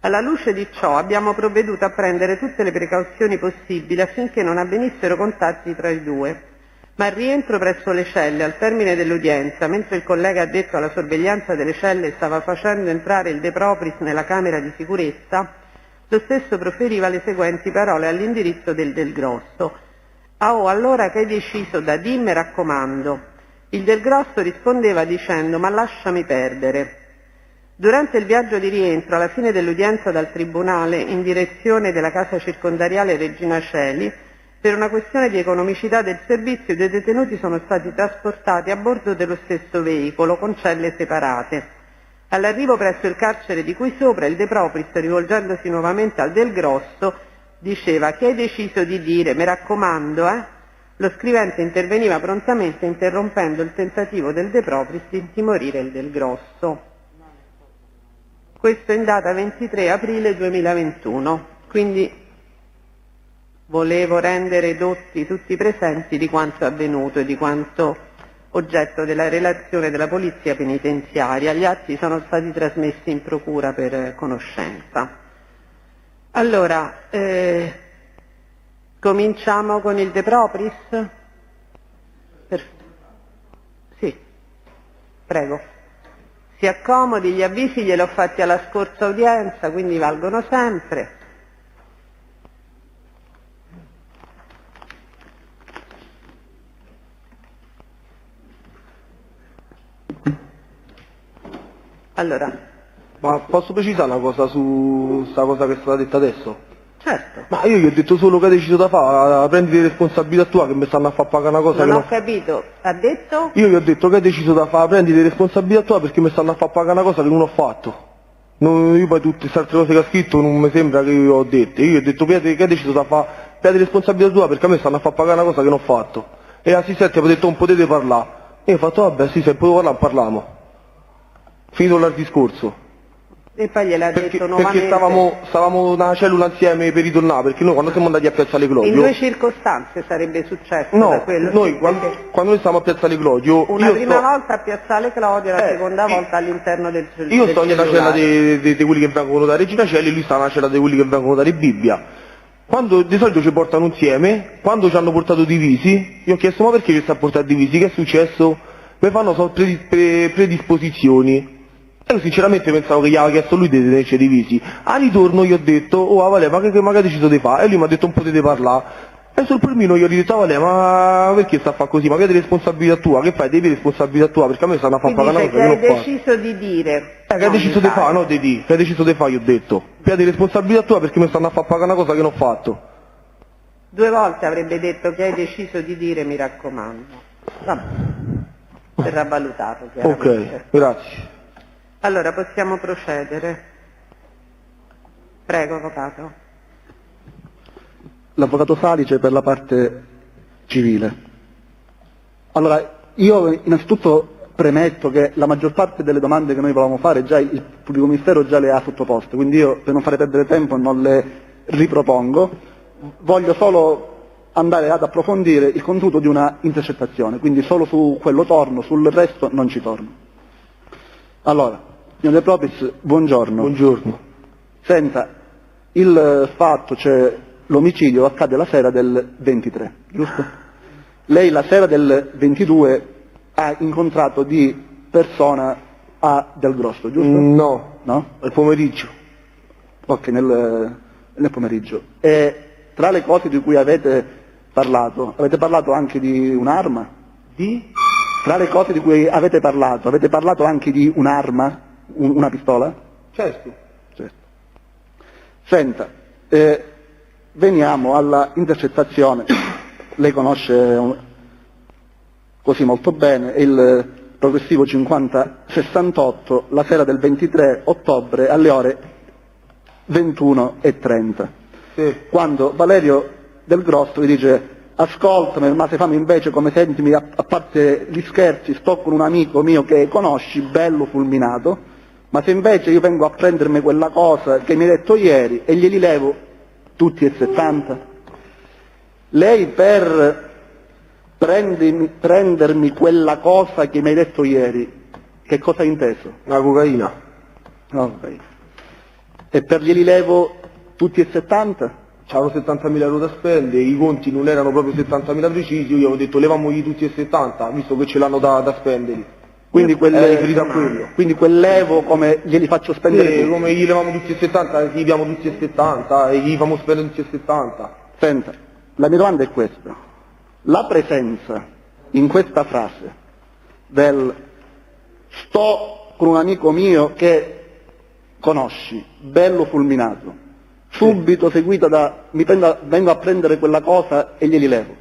Alla luce di ciò abbiamo provveduto a prendere tutte le precauzioni possibili affinché non avvenissero contatti tra i due. Ma al rientro presso le celle, al termine dell'udienza, mentre il collega addetto alla sorveglianza delle celle stava facendo entrare il De Propris nella camera di sicurezza, lo stesso proferiva le seguenti parole all'indirizzo del Grosso. «Ah, oh, allora che hai deciso da di, mi raccomando». Il Del Grosso rispondeva dicendo «ma lasciami perdere». Durante il viaggio di rientro, alla fine dell'udienza dal Tribunale, in direzione della casa circondariale Regina Coeli, per una questione di economicità del servizio, i due detenuti sono stati trasportati a bordo dello stesso veicolo, con celle separate. All'arrivo presso il carcere di cui sopra, il De Propris, rivolgendosi nuovamente al Del Grosso, diceva «Che hai deciso di dire? Mi raccomando, eh?» Lo scrivente interveniva prontamente interrompendo il tentativo del De Propris di intimorire il Del Grosso. Questo in data 23 aprile 2021, quindi volevo rendere edotti tutti i presenti di quanto avvenuto e di quanto oggetto della relazione della Polizia Penitenziaria. Gli atti sono stati trasmessi in procura per conoscenza. Allora, cominciamo con il De Propris? Sì, prego. Si accomodi, gli avvisi gliel'ho fatti alla scorsa udienza, quindi valgono sempre. Allora. Ma posso precisare una cosa su questa cosa che è stata detta adesso? Certo. Ma io gli ho detto solo che hai deciso da fare, prendi responsabilità tua che mi stanno a far pagare una cosa Non che ho non... capito, ha detto? Io gli ho detto che hai deciso da fare, prendi le responsabilità tua perché mi stanno a far pagare una cosa che non ho fatto. Io poi tutte queste altre cose che ha scritto non mi sembra che io ho dette. Io gli ho detto che hai deciso da fare, prendi responsabilità tua perché a me stanno a far pagare una cosa che non ho fatto. E l'assistente mi ha detto non potete parlare. E io ho fatto vabbè sì, se potevo parlare parliamo. Finito il discorso. E poi gliel'ha Perché detto nuovamente. stavamo una cellula insieme per ritornare, perché noi quando siamo andati a Piazzale Clodio... In due circostanze sarebbe successo No, da quello. noi sì, quando noi stavamo a Piazzale Clodio... una prima volta a Piazzale Clodio, la seconda volta all'interno del Io sto nella cella cellulare. di quelli che vengono da Regina Coeli e lui sta nella cella di quelli che vengono da Bibbia. Quando di solito ci portano insieme, quando ci hanno portato divisi, io ho chiesto ma perché ci sta a portare divisi, che è successo? Mi fanno so predisposizioni. Io sinceramente pensavo che gli aveva chiesto lui di tenerci divisi. A ritorno gli ho detto, oh Vale, ma che ha deciso di fare? E lui mi ha detto non potete parlare. E sul primino gli ho detto, Vale, ma perché sta a fare così? Ma che è responsabilità tua? Che fai? Devi responsabilità tua, perché a me stanno a far pagare una cosa che non ho fatto. Che hai deciso di dire. Che hai deciso di fare, no di dire, che hai deciso di fare, gli ho detto. Piedi responsabilità tua perché mi stanno a far pagare una cosa che non ho fatto. 2 volte avrebbe detto che hai deciso di dire, mi raccomando. Vabbè, verrà valutato chiaramente. Ok, grazie. Allora possiamo procedere. Prego, avvocato. L'avvocato Salice per la parte civile. Allora, io innanzitutto premetto che la maggior parte delle domande che noi volevamo fare già il pubblico ministero già le ha sottoposte, quindi io per non fare perdere tempo non le ripropongo, voglio solo andare ad approfondire il contenuto di una intercettazione, quindi solo su quello torno, sul resto non ci torno. Allora, signor De Propis, buongiorno. Buongiorno. Senta, il fatto, cioè l'omicidio accade la sera del 23, giusto? Lei la sera del 22 ha incontrato di persona a Del Grosso, giusto? No. No? Al pomeriggio. Ok, nel pomeriggio. E tra le cose di cui avete parlato anche di un'arma? Di? Tra le cose di cui avete parlato anche di un'arma? Una pistola? Certo. Certo. Senta, veniamo alla intercettazione. Lei conosce così molto bene il progressivo 5068 la sera del 23 ottobre alle ore 21:30. Sì. Quando Valerio Del Grosso gli dice ascoltami, ma se fammi invece come sentimi, a parte gli scherzi, sto con un amico mio che conosci, bello fulminato, ma se invece io vengo a prendermi quella cosa che mi hai detto ieri e glieli levo tutti e 70, lei per prendermi quella cosa che mi hai detto ieri, che cosa ha inteso? La cocaina. Ok. E per glieli levo tutti e 70? C'erano 70.000 euro da spendere, i conti non erano proprio 70.000 precisi, io gli avevo detto levamogli tutti e 70, visto che ce l'hanno da spendere. Quindi riferito a quello. Quindi quel levo come glieli faccio spendere? Sì, come gli levamo tutti e 70, gli diamo tutti e 70 e gli famo spendere tutti e 70. Senta, la mia domanda è questa. La presenza in questa frase del sto con un amico mio che conosci, bello fulminato, subito seguita da vengo a prendere quella cosa e glieli levo.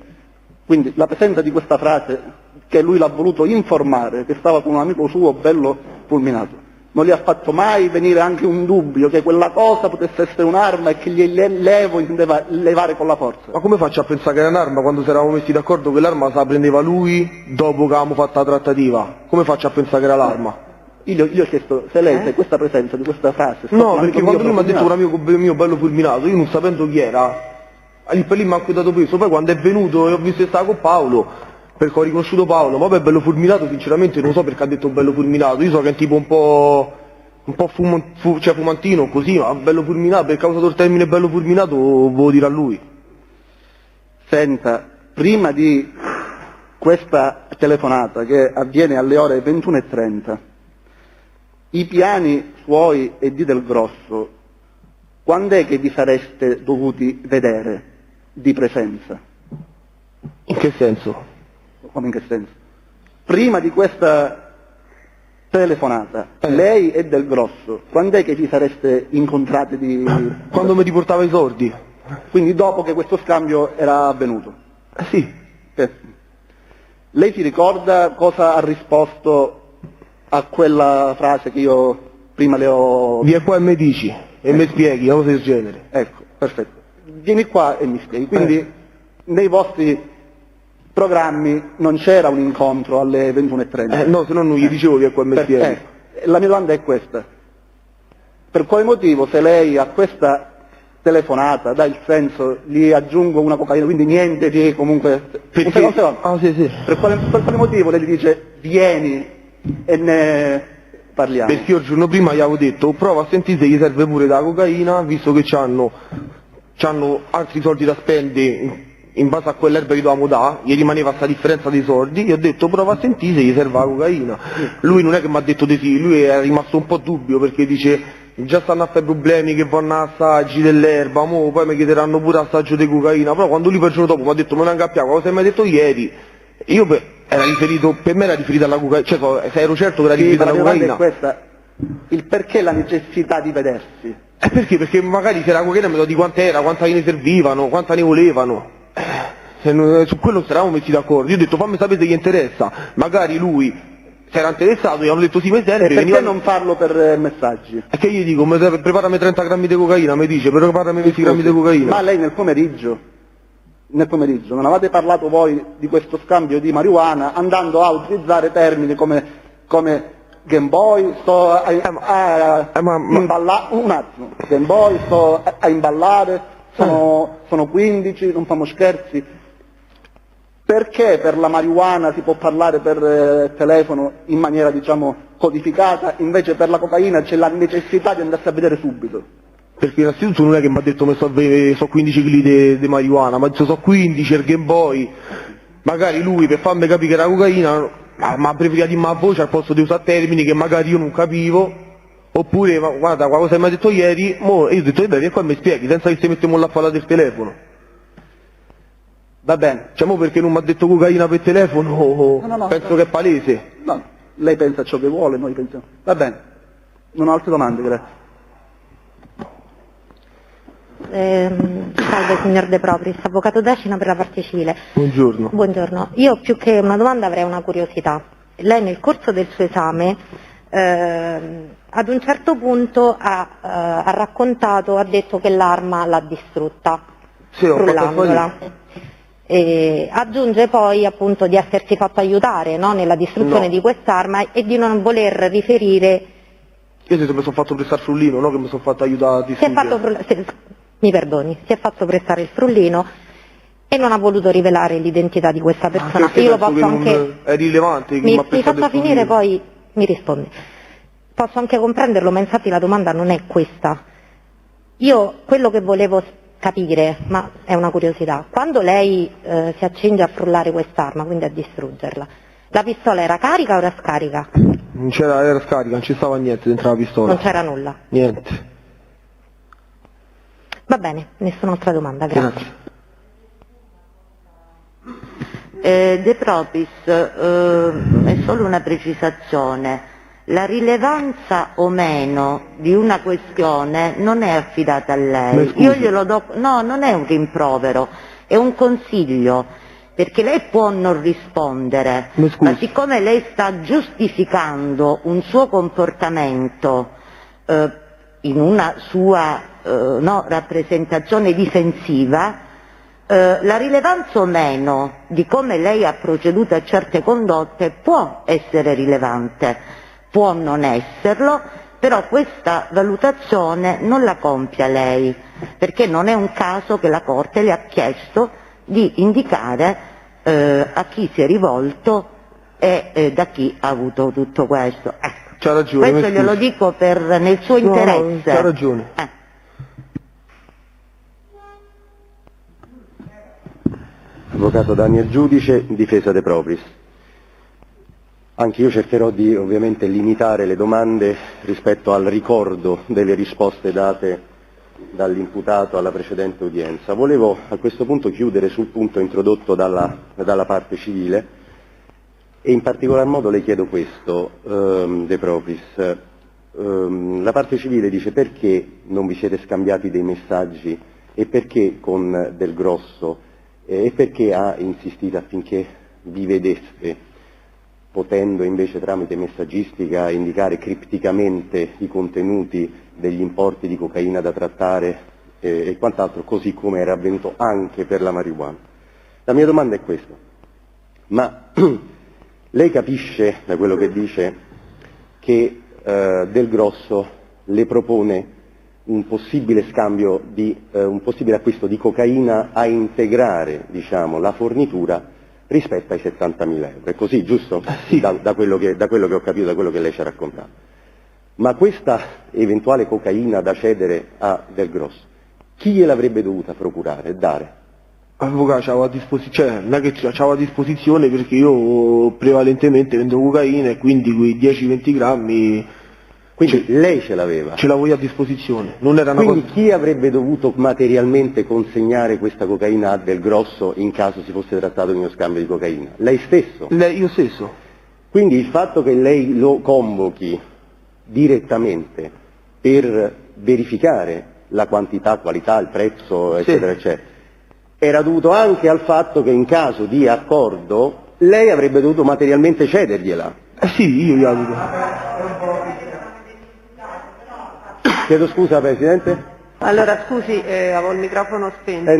Quindi la presenza di questa frase che lui l'ha voluto informare, che stava con un amico suo bello fulminato, non gli ha fatto mai venire anche un dubbio che quella cosa potesse essere un'arma e che glieli levo intendeva levare con la forza. Ma come faccio a pensare che era un'arma quando si eravamo messi d'accordo che l'arma se la prendeva lui dopo che avevamo fatto la trattativa? Come faccio a pensare che era l'arma? Io gli ho chiesto se lei, se questa presenza di questa frase... No, perché quando lui mi ha detto un amico mio bello fulminato, io non sapendo chi era, lì per lì mi ha dato peso, poi quando è venuto e ho visto che stava con Paolo, perché ho riconosciuto Paolo, ma poi bello fulminato sinceramente non so perché ha detto bello fulminato, io so che è tipo un po' fumantino così, ma bello fulminato, per causa del termine bello fulminato volevo dire a lui. Senta, prima di questa telefonata che avviene alle ore 21:30, i piani suoi e di Del Grosso, quando è che vi sareste dovuti vedere di presenza? In che senso? Come in che senso? Prima di questa telefonata, lei e Del Grosso, quando è che vi sareste incontrati di... Quando mi riportava i soldi. quindi dopo che questo scambio era avvenuto. Sì. Lei si ricorda cosa ha risposto a quella frase che io prima le ho... Vieni qua e mi dici, e mi spieghi, una cosa del genere. Ecco, perfetto. Vieni qua e mi spieghi. Quindi nei vostri programmi non c'era un incontro alle 21:30? No, se no non gli dicevo vieni qua e mi spieghi. La mia domanda è questa. Per quale motivo, se lei a questa telefonata dà il senso, gli aggiungo una cocaina, quindi niente di comunque... Perché? Un secondo. Ah, sì. Per quale motivo lei gli dice vieni e ne parliamo? Perché io il giorno prima gli avevo detto prova a sentire se gli serve pure la cocaina, visto che c'hanno altri soldi da spendere in base a quell'erba che dovevamo dare, gli rimaneva sta differenza dei soldi, gli ho detto prova a sentire se gli serve la cocaina. Lui non è che mi ha detto di sì, lui è rimasto un po' dubbio perché dice già stanno a fare problemi che vanno a assaggi dell'erba, poi mi chiederanno pure assaggio di cocaina, però quando lui per il giorno dopo mi ha detto me ne ingappiamo, cosa mi hai detto ieri? Io per me era riferito alla cocaina, cioè se ero certo che era riferito alla cocaina. È questa, il perché la necessità di vedersi? Perché? Perché magari se la cocaina me lo di quant'era, quanta ne servivano, quanta ne volevano. Su quello eravamo messi d'accordo, io ho detto fammi sapere se gli interessa, magari lui si era interessato, gli hanno detto sì mi serve, perché non farlo per messaggi? E che gli dico, preparami 30 grammi di cocaina, mi dice, preparami 20 grammi di cocaina. Ma lei nel pomeriggio non avete parlato voi di questo scambio di marijuana andando a utilizzare termini come Game Boy, sto a imballare, un attimo, Game Boy, sto a imballare, sono 15, non famo scherzi. Perché per la marijuana si può parlare per telefono in maniera diciamo codificata, invece per la cocaina c'è la necessità di andarsi a vedere subito? Perché innanzitutto non è che mi ha detto che so 15 kg di marijuana, ma so 15 il Game Boy, magari lui per farmi capire che era cocaina ma preferiva dirmi a voce al posto di usare termini che magari io non capivo, oppure guarda cosa mi ha detto ieri, io ho detto vieni qua e mi spieghi, senza che si mettiamo là a parlare del telefono. Va bene. Diciamo perché non mi ha detto cocaina per telefono, no, penso che è palese. No, lei pensa ciò che vuole, noi pensiamo. Va bene, non ho altre domande, grazie. Salve signor De Propris, avvocato Decina per la parte civile. Buongiorno. Buongiorno, io più che una domanda avrei una curiosità. Lei nel corso del suo esame ad un certo punto ha raccontato, ha detto che l'arma l'ha distrutta, frullandola. E aggiunge poi appunto di essersi fatto aiutare, no, nella distruzione di quest'arma e di non voler riferire. Io mi sono fatto prestare il frullino, no che mi sono fatto aiutare a distruggere. Mi perdoni, si è fatto prestare il frullino e non ha voluto rivelare l'identità di questa persona. Io lo posso anche... È rilevante. Mi faccia finire poi mi risponde. Posso anche comprenderlo, ma infatti la domanda non è questa. Io quello che volevo capire, ma è una curiosità, quando lei si accinge a frullare quest'arma, quindi a distruggerla, la pistola era carica o era scarica? Non c'era, era scarica, non ci stava niente dentro la pistola. Non c'era nulla? Niente. Va bene, nessun'altra domanda, grazie. De Propris, è solo una precisazione. La rilevanza o meno di una questione non è affidata a lei. Io glielo do, no, non è un rimprovero, è un consiglio, perché lei può non rispondere, ma siccome lei sta giustificando un suo comportamento in una sua rappresentazione difensiva, la rilevanza o meno di come lei ha proceduto a certe condotte può essere rilevante. Può non esserlo, però questa valutazione non la compia lei, perché non è un caso che la Corte le ha chiesto di indicare a chi si è rivolto e da chi ha avuto tutto questo. C'ha ragione. Questo glielo dico nel suo interesse. C'ha ragione. Avvocato Daniel Giudice, difesa De Propris. Anche io cercherò di ovviamente limitare le domande rispetto al ricordo delle risposte date dall'imputato alla precedente udienza. Volevo a questo punto chiudere sul punto introdotto dalla parte civile e in particolar modo le chiedo questo, De Propris. La parte civile dice perché non vi siete scambiati dei messaggi e perché con Del Grosso e perché ha insistito affinché vi vedeste, potendo invece tramite messaggistica indicare cripticamente i contenuti degli importi di cocaina da trattare e quant'altro, così come era avvenuto anche per la marijuana. La mia domanda è questa: ma lei capisce da quello che dice che Del Grosso le propone un possibile scambio un possibile acquisto di cocaina a integrare, diciamo, la fornitura rispetto ai 70.000 euro? È così, giusto? Sì. Da quello che ho capito, da quello che lei ci ha raccontato. Ma questa eventuale cocaina da cedere a Del Grosso, chi gliel'avrebbe dovuta procurare e dare? Avvocato, c'avevo a disposizione, cioè, non è che c'avevo a disposizione, perché io prevalentemente vendo cocaina e quindi quei 10-20 grammi... Quindi lei ce l'aveva? Ce l'avevo io a disposizione, non era una Quindi cosa... chi avrebbe dovuto materialmente consegnare questa cocaina a Del Grosso in caso si fosse trattato di uno scambio di cocaina? Lei stesso? Io stesso. Quindi il fatto che lei lo convochi direttamente per verificare la quantità, qualità, il prezzo, eccetera, eccetera, era dovuto anche al fatto che in caso di accordo lei avrebbe dovuto materialmente cedergliela? Sì, io gliela dico. Chiedo scusa, Presidente? Allora, scusi, avevo il microfono spento.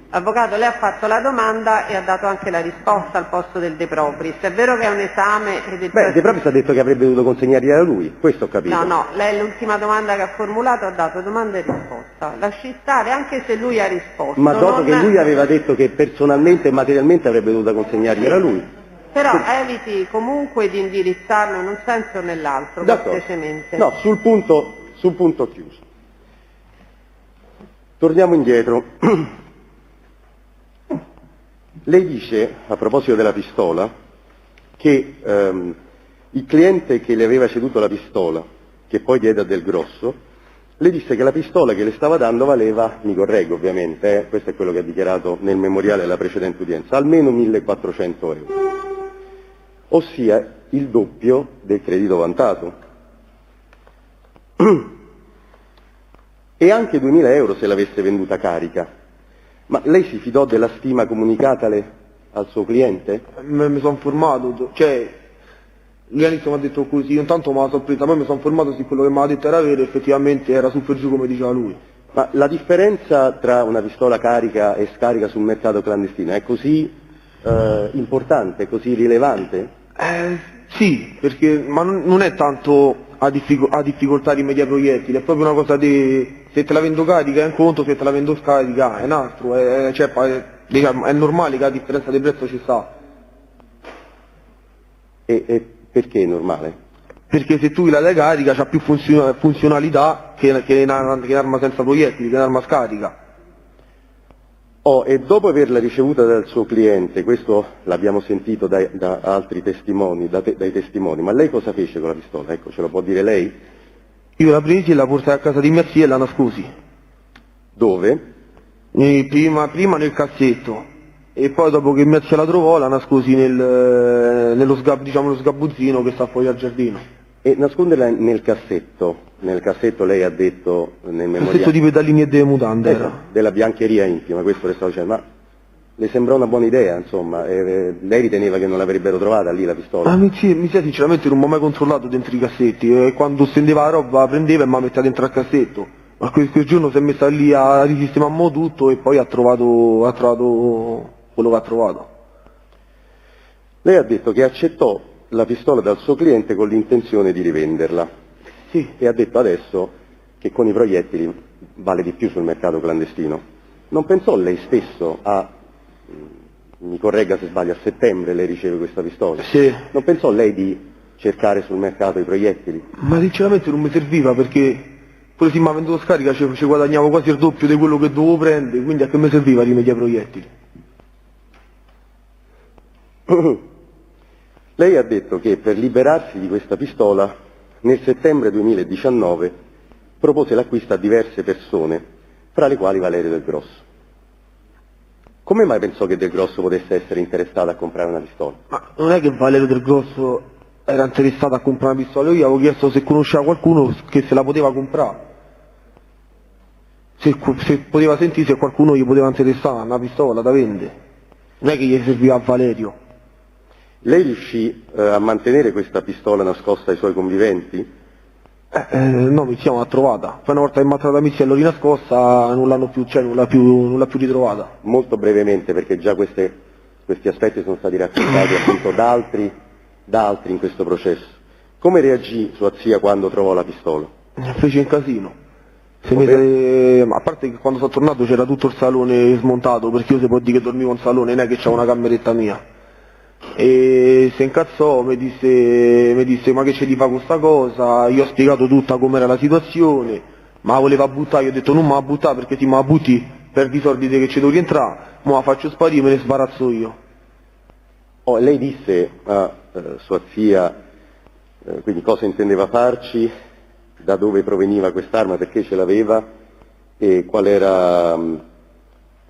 Avvocato, lei ha fatto la domanda e ha dato anche la risposta al posto del De Propris. È vero che è un esame... Beh, De Propris ha detto che avrebbe dovuto consegnargliela a lui, questo ho capito. No, lei l'ultima domanda che ha formulato ha dato domanda e risposta. Lasci stare, anche se lui ha risposto. Ma dopo che lui aveva detto che personalmente e materialmente avrebbe dovuto consegnargliela a lui. Però eviti comunque di indirizzarlo in un senso o nell'altro, cortesemente. No, sul punto chiuso. Torniamo indietro. Lei dice, a proposito della pistola, che il cliente che le aveva ceduto la pistola, che poi diede a Del Grosso, le disse che la pistola che le stava dando valeva, mi correggo ovviamente, questo è quello che ha dichiarato nel memoriale della precedente udienza, almeno 1.400 euro, ossia il doppio del credito vantato. E anche 2.000 euro se l'avesse venduta carica. Ma lei si fidò della stima comunicatale al suo cliente? Mi sono informato, cioè lui all'inizio mi ha detto così, intanto mi ha sorpresa, poi mi sono informato se quello che mi ha detto era vero, effettivamente era su per giù come diceva lui. Ma la differenza tra una pistola carica e scarica sul mercato clandestino è così importante, così rilevante? Sì, perché ma non è tanto a difficoltà di media proiettili, è proprio una cosa di se te la vendo carica è un conto, se te la vendo scarica è un altro, è normale che la differenza di prezzo ci sta. E perché è normale? Perché se tu la dai carica c'ha più funzionalità che un'arma senza proiettili, che un'arma scarica. E dopo averla ricevuta dal suo cliente, questo l'abbiamo sentito da altri testimoni, dai testimoni, ma lei cosa fece con la pistola? Ecco, ce lo può dire lei? Io la presi e la portai a casa di mia zia e la nascosi. Dove? Prima nel cassetto, e poi dopo che mia zia la trovò la nascosi nello sgabuzzino che sta fuori al giardino. E nasconderla nel cassetto lei ha detto nel memoriale... Cassetto di pedalini e delle mutande era. Della biancheria intima, questo le stavo dicendo, ma le sembra una buona idea, insomma, lei riteneva che non l'avrebbero trovata lì la pistola? Mi zia sinceramente non mi ha mai controllato dentro i cassetti, e quando stendeva la roba la prendeva e mi la metteva dentro al cassetto, ma quel giorno si è messa lì a risistemare tutto e poi ha trovato quello che ha trovato. Lei ha detto che accettò la pistola dal suo cliente con l'intenzione di rivenderla. Sì. E ha detto adesso che con i proiettili vale di più sul mercato clandestino. Non pensò lei stesso mi corregga se sbaglio, a settembre lei riceve questa pistola? Sì. Non pensò lei di cercare sul mercato i proiettili? Ma sinceramente non mi serviva, perché pure se mi ha venduto scarica ci guadagnavo quasi il doppio di quello che dovevo prendere, quindi a che mi serviva rimediare proiettili? Lei ha detto che per liberarsi di questa pistola nel settembre 2019 propose l'acquisto a diverse persone, fra le quali Valerio Del Grosso. Come mai pensò che Del Grosso potesse essere interessato a comprare una pistola? Ma non è che Valerio Del Grosso era interessato a comprare una pistola, io gli avevo chiesto se conosceva qualcuno che se la poteva comprare. se poteva sentire se qualcuno gli poteva interessare una pistola da vendere, non è che gli serviva a Valerio. Lei riuscì a mantenere questa pistola nascosta ai suoi conviventi? No, Miziano l'ha trovata. Poi una volta che mi ha trovato Miziano rinascosta non l'hanno più, cioè non l'ha più ritrovata. Molto brevemente, perché già questi aspetti sono stati raccontati appunto da altri in questo processo. Come reagì sua zia quando trovò la pistola? Fece un casino. A parte che quando sono tornato c'era tutto il salone smontato, perché io si può dire che dormivo in salone, non è che c'era una cameretta mia. E si incazzò, mi disse ma che c'è di fa questa cosa, io ho spiegato tutta com'era la situazione, ma la voleva buttare, io ho detto non me la buttare perché ti me la butti, perdi i soldi che ci devo rientrare, ma la faccio sparire, me ne sbarazzo io. Lei disse a sua zia quindi cosa intendeva farci, da dove proveniva quest'arma, perché ce l'aveva e qual era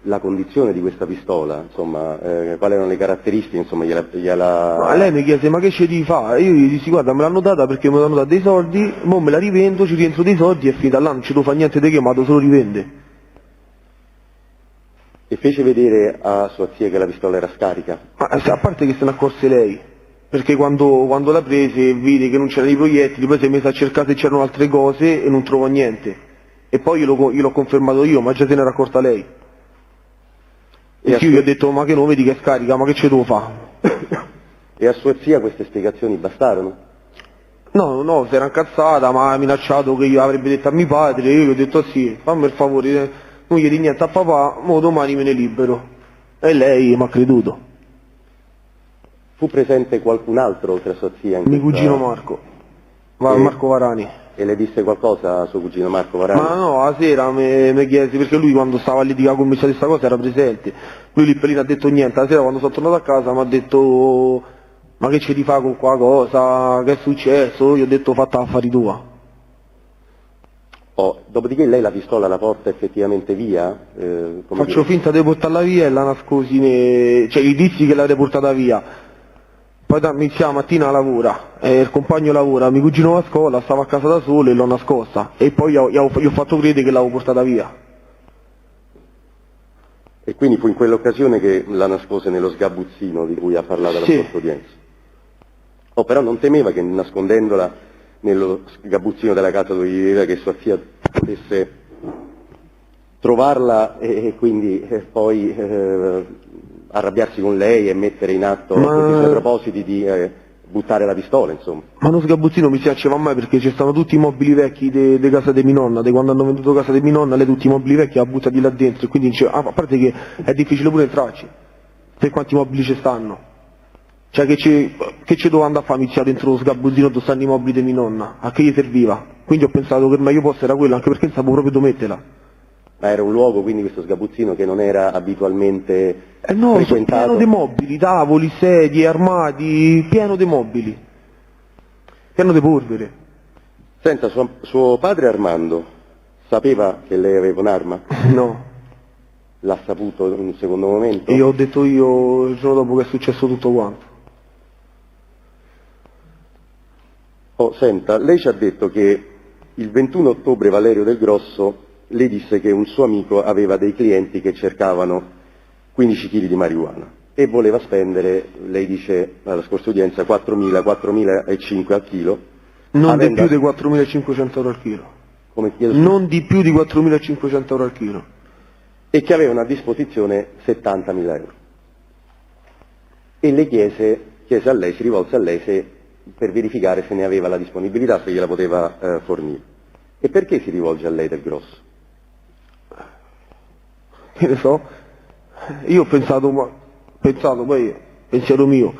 la condizione di questa pistola, insomma, quali erano le caratteristiche, insomma, Ma lei mi chiese ma che c'è di fare? Io gli dissi guarda me l'hanno data perché mi hanno dato dei soldi, mo me la rivendo, ci rientro dei soldi e finita là non ci devo fare niente di che, ma solo rivende. E fece vedere a sua zia che la pistola era scarica? Ma a parte che se ne accorse lei, perché quando la prese vide che non c'erano i proiettili, poi si è messa a cercare se c'erano altre cose e non trovò niente. E poi gliel'ho confermato io, ma già se ne era accorta lei. E io gli ho detto ma che non vedi che è scarica, ma che ce devo fare? E a sua zia queste spiegazioni bastarono? No, si era incazzata, ma ha minacciato che io avrebbe detto a mio padre, e io gli ho detto sì, fammi il favore, non gli di niente a papà, mo domani me ne libero. E lei mi ha creduto. Fu presente qualcun altro oltre a sua zia? Mio cugino Marco, Marco Varani. E le disse qualcosa a suo cugino Marco Varani? Ma no, la sera mi chiese, perché lui quando stava a litigare con me su questa cosa era presente. Lui lì per lì non ha detto niente, la sera quando sono tornato a casa mi ha detto ma che c'è di fare con qua cosa, che è successo? Io ho detto fatta affari tua. Dopodiché lei la pistola la porta effettivamente via? Faccio finta di portarla via e la nascosi, cioè gli dissi che l'avrei portata via. Poi la mattina lavora, il compagno lavora, mio cugino va a scuola, stava a casa da solo e l'ho nascosta. E poi gli ho fatto credere che l'avevo portata via. E quindi fu in quell'occasione che la nascose nello sgabuzzino di cui ha parlato la scorsa udienza? Però non temeva che nascondendola nello sgabuzzino della casa dove viveva che sua zia potesse trovarla e quindi poi arrabbiarsi con lei e mettere in atto tutti i suoi propositi di buttare la pistola, insomma. Ma non sgabuzzino mi si faceva mai perché ci stavano tutti i mobili vecchi di casa di mia nonna, di quando hanno venduto casa di mia nonna, lei tutti i mobili vecchi la buttati là dentro e quindi a parte che è difficile pure entrarci, per quanti mobili ci stanno. Cioè che ci doveva andare a fare iniziare dentro lo sgabuzzino dove stanno i mobili di mia nonna, a che gli serviva? Quindi ho pensato che il meglio posto era quello, anche perché non sapevo proprio dove metterla. Ma era un luogo quindi questo sgabuzzino che non era abitualmente frequentato? Pieno di mobili, tavoli, sedie, armadi, pieno di mobili, pieno di polvere. Senta, suo padre Armando sapeva che lei aveva un'arma? No. L'ha saputo in un secondo momento? Io ho detto io il giorno dopo che è successo tutto quanto. Senta, lei ci ha detto che il 21 ottobre Valerio Del Grosso le disse che un suo amico aveva dei clienti che cercavano 15 kg di marijuana e voleva spendere, lei dice alla scorsa udienza, 4.000-4.500 al chilo. Non di più di 4.500 euro al chilo. Come chiedo? Non di più di 4.500 euro al chilo. E che avevano a disposizione 70.000 euro. E le chiese a lei, si rivolse a lei per verificare se ne aveva la disponibilità, se gliela poteva fornire. E perché si rivolge a lei Del Grosso? Che ne so, io ho pensato poi, pensiero mio,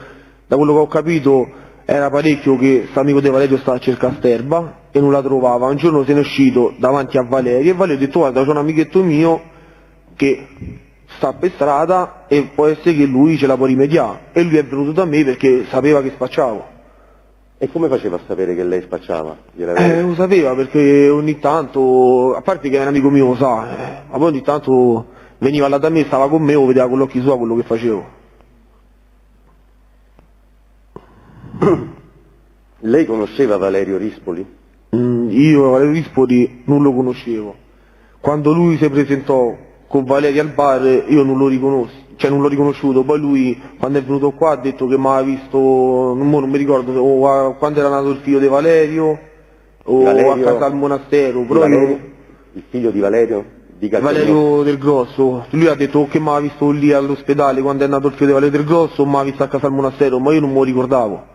da quello che ho capito era parecchio che questo amico di Valerio stava a cercare sterba e non la trovava. Un giorno se ne è uscito davanti a Valerio e Valerio ha detto guarda c'è un amichetto mio che sta per strada e può essere che lui ce la può rimediare, e lui è venuto da me perché sapeva che spacciavo. E come faceva a sapere che lei spacciava? Lo sapeva perché ogni tanto, a parte che è un amico mio lo sa, ma poi ogni tanto veniva là da me, stava con me o vedeva con gli occhi suoi quello che facevo. Lei conosceva Valerio Rispoli? Io Valerio Rispoli non lo conoscevo. quando lui si presentò con Valerio al bar io non lo l'ho riconosciuto, poi lui quando è venuto qua ha detto che mi aveva visto, non mi ricordo, quando era nato il figlio di Valerio o a casa al monastero, però il figlio di Valerio? Valerio del Grosso, lui ha detto che mi aveva visto lì all'ospedale quando è nato il figlio di Valerio del Grosso, mi aveva visto a casa al monastero, ma io non me lo ricordavo.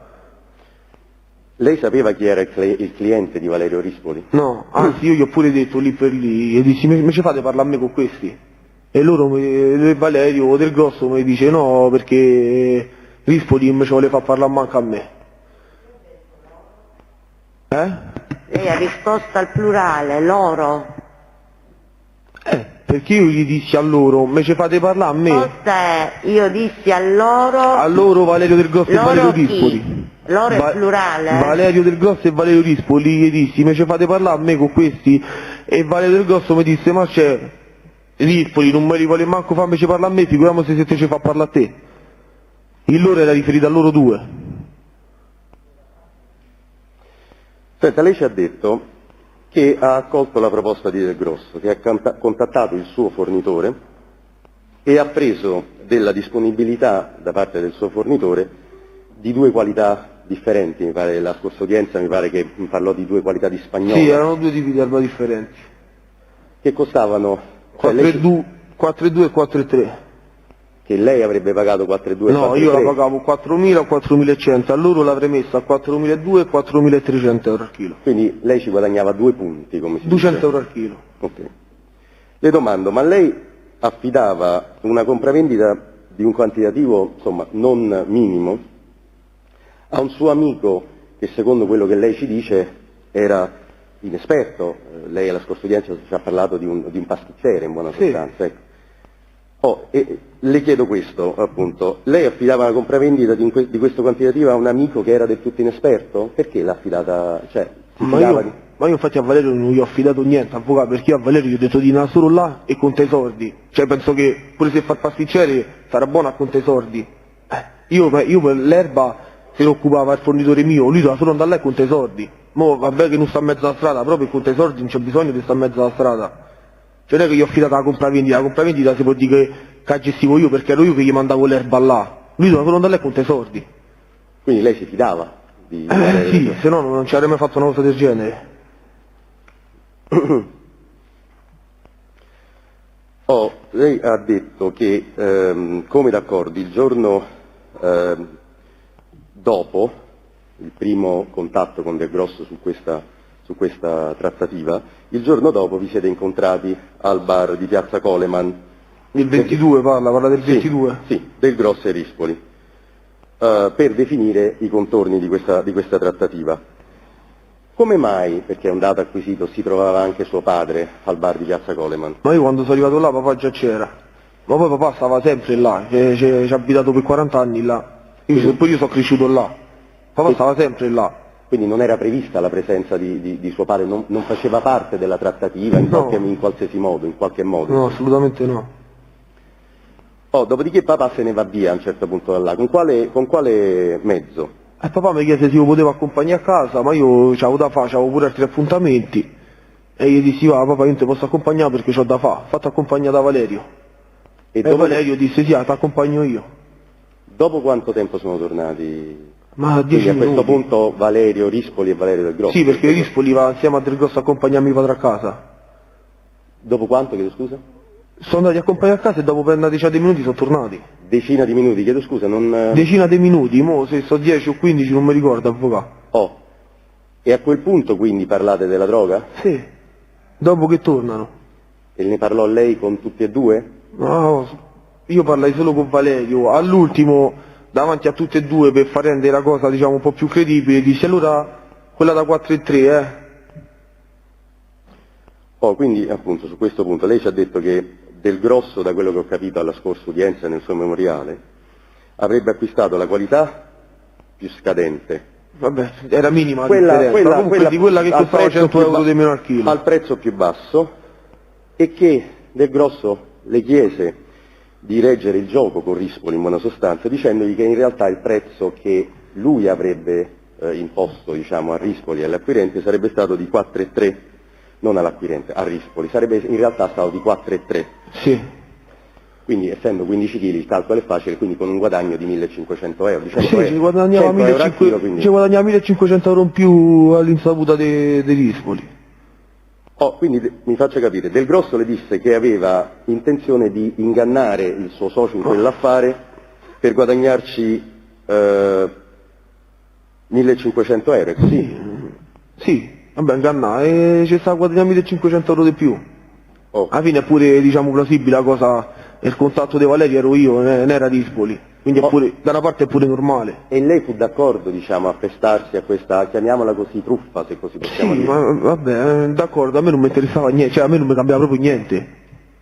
Lei sapeva chi era il cliente di Valerio Rispoli? No, anzi io gli ho pure detto lì per lì, e dissi mi ci fate parlare a me con questi? E Valerio del Grosso mi dice no perché Rispoli mi ci vuole far parlare manco a me. Lei ha risposto al plurale, loro. Perché io gli dissi a loro, me ci fate parlare a me? Cosa è? Io dissi a loro... A loro Valerio del Grosso loro e Valerio chi? Rispoli. Loro è plurale? Valerio del Grosso e Valerio Rispoli, gli dissi, me ci fate parlare a me con questi? E Valerio del Grosso mi disse, ma c'è Rispoli, non me li vuole manco farmici parlare a me, figuriamoci se te ci fa parlare a te. Il loro era riferito a loro due. Senta, lei ci ha detto che ha accolto la proposta di Del Grosso, che ha contattato il suo fornitore e ha preso della disponibilità da parte del suo fornitore di due qualità differenti, mi pare, la scorsa udienza mi pare che parlò di due qualità di spagnolo. Sì, erano due tipi di arma differenti. Che costavano 4,2 e 4,3. Che lei avrebbe pagato 4,2 e No, 4,3? io la pagavo 4.000 o 4.100, a loro l'avrei messa a 4.200 e 4.300 euro al chilo. Quindi lei ci guadagnava 2 punti, come si 200 dice. euro al chilo. Ok. Le domando, ma lei affidava una compravendita di un quantitativo, insomma, non minimo, a un suo amico che secondo quello che lei ci dice era inesperto? Lei alla scorsa udienza ci ha parlato di un pasticcere in buona sostanza. Sì. Ecco. E le chiedo questo, appunto, lei affidava la compravendita di questo quantitativo a un amico che era del tutto inesperto? Perché l'ha affidata, ma io infatti a Valerio non gli ho affidato niente, avvocato, perché io a Valerio gli ho detto di andare solo là e conta i soldi. Cioè penso che pure se fa il pasticcere sarà buono a conta i soldi. Io per l'erba se ne occupava il fornitore mio, lui doveva solo andare là e conta i soldi. Mo vabbè che non sta in mezzo alla strada, però per conta i soldi non c'è bisogno di stare in mezzo alla strada. Cioè non è che gli ho affidato la compravendita si può dire che gestivo io perché ero io che gli mandavo l'erba là. Lui doveva solo andare là e conta i soldi. Quindi lei si fidava di sì, se no non ci avrei mai fatto una cosa del genere. Lei ha detto che, come d'accordo, il giorno dopo il primo contatto con Del Grosso su questa trattativa, il giorno dopo vi siete incontrati al bar di Piazza Coleman. Il 22 parla del 22? Sì, Del Grosso e Rispoli, per definire i contorni di questa trattativa. Come mai, perché è un dato acquisito, si trovava anche suo padre al bar di Piazza Coleman? Ma io quando sono arrivato là papà già c'era, ma poi papà stava sempre là, ci ha abitato per 40 anni là, poi io sono cresciuto là, papà stava sempre là. Quindi non era prevista la presenza di suo padre, non faceva parte della trattativa in qualsiasi modo, in qualche modo? No, assolutamente no. Dopodiché papà se ne va via a un certo punto da là, con quale mezzo? Papà mi chiese se io potevo accompagnare a casa, ma io c'avevo da fare, c'avevo pure altri appuntamenti, e gli dissi va papà io non ti posso accompagnare perché c'ho da fare, fatto accompagnare da Valerio. E Valerio disse sì, ti accompagno io. Dopo quanto tempo sono tornati? Ma 10 minuti. A questo punto Valerio Rispoli e Valerio Del Grosso? Sì, perché Rispoli va insieme a Del Grosso a accompagnare mio padre a casa. Dopo quanto, chiedo scusa? Sono andati a accompagnare a casa e dopo per una decina di minuti sono tornati. Decina di minuti, chiedo scusa, non... Decina di minuti, mo se so 10 o 15 non mi ricordo, avvocato. E a quel punto quindi parlate della droga? Sì, dopo che tornano. E ne parlò lei con tutti e due? No, io parlai solo con Valerio, all'ultimo davanti a tutti e due per far rendere la cosa diciamo un po' più credibile, dice allora quella da 4,3 Quindi appunto su questo punto lei ci ha detto che Del Grosso, da quello che ho capito alla scorsa udienza nel suo memoriale, avrebbe acquistato la qualità più scadente. Vabbè, era minima la differenza, di quella che costava 100 euro di meno al chilo. Al prezzo più basso, e che Del Grosso le chiese di reggere il gioco con Rispoli in buona sostanza, dicendogli che in realtà il prezzo che lui avrebbe imposto diciamo, a Rispoli e all'acquirente sarebbe stato di 4,3, non all'acquirente, a Rispoli, sarebbe in realtà stato di 4,3. Sì. Quindi essendo 15 kg il calcolo è facile, quindi con un guadagno di 1.500 euro. Sì, ci guadagnava 1.500 euro in più all'insaputa dei Rispoli. Quindi mi faccia capire, Del Grosso le disse che aveva intenzione di ingannare il suo socio in quell'affare per guadagnarci 1.500 euro, è così? Sì, vabbè, ingannare, ci sta a guadagnare 1.500 euro di più. Alla fine è pure, diciamo, plausibile la cosa, il contatto di Valerio ero io, non era Rispoli, quindi è pure, da una parte è pure normale. E lei fu d'accordo, diciamo, a prestarsi a questa, chiamiamola così, truffa, se così possiamo dire? Ma vabbè, d'accordo, a me non mi interessava niente, cioè a me non mi cambiava proprio niente.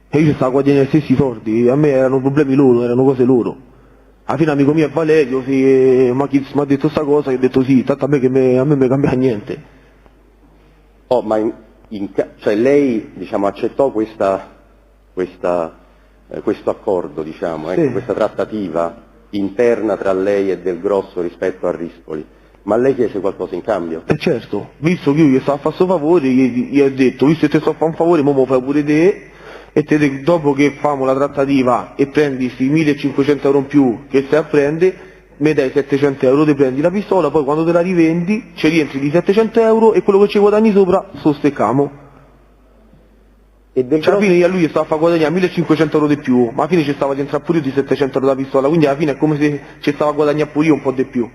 E io stavo guadagnando gli stessi soldi, a me erano problemi loro, erano cose loro. Alla fine amico mio è Valerio, mi ha detto sta cosa, io ho detto sì, tanto a me non mi cambia niente. Ma cioè lei, diciamo, accettò questo accordo, diciamo, Sì. questa trattativa interna tra lei e Del Grosso rispetto a Rispoli, ma lei chiese qualcosa in cambio? Certo, visto che io gli stavo a fare questo favore, gli ho detto, visto che ti sto a fare un favore, mo fai pure te, e te dopo che famo la trattativa e prendi questi 1.500 euro in più che stai a prendere, mi dai 700 euro, ti prendi la pistola, poi quando te la rivendi ci rientri di 700 euro e quello che ci guadagni sopra sosteccamo. E Del Cioè alla Grosso, fine a lui stava a far guadagnare 1.500 euro di più, ma alla fine ci stava dentro pure io di 700 euro da pistola, quindi alla fine è come se ci stava a guadagnare pure io un po' di più.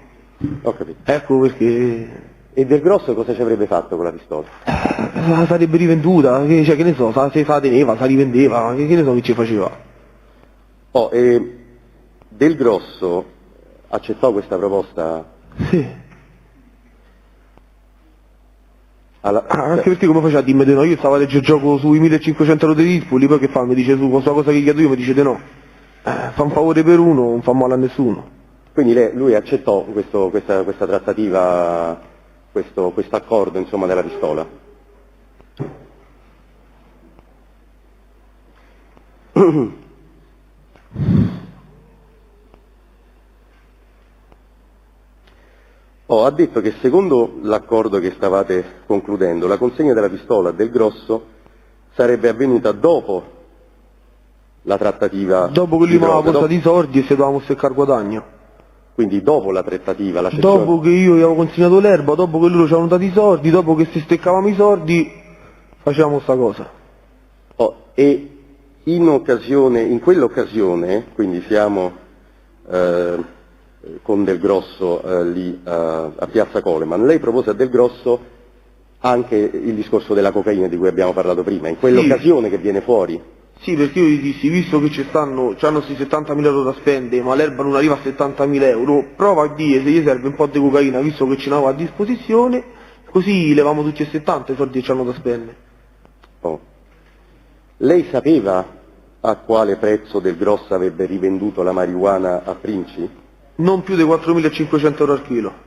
ho capito. Ecco perché E Del Grosso cosa ci avrebbe fatto con la pistola? la sarebbe rivenduta, che ne so, se la teneva, se la rivendeva, che ne so che ci faceva. E Del Grosso accettò questa proposta? Sì. Anche perché come faceva a dirmi di no? Io stavo a leggere il gioco sui 1.500 euro di Rispoli, poi che fa? Mi dice su questa cosa che chiedo io, mi dice di no. Fa un favore per uno, non fa male a nessuno. Quindi lui accettò questa trattativa, questo accordo, insomma, della pistola? Ha detto che secondo l'accordo che stavate concludendo, la consegna della pistola a Del Grosso sarebbe avvenuta dopo la trattativa. Dopo che lui mi aveva portato i soldi e se dovevamo seccare guadagno. Quindi dopo la trattativa, la cessione. Dopo che io gli avevo consegnato l'erba, dopo che loro ci avevano dato i soldi, dopo che se steccavamo i soldi, facevamo sta cosa. E in quell'occasione, quindi siamo con Del Grosso lì a Piazza Coleman, lei propose a Del Grosso anche il discorso della cocaina di cui abbiamo parlato prima, in quell'occasione che viene fuori. Sì, perché io gli dissi, visto che c'hanno questi 70.000 euro da spendere, ma l'erba non arriva a 70.000 euro, prova a dire se gli serve un po' di cocaina, visto che ce n'aveva a disposizione, così levamo tutti e 70 i soldi che c'hanno da spendere. Lei sapeva a quale prezzo Del Grosso avrebbe rivenduto la marijuana a Princi? Non più di 4.500 euro al chilo.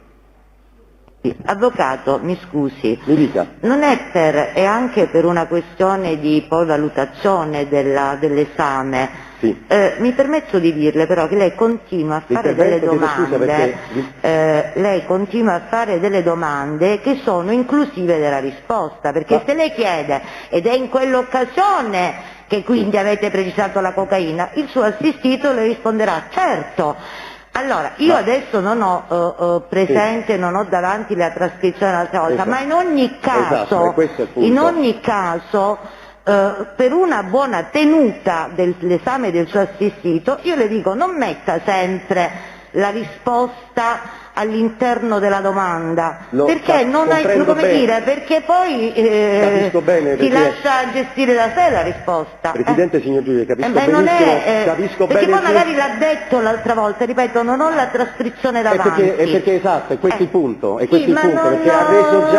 Avvocato, mi scusi, Mi dica. non è anche per una questione di poi valutazione dell'esame. Sì. Mi permetto di dirle però che lei continua a fare delle domande, lei continua a fare delle domande che sono inclusive della risposta, perché se lei chiede, ed è in quell'occasione che quindi avete precisato la cocaina, il suo assistito le risponderà certo. Allora, io adesso non ho presente, non ho davanti la trascrizione l'altra volta, ma in ogni caso, per una buona tenuta dell'esame del suo assistito, io le dico non metta sempre la risposta all'interno della domanda, perché non hai, come dire, perché poi si lascia gestire da sé la risposta. Presidente, signor giudice, capisco benissimo, capisco perché bene poi magari l'ha detto l'altra volta, ripeto, non ho la trascrizione davanti. È perché esatto, è questo il punto, sì, perché ha reso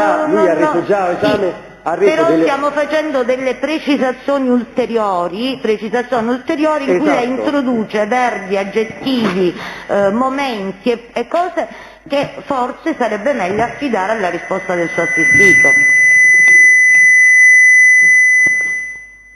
già esame. Però stiamo facendo delle precisazioni ulteriori in cui lei introduce verbi, aggettivi, momenti e cose che forse sarebbe meglio affidare alla risposta del suo assistito.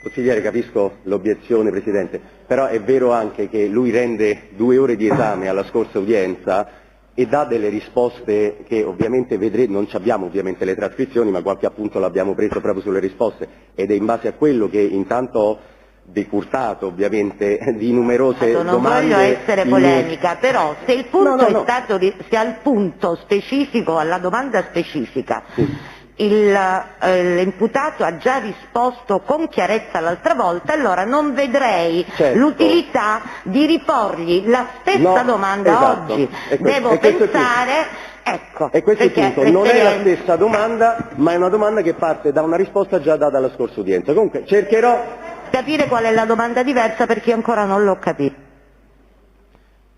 Consigliere, capisco l'obiezione, Presidente, però è vero anche che lui rende 2 ore di esame alla scorsa udienza e dà delle risposte che ovviamente non abbiamo ovviamente le trascrizioni, ma qualche appunto l'abbiamo preso proprio sulle risposte, ed è in base a quello che intanto ho decurtato ovviamente di numerose non domande. Non voglio essere polemica, però se il punto è stato, se al punto specifico, alla domanda specifica, sì, l'imputato ha già risposto con chiarezza l'altra volta, allora non vedrei l'utilità di riporgli la stessa domanda oggi. Devo pensare, ecco. E questo è il punto, non è la stessa domanda, ma è una domanda che parte da una risposta già data alla scorsa udienza. Comunque cercherò capire qual è la domanda diversa, perché ancora non l'ho capito.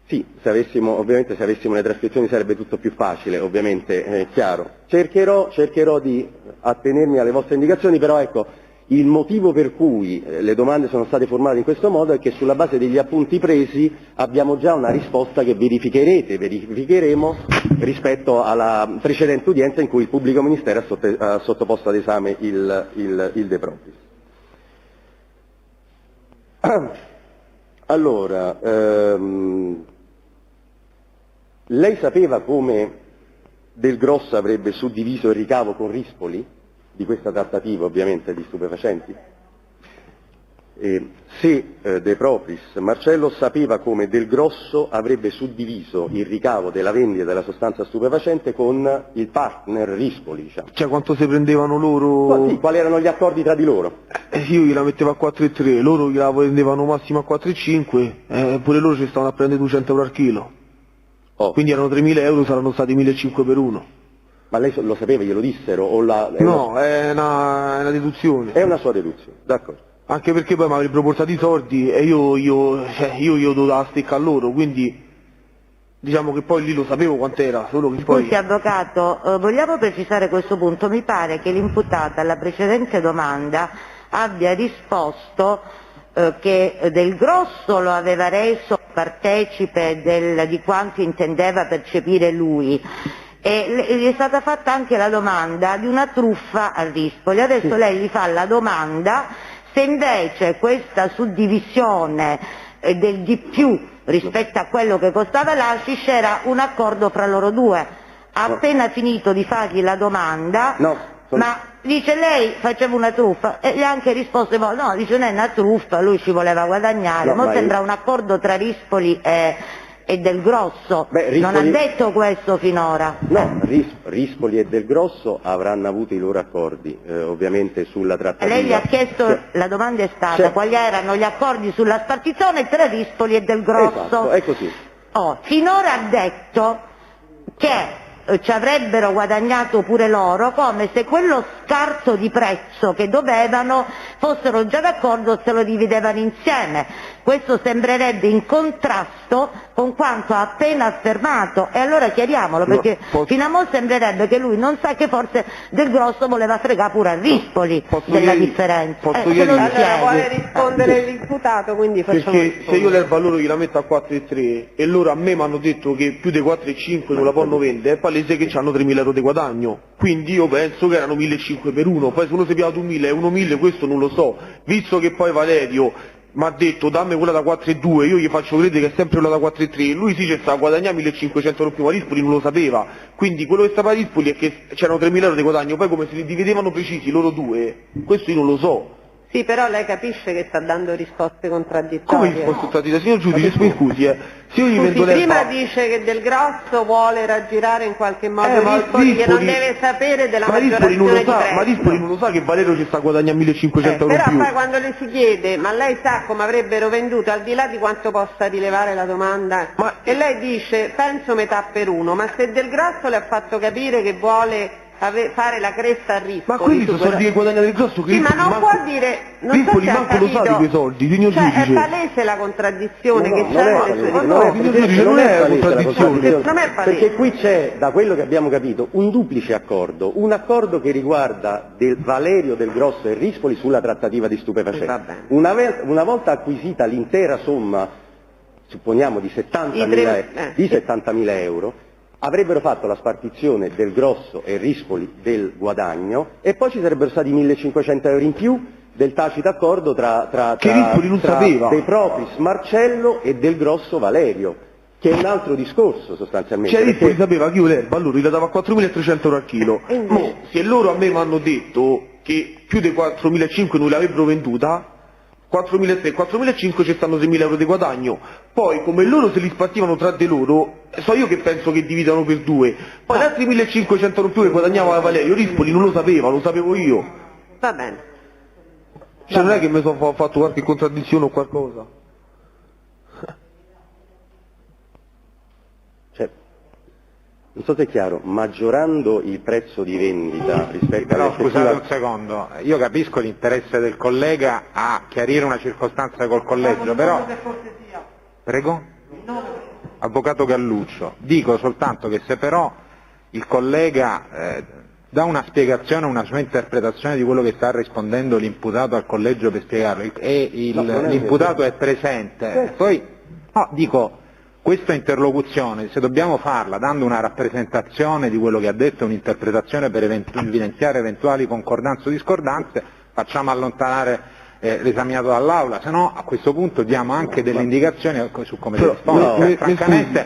Sì, ovviamente se avessimo le trascrizioni sarebbe tutto più facile, ovviamente, è chiaro. Cercherò di attenermi alle vostre indicazioni, però ecco, il motivo per cui le domande sono state formulate in questo modo è che sulla base degli appunti presi abbiamo già una risposta che verificheremo rispetto alla precedente udienza in cui il pubblico ministero ha sottoposto ad esame il De Propris. Allora, lei sapeva come Del Grosso avrebbe suddiviso il ricavo con Rispoli di questa trattativa, ovviamente, di stupefacenti? Se De Propris Marcello sapeva come Del Grosso avrebbe suddiviso il ricavo della vendita della sostanza stupefacente con il partner Rispoli, diciamo. Cioè quanto si prendevano loro? Sì, quali erano gli accordi tra di loro? Io gliela mettevo a 4,3, loro gliela vendevano massimo a 4,5, pure loro ci stavano a prendere 200 euro al chilo. Quindi erano 3.000 euro, saranno stati 1.500 per uno. Ma lei lo sapeva, glielo dissero? No, è una deduzione. È una sua deduzione, d'accordo. Anche perché poi mi avrebbero portato i soldi e io do la stecca a loro, quindi diciamo che poi lì lo sapevo quant'era, solo che poi... Scusi avvocato, vogliamo precisare questo punto, mi pare che l'imputata alla precedente domanda abbia risposto che Del Grosso lo aveva reso partecipe di quanto intendeva percepire lui, e gli è stata fatta anche la domanda di una truffa a Rispoli. Adesso sì, lei gli fa la domanda se invece questa suddivisione del di più rispetto a quello che costava l'Aci c'era un accordo fra loro due. Ha appena finito di fargli la domanda, ma dice lei faceva una truffa, e gli ha anche risposto no, dice non è una truffa, lui ci voleva guadagnare, ma sembra un accordo tra Rispoli e Del Grosso. Rispoli... non ha detto questo finora. No, Rispoli e Del Grosso avranno avuto i loro accordi, ovviamente sulla trattativa. Lei gli ha chiesto, la domanda è stata quali erano gli accordi sulla spartizione tra Rispoli e Del Grosso. Esatto, è così. Finora ha detto che ci avrebbero guadagnato pure loro, come se quello scarto di prezzo che dovevano fossero già d'accordo, se lo dividevano insieme. Questo sembrerebbe in contrasto con quanto ha appena affermato, e allora chiariamolo, perché fino a mo' sembrerebbe che lui non sa che forse Del Grosso voleva fregare pure a Rispoli della differenza. Allora vuole rispondere l'imputato, quindi facciamo. Perché se io l'erba loro gliela metto a 4,3 e loro a me mi hanno detto che più di 4,5 non la possono vendere, è palese che hanno 3.000 euro di guadagno, quindi io penso che erano 1.500 per uno, poi se uno si piace 1.000 e 1.000 questo non lo so, visto che poi Valerio mi ha detto dammi quella da 4,2, io gli faccio credere che è sempre quella da 4,3, lui sì, c'è sta a guadagnare 1.500 euro più, ma Rispoli non lo sapeva, quindi quello che stava a Rispoli è che c'erano 3.000 euro di guadagno, poi come se li dividevano precisi loro due, questo io non lo so. Sì, però lei capisce che sta dando risposte contraddittorie. Come risposte contraddittorie? Signor giudice, scusi, se io gli vendo prima dice che Del Grosso vuole raggirare in qualche modo Rispoli, che non deve sapere della maggiorazione di prezzo. Ma Rispoli non lo sa che Valerio ci sta guadagnando 1.500 euro però più. Poi quando le si chiede, ma lei sa come avrebbero venduto, al di là di quanto possa rilevare la domanda, e lei dice penso metà per uno, ma se Del Grosso le ha fatto capire che vuole fare la cresta a Rispoli. Ma quelli sono soldi che guadagna Del Grosso, che ma non può dire, non so se ha capito, lo sa di quei soldi, signor giudice. È palese la contraddizione che c'è nelle sue non è contraddizione. Non è palese. Perché qui c'è, da quello che abbiamo capito, un duplice accordo, un accordo che riguarda Valerio Del Grosso e Rispoli sulla trattativa di stupefacenti. Una volta acquisita l'intera somma, supponiamo di 70.000 euro, avrebbero fatto la spartizione Del Grosso e Rispoli del guadagno e poi ci sarebbero stati 1.500 euro in più del tacito accordo tra Rispoli non sapeva. De Propris Marcello e Del Grosso Valerio. Che è un altro discorso sostanzialmente. Cioè Rispoli sapeva che io l'erba allora gliela davo a 4.300 euro al chilo. Mo, se loro a me mi hanno detto che più di 4.500 non l'avrebbero venduta, 4.300, 4.500 ci stanno 6.000 euro di guadagno. Poi come loro se li spartivano tra di loro, so io che penso che dividano per due. Poi gli altri 1.500 euro più che guadagnava Valerio, Rispoli non lo sapeva, lo sapevo io. Va bene. Cioè non è che mi sono fatto qualche contraddizione o qualcosa. Cioè, non so se è chiaro, maggiorando il prezzo di vendita rispetto Però all'effettiva... scusate un secondo, io capisco l'interesse del collega a chiarire una circostanza col collegio, però... Prego? Avvocato Galluccio, dico soltanto che se però il collega dà una spiegazione, una sua interpretazione di quello che sta rispondendo l'imputato al collegio per spiegarlo e l'imputato è presente, poi no, dico... Questa interlocuzione, se dobbiamo farla dando una rappresentazione di quello che ha detto, un'interpretazione per evidenziare eventuali concordanze o discordanze, facciamo allontanare l'esaminato dall'Aula, se no a questo punto diamo anche delle indicazioni su come si risponde. Francamente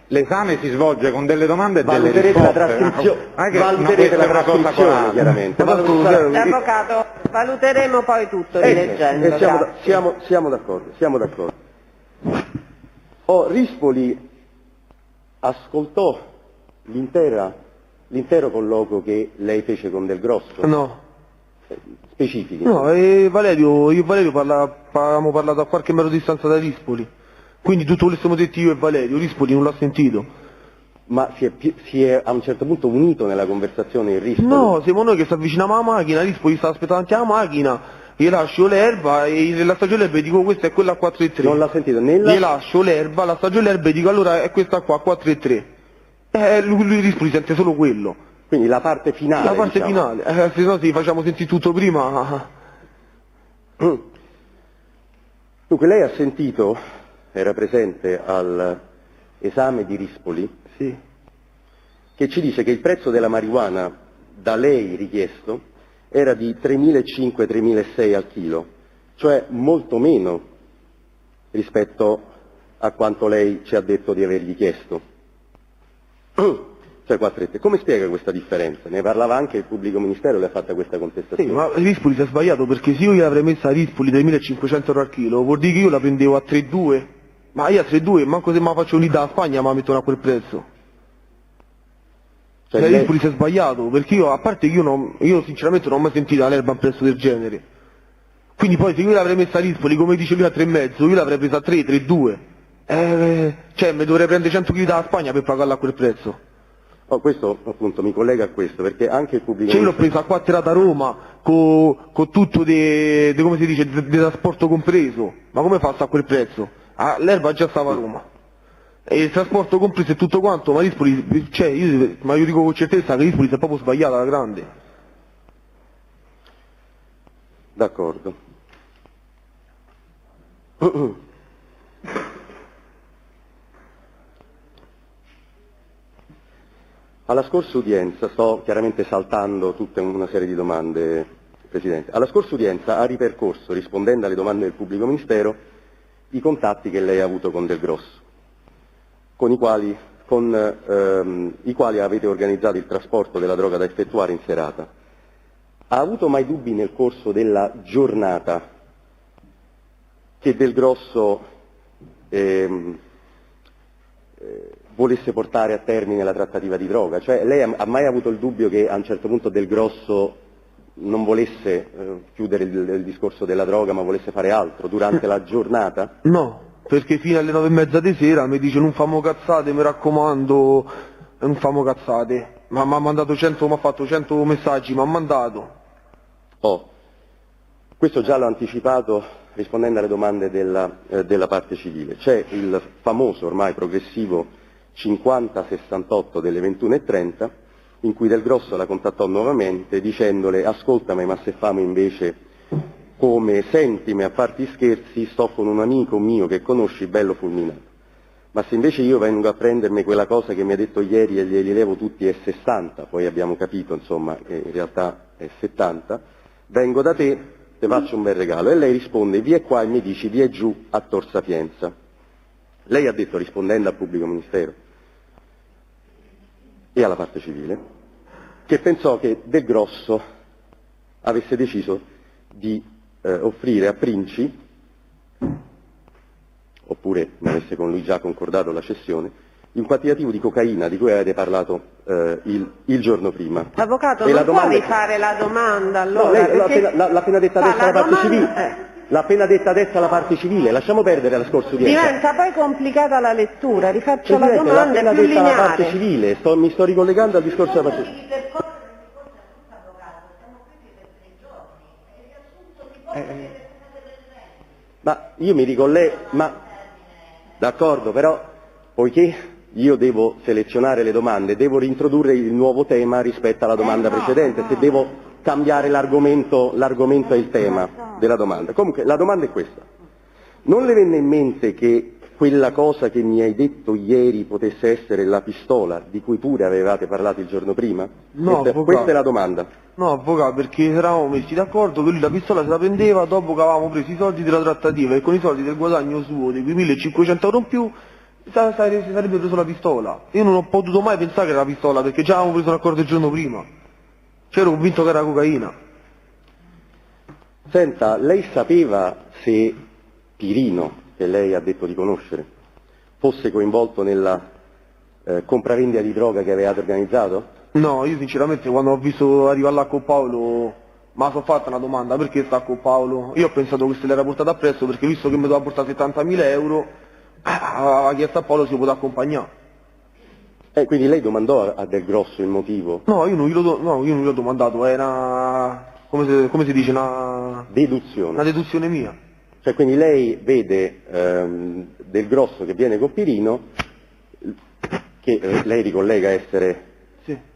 l'esame si svolge con delle domande e delle risposte. Valuterete la trascrizione, chiaramente. Avvocato, valuteremo poi tutto rileggendo. Siamo d'accordo. Rispoli ascoltò l'intero colloquio che lei fece con Del Grosso? No. Specifichi? No, io e Valerio avevamo parlato a qualche metro di distanza da Rispoli. Quindi tutto quello che siamo detti io e Valerio, Rispoli non l'ha sentito. Ma si è a un certo punto unito nella conversazione il Rispoli? No, siamo noi che si avviciniamo alla macchina, Rispoli sta aspettando davanti alla macchina. Gli lascio l'erba e la stagio l'erba e dico questa è quella a 4,3. Non l'ha sentito Gli lascio l'erba, la stagio l'erba e dico allora è questa qua a 4,3. Lui Rispoli sente solo quello. Quindi la parte finale. La parte diciamo. finale, se no sì, facciamo sentire tutto prima. Dunque lei ha sentito, era presente all'esame di Rispoli, Sì. che ci dice che il prezzo della marijuana da lei richiesto era di 3.500-3.600 al chilo, cioè molto meno rispetto a quanto lei ci ha detto di avergli chiesto. Cioè 4,3. Come spiega questa differenza? Ne parlava anche il pubblico ministero, le ha fatta questa contestazione. Sì, ma Rispoli si è sbagliato perché se io gli avrei messo a Rispoli 3.500 euro al chilo, vuol dire che io la prendevo a 3,2. Ma io a 3,2, manco se me la faccio lì da Spagna ma la mettono a quel prezzo. Cioè Rispoli si è sbagliato, perché io, a parte che io sinceramente non ho mai sentito l'erba a un prezzo del genere. Quindi poi se io l'avrei messa a Rispoli, come dice lui a 3,5, io l'avrei presa a 3, 3,2. Cioè mi dovrei prendere 100 kg dalla Spagna per pagarla a quel prezzo. Questo appunto mi collega a questo, perché anche il pubblico... Cioè io l'ho presa a 4 a Roma, con tutto come si dice, di trasporto compreso. Ma come fa a quel prezzo? L'erba già stava a Roma. E il trasporto compreso e tutto quanto, ma Rispoli, cioè io dico con certezza che Rispoli si è proprio sbagliata alla grande. D'accordo. Alla scorsa udienza, sto chiaramente saltando tutta una serie di domande, Presidente, alla scorsa udienza ha ripercorso, rispondendo alle domande del pubblico ministero, i contatti che lei ha avuto con Del Grosso, con i quali avete organizzato il trasporto della droga da effettuare in serata. Ha avuto mai dubbi nel corso della giornata che Del Grosso volesse portare a termine la trattativa di droga? Cioè lei ha mai avuto il dubbio che a un certo punto Del Grosso non volesse chiudere il discorso della droga ma volesse fare altro durante la giornata? No. Perché fino alle 9:30 di sera mi dice non famo cazzate, mi raccomando, non famo cazzate. Ma mi ha mandato 100, mi ha fatto 100 messaggi, mi ha mandato. Questo già l'ho anticipato rispondendo alle domande della parte civile. C'è il famoso ormai progressivo 50-68 delle 21:30 in cui Del Grosso la contattò nuovamente dicendole ascoltami ma se famo invece come sentimi a farti scherzi, sto con un amico mio che conosci bello fulminato, ma se invece io vengo a prendermi quella cosa che mi ha detto ieri e glieli levo tutti è 60, poi abbiamo capito insomma che in realtà è 70, vengo da te, ti faccio un bel regalo. E lei risponde via qua e mi dici via giù a Tor Sapienza. Lei ha detto, rispondendo al pubblico ministero e alla parte civile, che pensò che Del Grosso avesse deciso di offrire a Princi, oppure ne avesse con lui già concordato la cessione, un quantitativo di cocaina di cui avete parlato il giorno prima. Avvocato, E non può domanda... rifare la domanda No, allora? lei l'ha appena detta adesso alla parte civile. L'ha appena detta adesso alla parte civile, lasciamo perdere la scorsa udienza. Diventa poi complicata la lettura, rifaccio la Presidente, domanda, l'ha è più appena detta alla parte lineare. civile, mi sto ricollegando al discorso della parte civile. Ma io mi ricollego, d'accordo, però poiché io devo selezionare le domande, devo reintrodurre il nuovo tema rispetto alla domanda precedente, se devo cambiare l'argomento e il tema della domanda. Comunque la domanda è questa: non le venne in mente che quella cosa che mi hai detto ieri potesse essere la pistola di cui pure avevate parlato il giorno prima? No, questa è la domanda. No, avvocato, perché eravamo messi d'accordo che lui la pistola se la prendeva dopo che avevamo preso i soldi della trattativa e con i soldi del guadagno suo, di quei 1500 euro in più, si sarebbe preso la pistola. Io non ho potuto mai pensare che era la pistola, perché già avevamo preso l'accordo il giorno prima. C'ero convinto che era cocaina. Senta, lei sapeva se Pirino, che lei ha detto di conoscere, fosse coinvolto nella compravendita di droga che avevate organizzato? No, io sinceramente quando ho visto arrivare là con Paolo mi sono fatta una domanda: perché sta con Paolo? Io ho pensato che se l'era portata appresso, perché visto che mi doveva portare 70.000 euro, aveva chiesto a Paolo se poteva accompagnare. Quindi lei domandò a Del Grosso il motivo? No, io non gliel'ho domandato, è una... come si dice? Una deduzione mia. Cioè quindi lei vede Del Grosso che viene con Pirino, che lei ricollega essere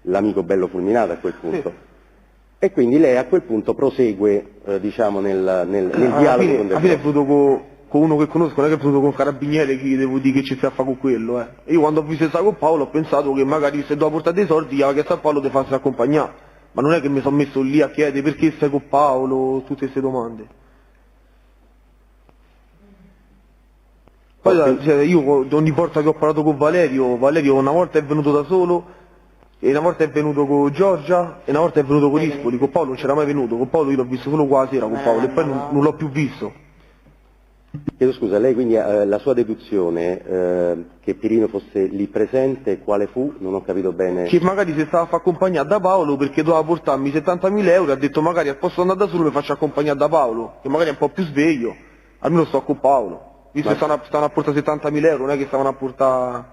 l'amico bello fulminato a quel punto, e quindi lei a quel punto prosegue diciamo nel dialogo con Del Grosso. Alla fine è venuto con uno che conosco, non è che è venuto con Carabinieri che gli devo dire che ci sta a fare con quello. E io quando ho visto stare con Paolo ho pensato che magari se doveva portare dei soldi gli aveva chiesto a Paolo di farsi accompagnare, ma non è che mi sono messo lì a chiedere perché stai con Paolo, tutte queste domande. Poi io ogni volta che ho parlato con Valerio una volta è venuto da solo, e una volta è venuto con Giorgia, e una volta è venuto con Ispoli. Con Paolo non c'era mai venuto, con Paolo io l'ho visto solo qua la sera con Paolo, e poi non l'ho più visto. Chiedo scusa, lei quindi la sua deduzione che Pirino fosse lì presente, quale fu? Non ho capito bene. Che magari si stava a fare accompagnare da Paolo perché doveva portarmi 70.000 euro e ha detto magari al posto di andare da solo mi faccio accompagnare da Paolo, che magari è un po' più sveglio, almeno sto con Paolo. Visto che stavano a portare 70.000 euro, non è che stavano a portare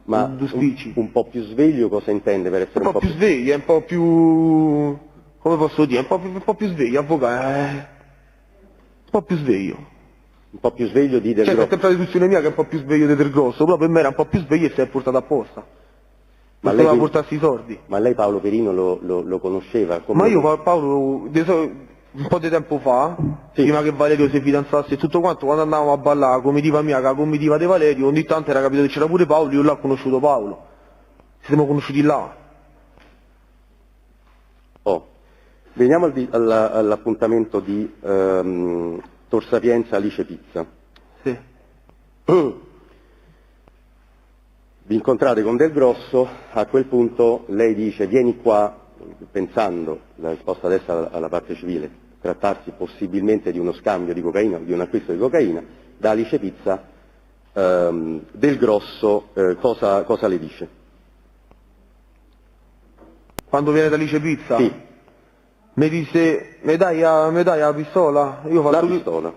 due spicci. Un po' più sveglio cosa intende per essere un po' più sveglio, è un po' più... come posso dire, un po' più sveglio, avvocato, un po' più sveglio. Un po' più sveglio di Del Grosso. È sempre la deduzione mia che è un po' più sveglio di Del Grosso, però per me era un po' più sveglio e si è portato apposta. Ma lei doveva portarsi i soldi. Ma lei Paolo Pirino lo conosceva? Ma io Paolo, un po' di tempo fa, prima che Valerio si fidanzasse e tutto quanto, quando andavamo a ballare comitiva mia, la comitiva di Valerio, ogni tanto era capitato che c'era pure Paolo, io là ho conosciuto Paolo. Ci siamo conosciuti là. Veniamo all'appuntamento di Tor Sapienza Alice Pizza. Sì. Vi incontrate con Del Grosso, a quel punto lei dice vieni qua, pensando, la risposta adesso alla parte civile, trattarsi possibilmente di uno scambio di cocaina, di un acquisto di cocaina, da Alice Pizza. Del Grosso cosa le dice? Quando viene da Alice Pizza? Sì. Mi dice, mi dai la pistola? Io faccio la pistola.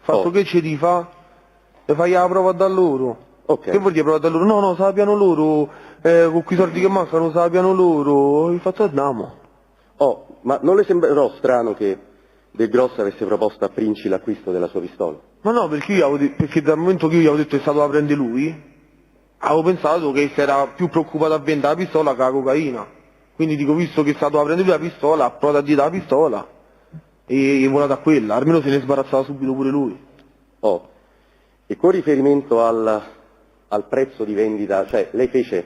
Fatto che ci fa? E fai la prova da loro. Okay. Che vuol dire prova da loro? No, se la piano loro, con quei soldi che mancano, se la piano loro, infatti andiamo. Ma non le sembrerò strano che Del Grosso avesse proposto a Princi l'acquisto della sua pistola? Ma no, perché dal momento che io gli avevo detto che è stato a prendere lui, avevo pensato che si era più preoccupato a vendere la pistola che la cocaina. Quindi dico, visto che è stato a prendere lui la pistola, ha provato a dire la pistola e è volato a quella, almeno se ne sbarazzava subito pure lui. E con riferimento al prezzo di vendita, cioè lei fece,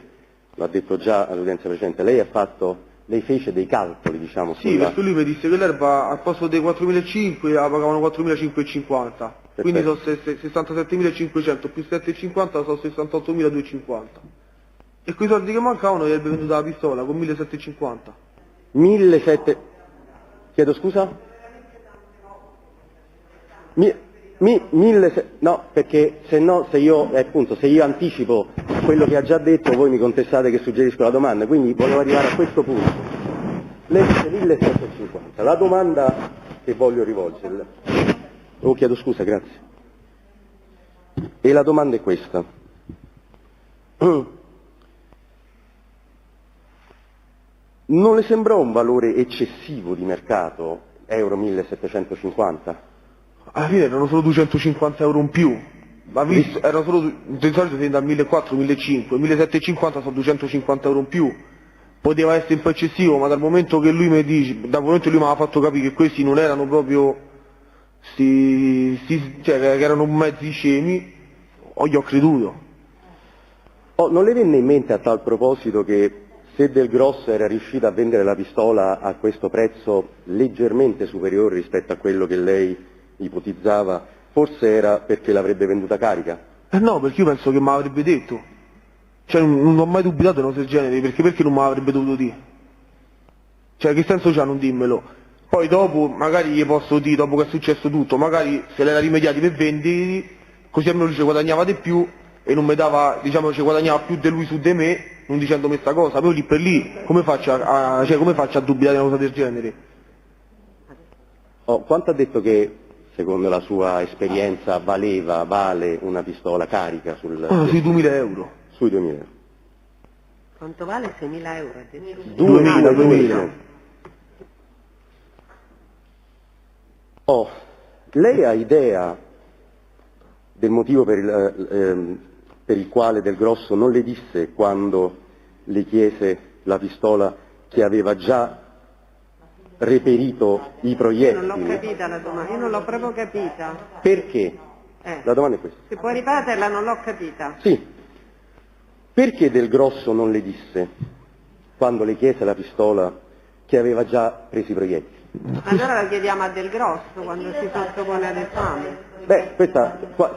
l'ha detto già all'udienza precedente, lei ha fatto lei fece dei calcoli, diciamo, Sì, perché lui mi disse che l'erba al posto dei 4.500 la pagavano 4.550, quindi sono 67.500 più 7.50 sono 68.250. E quei soldi che mancavano gli avrebbe venduta la pistola con 1.750. 1.700... Chiedo scusa? 1.700... No, perché se no, se io anticipo quello che ha già detto, voi mi contestate che suggerisco la domanda, quindi volevo arrivare a questo punto. Lei dice 1.750. La domanda che voglio rivolgerle... Oh, chiedo scusa, grazie. E la domanda è questa. Non le sembrò un valore eccessivo di mercato, euro 1.750? Alla fine erano solo 250 euro in più, ma visto, erano solo, di solito si da 1.400, 1.500, 1.750 sono 250 euro in più. Poteva essere un po' eccessivo, ma dal momento che lui mi dice, dal momento che lui mi aveva fatto capire che questi non erano proprio, cioè che erano mezzi scemi, gli ho creduto. Oh, non le venne in mente a tal proposito che se Del Grosso era riuscito a vendere la pistola a questo prezzo leggermente superiore rispetto a quello che lei ipotizzava, forse era perché l'avrebbe venduta carica? No, perché io penso che mi avrebbe detto. Cioè non ho mai dubitato di una cosa del genere, perché non me l'avrebbe dovuto dire? Cioè che senso c'ha non dimmelo? Poi dopo magari gli posso dire, dopo che è successo tutto, magari se l'era rimediati per vendere, così almeno lui ci guadagnava di più e non mi dava, diciamo, ci guadagnava più di lui su di me, non dicendomi sta cosa. Poi lì per lì come faccio a dubitare di una cosa del genere? Oh, quanto ha detto che, secondo la sua esperienza, vale una pistola carica sul... Sui 2.000 euro. Sui 2.000 euro. Quanto vale 6.000 euro? 2.000. Oh, lei ha idea del motivo per il quale Del Grosso non le disse quando le chiese la pistola che aveva già reperito i proiettili? Non l'ho capita la domanda, io non l'ho proprio capita. Perché? La domanda è questa. Se puoi ripeterla, non l'ho capita. Sì. Perché Del Grosso non le disse, quando le chiese la pistola, che aveva già preso i proiettili? Allora la chiediamo a Del Grosso quando si sottopone ad esame. Beh,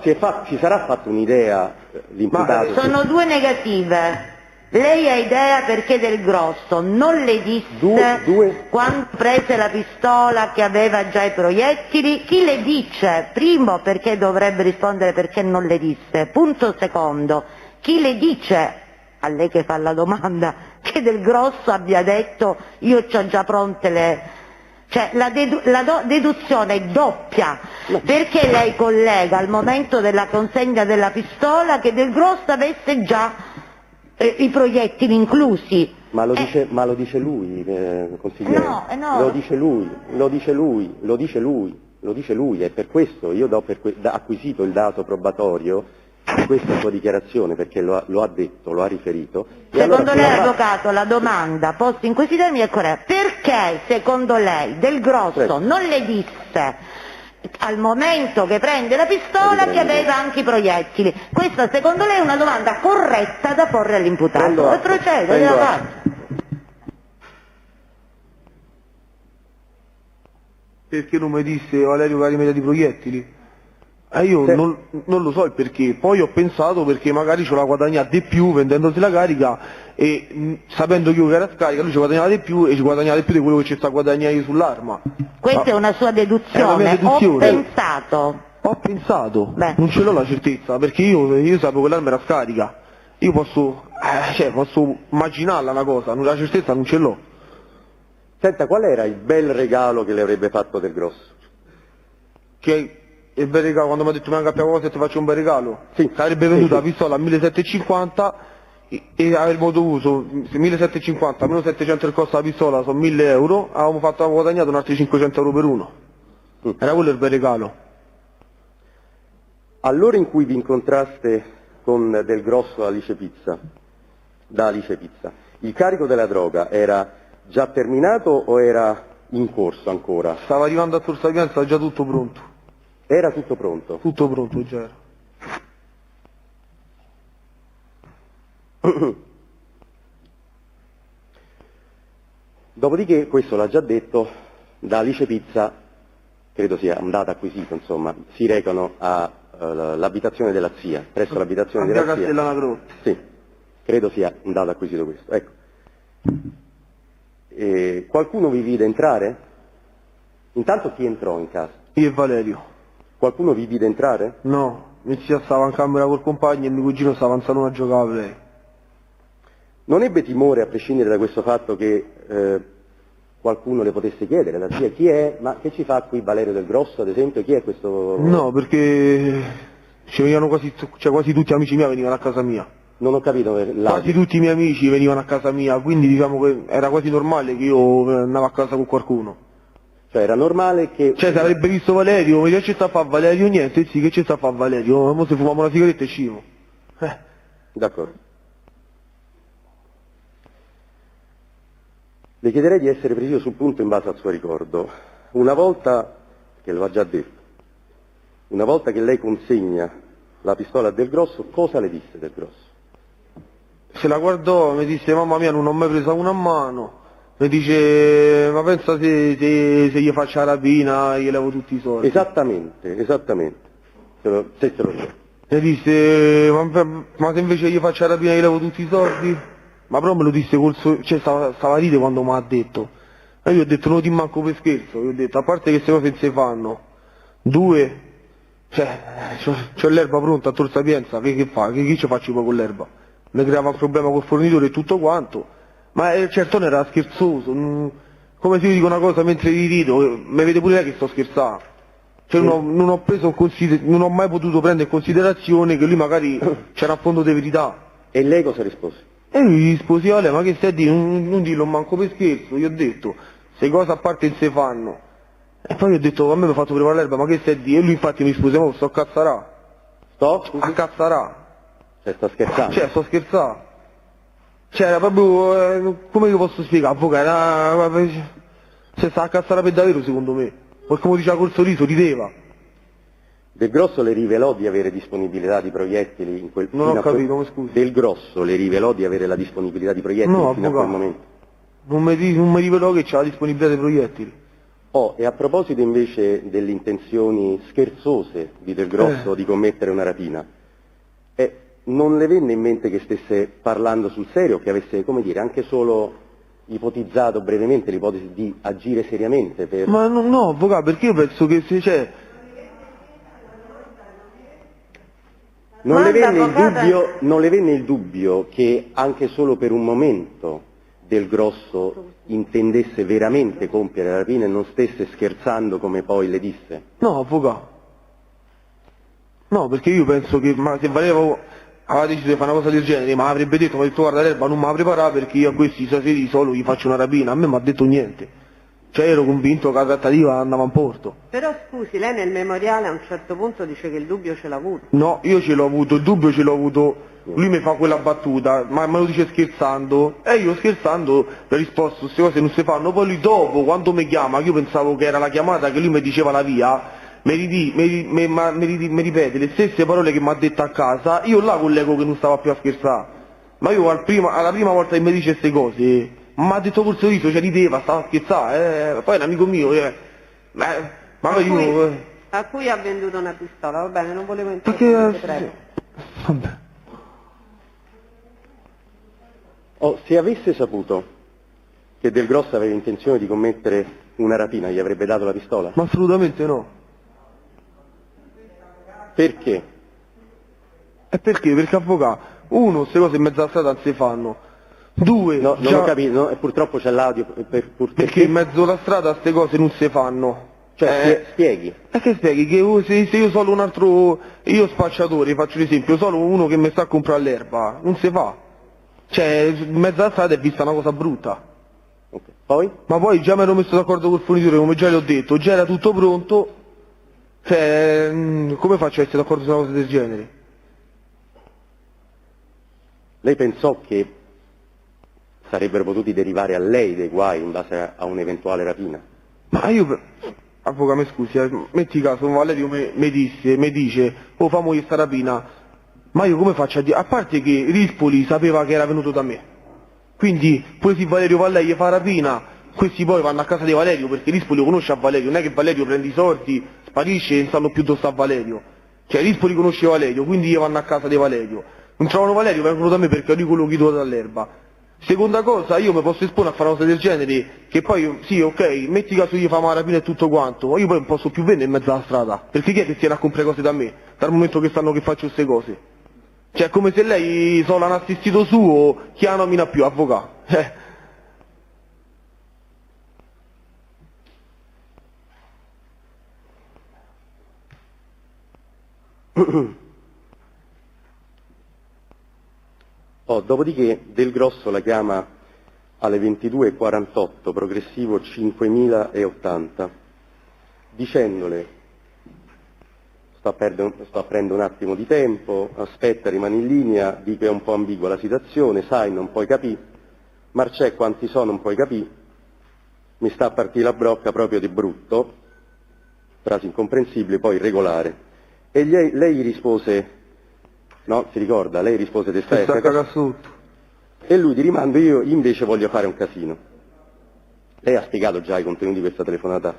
ci sarà fatta un'idea l'imputato? Sono due negative. Lei ha idea perché Del Grosso non le disse quando prese la pistola che aveva già i proiettili? Chi le dice? Primo, perché dovrebbe rispondere perché non le disse. Punto secondo, chi le dice, a lei che fa la domanda, che Del Grosso abbia detto io c'ho già pronte le... Cioè la deduzione è doppia, perché lei collega al momento della consegna della pistola che Del Grosso avesse già i proiettili inclusi. Ma lo dice lui, consigliere. No. Lo dice lui, e per questo io do acquisito il dato probatorio di questa sua dichiarazione, perché lo ha detto, lo ha riferito. Secondo lei, avvocato, la domanda posta in questi termini è corretta. Perché, secondo lei, Del Grosso non le disse al momento che prende la pistola che aveva anche i proiettili? Questa, secondo lei, è una domanda corretta da porre all'imputato. E procede, gliela faccio. Perché non mi disse Valerio che ha rimediato i proiettili? Io non lo so il perché, poi ho pensato perché magari ce la guadagnava di più vendendosi la carica e sapendo che io era scarica lui ci guadagnava di più e ci guadagnava di più di quello che ci sta guadagnando sull'arma. Questa è una sua deduzione, ho pensato. Beh. Non ce l'ho la certezza, perché io sapevo che l'arma era scarica, io posso immaginarla una cosa, la certezza non ce l'ho. Senta, qual era il bel regalo che le avrebbe fatto Del Grosso? Che il bel regalo, quando mi ha detto mi capiamo cosa e ti faccio un bel regalo? Sì. Sarebbe venduta la pistola a 1.750 e avremmo dovuto 1.750, meno 700 il costo della pistola, sono 1.000 euro, avevamo guadagnato un altri 500 euro per uno. Era quello il bel regalo. All'ora in cui vi incontraste con Del Grosso da Alice Pizza, il carico della droga era già terminato o era in corso ancora? Stava arrivando a Tor Sapienza, già tutto pronto. Era tutto pronto? Tutto pronto, già era. Dopodiché, questo l'ha già detto, da Alice Pizza, credo sia un dato acquisito, insomma, si recano all'abitazione della zia, presso l'abitazione della zia. Castellana Grotta. Sì, credo sia un dato acquisito questo. Ecco. Qualcuno vi vide entrare? Intanto chi entrò in casa? Io e Valerio. Qualcuno vi vide entrare? No, mia zia stava in camera col compagno e mio cugino stava in salone a giocare a lei. Non ebbe timore, a prescindere da questo fatto, che qualcuno le potesse chiedere, la zia, chi è? Ma che ci fa qui Valerio Del Grosso, ad esempio? Chi è questo? No, perché ci venivano quasi tutti amici miei venivano a casa mia. Non ho capito. Quasi tutti i miei amici venivano a casa mia, quindi diciamo che era quasi normale che io andavo a casa con qualcuno. Cioè era normale che... Cioè se avrebbe visto Valerio, mi dice che sta a fare Valerio, niente, sì, che ci sta a fare Valerio, mo se fumavamo una sigaretta e scimo. D'accordo. Le chiederei di essere preciso sul punto in base al suo ricordo. Una volta, che lo ha già detto, una volta che lei consegna la pistola a Del Grosso, cosa le disse Del Grosso? Se la guardò, mi disse mamma mia non ho mai presa una a mano, mi dice ma pensa se gli faccio la rapina gli levo tutti i soldi. Esattamente. Se te lo ricordo. Mi disse ma se invece gli faccio la rapina gli levo tutti i soldi? Ma però me lo disse cioè stava a ridere quando mi ha detto. E io ho detto non ti manco per scherzo, io ho detto a parte che queste cose non si fanno, due, cioè c'ho l'erba pronta a Tor Sapienza, che fa? Che ci faccio poi con l'erba? Mi creava un problema col fornitore e tutto quanto, ma certo non era scherzoso, come se io dico una cosa mentre vi rido, mi vede pure lei che sto scherzando. Cioè non ho mai potuto prendere in considerazione che lui magari c'era a fondo di verità. E lei cosa rispose? E lui gli risposi, Ale, ma che stai a dire? Non dirlo manco per scherzo, gli ho detto, se cose a parte non si fanno. E poi gli ho detto, a me mi ha fatto preparare l'erba, ma che stai a dire? E lui infatti mi rispose, ma sto a cazzarà. A cazzarà. Cioè sta scherzando? Cioè, sto scherzando. Cioè, era proprio, come che posso spiegare? Avvocato, se sta a cazzare per davvero secondo me. Perché come diceva col sorriso, rideva. Del Grosso le rivelò di avere disponibilità di proiettili in quel Non ho capito, come scusi. Del Grosso le rivelò di avere la disponibilità di proiettili no, fino a quel momento? Non mi rivelò che c'era la disponibilità dei proiettili. E a proposito invece delle intenzioni scherzose di Del Grosso di commettere una rapina, non le venne in mente che stesse parlando sul serio, che avesse, come dire, anche solo ipotizzato brevemente l'ipotesi di agire seriamente per... Ma no, avvocato, perché io penso che se c'è... Non le venne il dubbio che anche solo per un momento Del Grosso intendesse veramente compiere la rapina e non stesse scherzando come poi le disse? No, avvocato. No, perché io penso che se Valerio aveva deciso di fare una cosa del genere, ma avrebbe detto, mi ha detto guarda l'erba non mi ha preparato perché io a questi stasera di solo gli faccio una rapina, a me mi ha detto niente. Cioè ero convinto che la trattativa andava in porto. Però scusi, lei nel memoriale a un certo punto dice che il dubbio ce l'ha avuto. No, io ce l'ho avuto, il dubbio ce l'ho avuto, lui mi fa quella battuta, ma me lo dice scherzando, e io scherzando gli ho risposto, queste cose non si fanno, poi lui dopo, quando mi chiama, che io pensavo che era la chiamata, che lui mi diceva la via, mi ripete le stesse parole che mi ha detto a casa, io là collego che non stava più a scherzare, ma io alla prima volta che mi dice queste cose, mi ha detto col sorriso, cioè rideva, stava a scherzare, poi è un amico mio, a cui ha venduto una pistola, va bene, non volevo interrompere, prego. Vabbè. Se avesse saputo che Del Grosso aveva intenzione di commettere una rapina, gli avrebbe dato la pistola? Ma assolutamente no. Perché? Perché? Perché avvocato, uno, queste cose in mezzo alla strada non si fanno. Due, no, non ho capito, purtroppo c'è l'audio. Perché in mezzo alla strada queste cose non si fanno. Cioè, spieghi? Che spieghi? Che se io sono un altro, io spacciatore, faccio l'esempio, sono uno che mi sta a comprare l'erba, non si fa. Cioè, in mezzo alla strada è vista una cosa brutta. Okay. Poi? Ma poi già mi ero messo d'accordo col fornitore, come già le ho detto, già era tutto pronto, cioè, come faccio a essere d'accordo su una cosa del genere? Lei pensò che sarebbero potuti derivare a lei dei guai in base a un'eventuale rapina? Ma io, avvocato, mi scusi, metti caso, Valerio mi dice, oh fammi questa rapina, ma io come faccio a dire, a parte che Rispoli sapeva che era venuto da me, quindi pure se Valerio va a lei gli fa rapina, Questi poi vanno a casa di Valerio, perché Rispoli conosce a Valerio, non è che Valerio prende i soldi, sparisce e non sanno più dove sta Valerio. Cioè Rispoli conosce Valerio, quindi vanno a casa di Valerio. Non trovano Valerio, vengono da me perché io quello chiedo dall'erba. Seconda cosa, io mi posso esporre a fare una cosa del genere, che poi, sì, ok, metti caso gli fa una rapina e tutto quanto, ma io poi non posso più vendere in mezzo alla strada, perché chi è che viene a comprare cose da me, dal momento che sanno che faccio queste cose? Cioè, è come se lei sono un assistito suo, chi la nomina più, avvocato. Dopodiché Del Grosso la chiama alle 22:48, progressivo 5080, dicendole sto a prendere un attimo di tempo, aspetta, rimani in linea, di che è un po' ambigua la situazione, sai, non puoi capire, Marcè quanti sono, non puoi capire, mi sta a partire la brocca proprio di brutto, frase incomprensibile, poi regolare. E lei rispose, no, si ricorda, lei rispose te stai a cagare sotto. E lui ti rimando, io invece voglio fare un casino. Lei ha spiegato già i contenuti di questa telefonata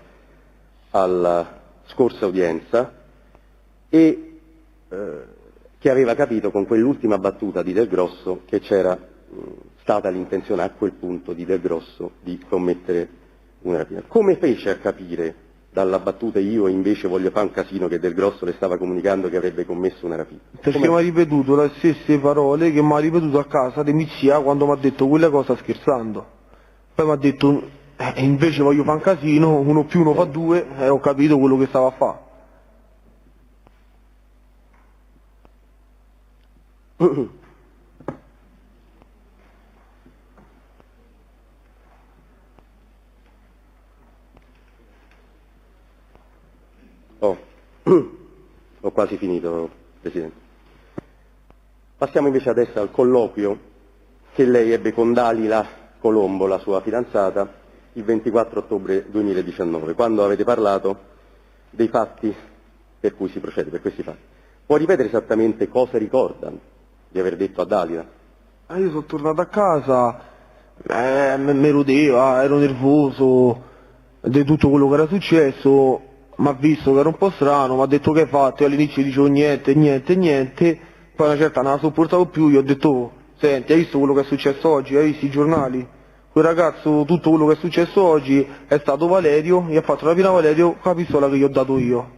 alla scorsa udienza e che aveva capito con quell'ultima battuta di Del Grosso che c'era stata l'intenzione a quel punto di Del Grosso di commettere una rapina. Come fece a capire dalla battuta io invece voglio fare un casino che Del Grosso le stava comunicando che avrebbe commesso una rapina? Perché mi ha ripetuto le stesse parole che mi ha ripetuto a casa di mia zia quando mi ha detto quella cosa scherzando. Poi mi ha detto invece voglio fare un casino, 1 più 1 fa 2 e ho capito quello che stava a fare. Ho quasi finito, Presidente. Passiamo invece adesso al colloquio che lei ebbe con Dalila Colombo, la sua fidanzata, il 24 ottobre 2019, quando avete parlato dei fatti per cui si procede, per questi fatti. Può ripetere esattamente cosa ricorda di aver detto a Dalila? Io sono tornato a casa, mi rodeva, ero nervoso di tutto quello che era successo. Mi ha visto che era un po' strano, mi ha detto che hai fatto, io all'inizio dicevo niente, poi una certa non la sopportavo più, gli ho detto, oh, senti, hai visto quello che è successo oggi, hai visto i giornali? Quel ragazzo, tutto quello che è successo oggi è stato Valerio, gli ha fatto la rapina a Valerio con la pistola che gli ho dato io.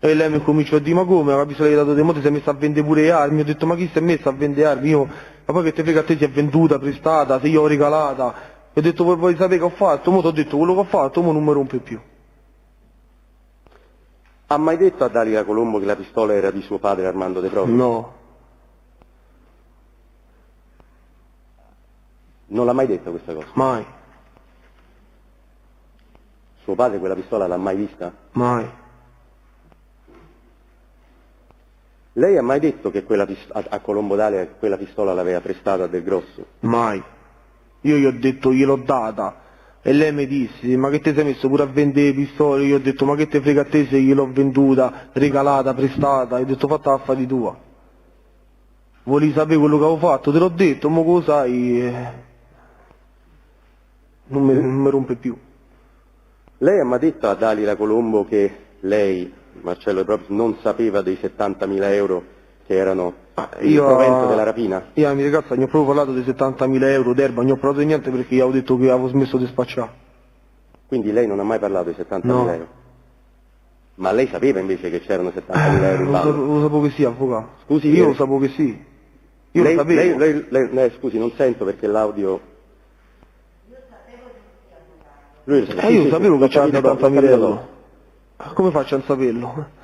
E lei mi cominciò a dire, ma come, la pistola che gli ho dato te, mo ti sei messo a vendere pure le armi? Ho detto, ma chi si è messo a vendere armi? Io, ma poi che te frega a te si è venduta, prestata, se io ho regalata? E ho detto, vuoi sapere che ho fatto? Mo ti ho detto quello che ho fatto, mo non mi rompe più. Ha mai detto a Dalila Colombo che la pistola era di suo padre Armando De Proprio? No. Non l'ha mai detto questa cosa? Mai. Suo padre quella pistola l'ha mai vista? Mai. Lei ha mai detto che a Colombo Dalila quella pistola l'aveva prestata a Del Grosso? Mai. Io gli ho detto gliel'ho data. E lei mi disse, ma che ti sei messo pure a vendere pistole? Io ho detto, ma che te frega a te se gliel'ho venduta, regalata, prestata? E ho detto, fatta affari tua. Volevi sapere quello che avevo fatto? Te l'ho detto, mo cosa sai? Non mi rompe più. Lei ha mai detto a Dalila Colombo che lei, Marcello De Proprio, non sapeva dei 70.000 euro che erano il provento della rapina? Io alla mia ragazza gli ho proprio parlato dei 70.000 euro d'erba, non gli ho parlato di niente perché gli avevo detto che avevo smesso di spacciare. Quindi lei non ha mai parlato dei 70.000 No. euro? Ma lei sapeva invece che c'erano 70.000 euro in ballo? Lo sapevo che sì, avvocato. Scusi, Io lo sapevo che sì. Io lo sapevo. Lei, scusi, non sento perché l'audio... Lui lo sapeva. Io Sì, sapevo che c'era capito, 70.000 euro. Come faccio a non saperlo?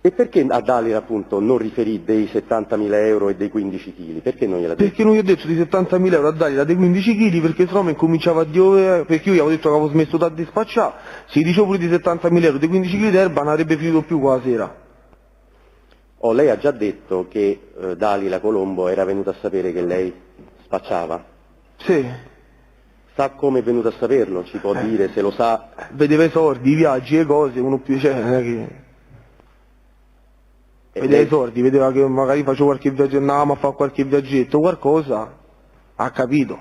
E perché a Dalila appunto non riferì dei 70.000 euro e dei 15 kg? Perché non gliela detto? Perché non gli ho detto di 70.000 euro a dargli dei 15 kg perché sennò mi cominciava a dire, perché io gli avevo detto che avevo smesso da dispacciare, se gli dicevo pure di 70.000 euro dei 15 kg d'erba non avrebbe finito più quella sera. Lei ha già detto che Dalila Colombo era venuta a sapere che lei spacciava. Sì. Sa come è venuta a saperlo? Ci può dire se lo sa? Vedeva i soldi, i viaggi, le cose, uno più, cioè, non è che... Vedeva i soldi, vedeva che magari facevo qualche viaggio, andavamo a fare qualche viaggetto, qualcosa, ha capito.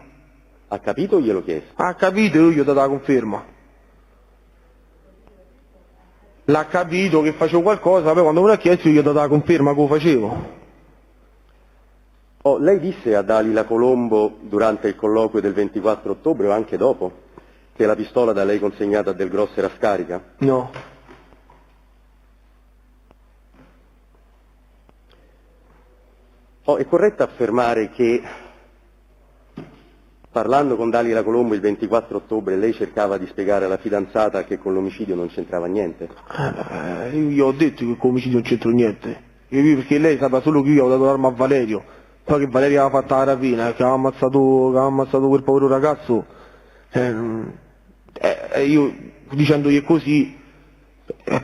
Ha capito o glielo chiesto? Ha capito, io gli ho dato la conferma. L'ha capito che facevo qualcosa, poi quando me l'ha chiesto io gli ho dato la conferma che lo facevo. Oh, lei disse a Dalila Colombo durante il colloquio del 24 ottobre o anche dopo che la pistola da lei consegnata a Del Grosso era scarica? No. Oh, è corretto affermare che parlando con Dalila Colombo il 24 ottobre lei cercava di spiegare alla fidanzata che con l'omicidio non c'entrava niente? Io gli ho detto che con l'omicidio non c'entro niente. Perché lei sapeva solo che io avevo dato l'arma a Valerio. Poi che Valerio aveva fatto la rapina, che aveva ammazzato quel povero ragazzo, io dicendogli così,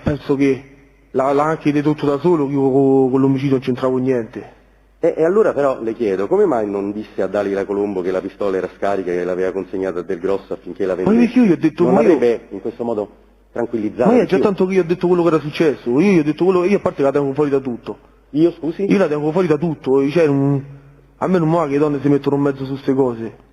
penso che l'ha anche dedotto da solo che io con l'omicidio non c'entravo niente. E allora però le chiedo, come mai non disse a Dalila Colombo che la pistola era scarica e che l'aveva consegnata a Del Grosso affinché la vendesse? Ma perché io gli ho detto, non avrebbe in questo modo tranquillizzato? Ma è già tanto che io ho detto quello che era successo, io gli ho detto io a parte che la tengo fuori da tutto. Io scusi? Io la tengo fuori da tutto, cioè, a me non mi va che le donne si mettono in mezzo su queste cose.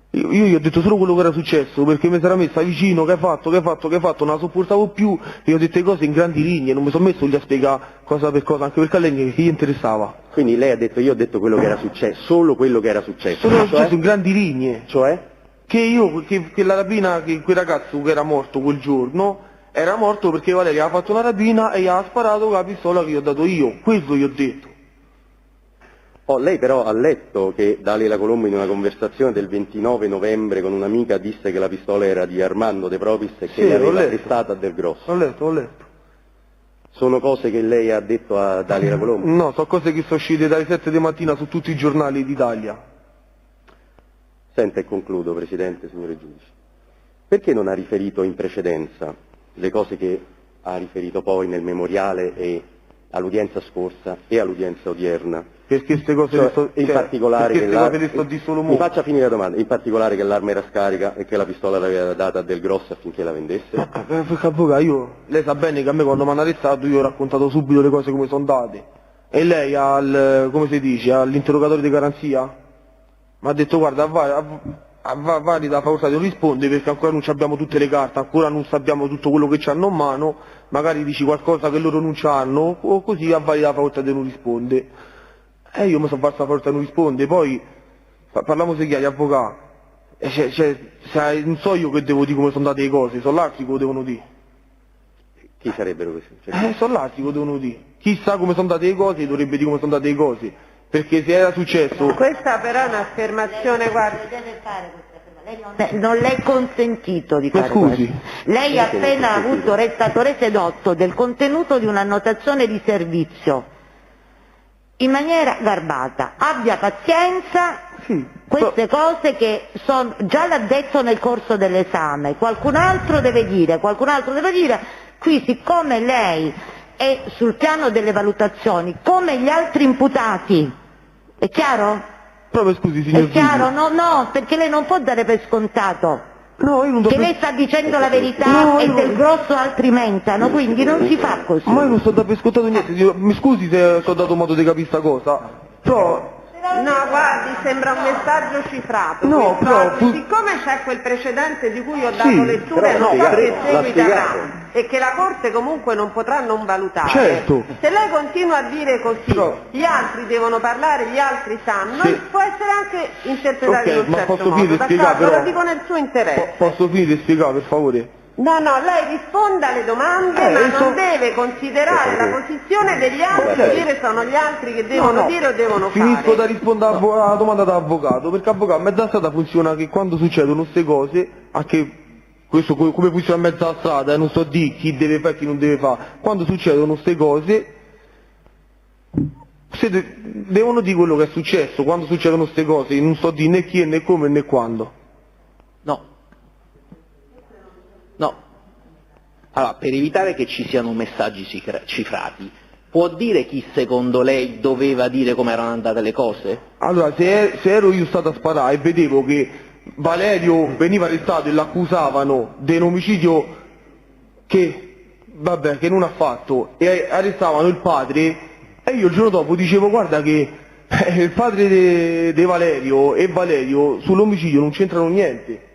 Io gli ho detto solo quello che era successo, perché mi si era messa vicino, che hai fatto, non la sopportavo più, e gli ho detto le cose in grandi linee, non mi sono messo lì a spiegare cosa per cosa, anche perché a lei gli interessava. Quindi lei ha detto, io ho detto quello che era successo, solo quello che era successo. Solo era successo in grandi linee. Cioè? Che la rapina, che quel ragazzo che era morto quel giorno, era morto perché Valeria aveva fatto una rapina e gli ha sparato con la pistola che gli ho dato io, questo gli ho detto. Oh, lei però ha letto che Dalila Colombo in una conversazione del 29 novembre con un'amica disse che la pistola era di Armando De Propis e che l'aveva prestata a Del Grosso. Ho letto. Sono cose che lei ha detto a Dalila Colombo? No, sono cose che sono uscite dalle 7 di mattina su tutti i giornali d'Italia. Senta e concludo, Presidente, signore giudici. Perché non ha riferito in precedenza le cose che ha riferito poi nel memoriale e all'udienza scorsa e all'udienza odierna? Perché queste cose in particolare che mi faccia finire la domanda, in particolare che l'arma era scarica e che la pistola l'aveva data a Del Grosso affinché la vendesse? Perché avvocato, lei sa bene che a me quando mi hanno arrestato io ho raccontato subito le cose come sono andate. E lei come si dice, all'interrogatorio di garanzia mi ha detto guarda vari da facoltà di non rispondere perché ancora non abbiamo tutte le carte, ancora non sappiamo tutto quello che hanno in mano, magari dici qualcosa che loro non c'hanno o così a vari da facoltà di non risponde. E io mi sono fatto la facoltà di non risponde, poi parliamo se chiari avvocato, non so io che devo dire come sono andate le cose, sono l'altri che lo devono dire. Chi sarebbero questi? Sono l'altri che lo devono dire. Chi sa come sono andate le cose dovrebbe dire come sono andate le cose. Perché se era successo... Questa però è un'affermazione, guarda... Non le è consentito di fare questo. Lei ha appena avuto rettatore sedotto del contenuto di un'annotazione di servizio in maniera garbata. Abbia pazienza, queste cose che già l'ha detto nel corso dell'esame, qualcun altro deve dire, qui siccome lei è sul piano delle valutazioni, come gli altri imputati, è chiaro? Proprio scusi signor È chiaro? No, perché lei non può dare per scontato che lei sta dicendo la verità e Del Grosso altri mentano, quindi non si fa così. Ma io non sto da per scontato niente, mi scusi se ho dato modo di capire sta cosa, però... No, guardi, sembra un messaggio cifrato. No, però... Siccome c'è quel precedente di cui ho dato lettura e non so che seguito avrà e che la Corte comunque non potrà non valutare, certo. Se lei continua a dire così, gli altri devono parlare, gli altri sanno, può essere anche interpretato in un certo modo, d'accordo? Lo dico nel suo interesse. Posso finire di spiegare, per favore? No, lei risponda alle domande, ma non deve considerare la posizione degli altri, dire sono gli altri che devono dire o devono fare. Finisco da rispondere alla domanda da avvocato, perché avvocato a mezza strada funziona che quando succedono queste cose, anche questo come funziona a mezza strada, non so di chi deve fare e chi non deve fare, quando succedono queste cose devono dire quello che è successo, quando succedono queste cose, non so di né chi né come né quando. No. Allora, per evitare che ci siano messaggi cifrati, può dire chi secondo lei doveva dire come erano andate le cose? Allora, se ero io stato a sparare e vedevo che Valerio veniva arrestato e l'accusavano di un omicidio che non ha fatto e arrestavano il padre, e io il giorno dopo dicevo guarda che Il padre di Valerio e Valerio sull'omicidio non c'entrano niente.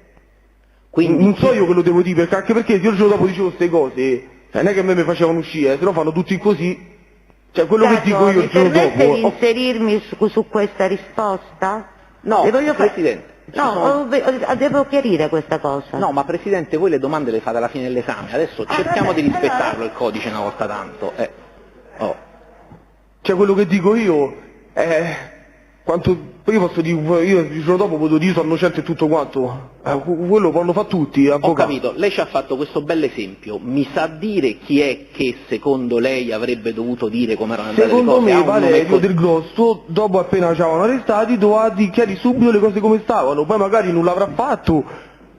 Quindi, non so io che lo devo dire, perché anche perché io il giorno dopo dicevo queste cose, non è che a me mi facevano uscire, se no fanno tutti così. Cioè quello che dico io il giorno dopo... Mi permette di inserirmi su questa risposta? No, Presidente. Devo chiarire questa cosa. No, ma Presidente, voi le domande le fate alla fine dell'esame, adesso cerchiamo di rispettarlo il codice una volta tanto. Cioè quello che dico io è... io posso dire, io il giorno dopo posso dire sono innocente e tutto quanto, quello lo fa tutti, avvocati. Ho capito, lei ci ha fatto questo bell'esempio, mi sa dire chi è che secondo lei avrebbe dovuto dire come erano andate le cose? Secondo me Valerio Del Grosso, dopo appena ci avevano arrestati, doveva dichiarare subito le cose come stavano, poi magari non l'avrà fatto,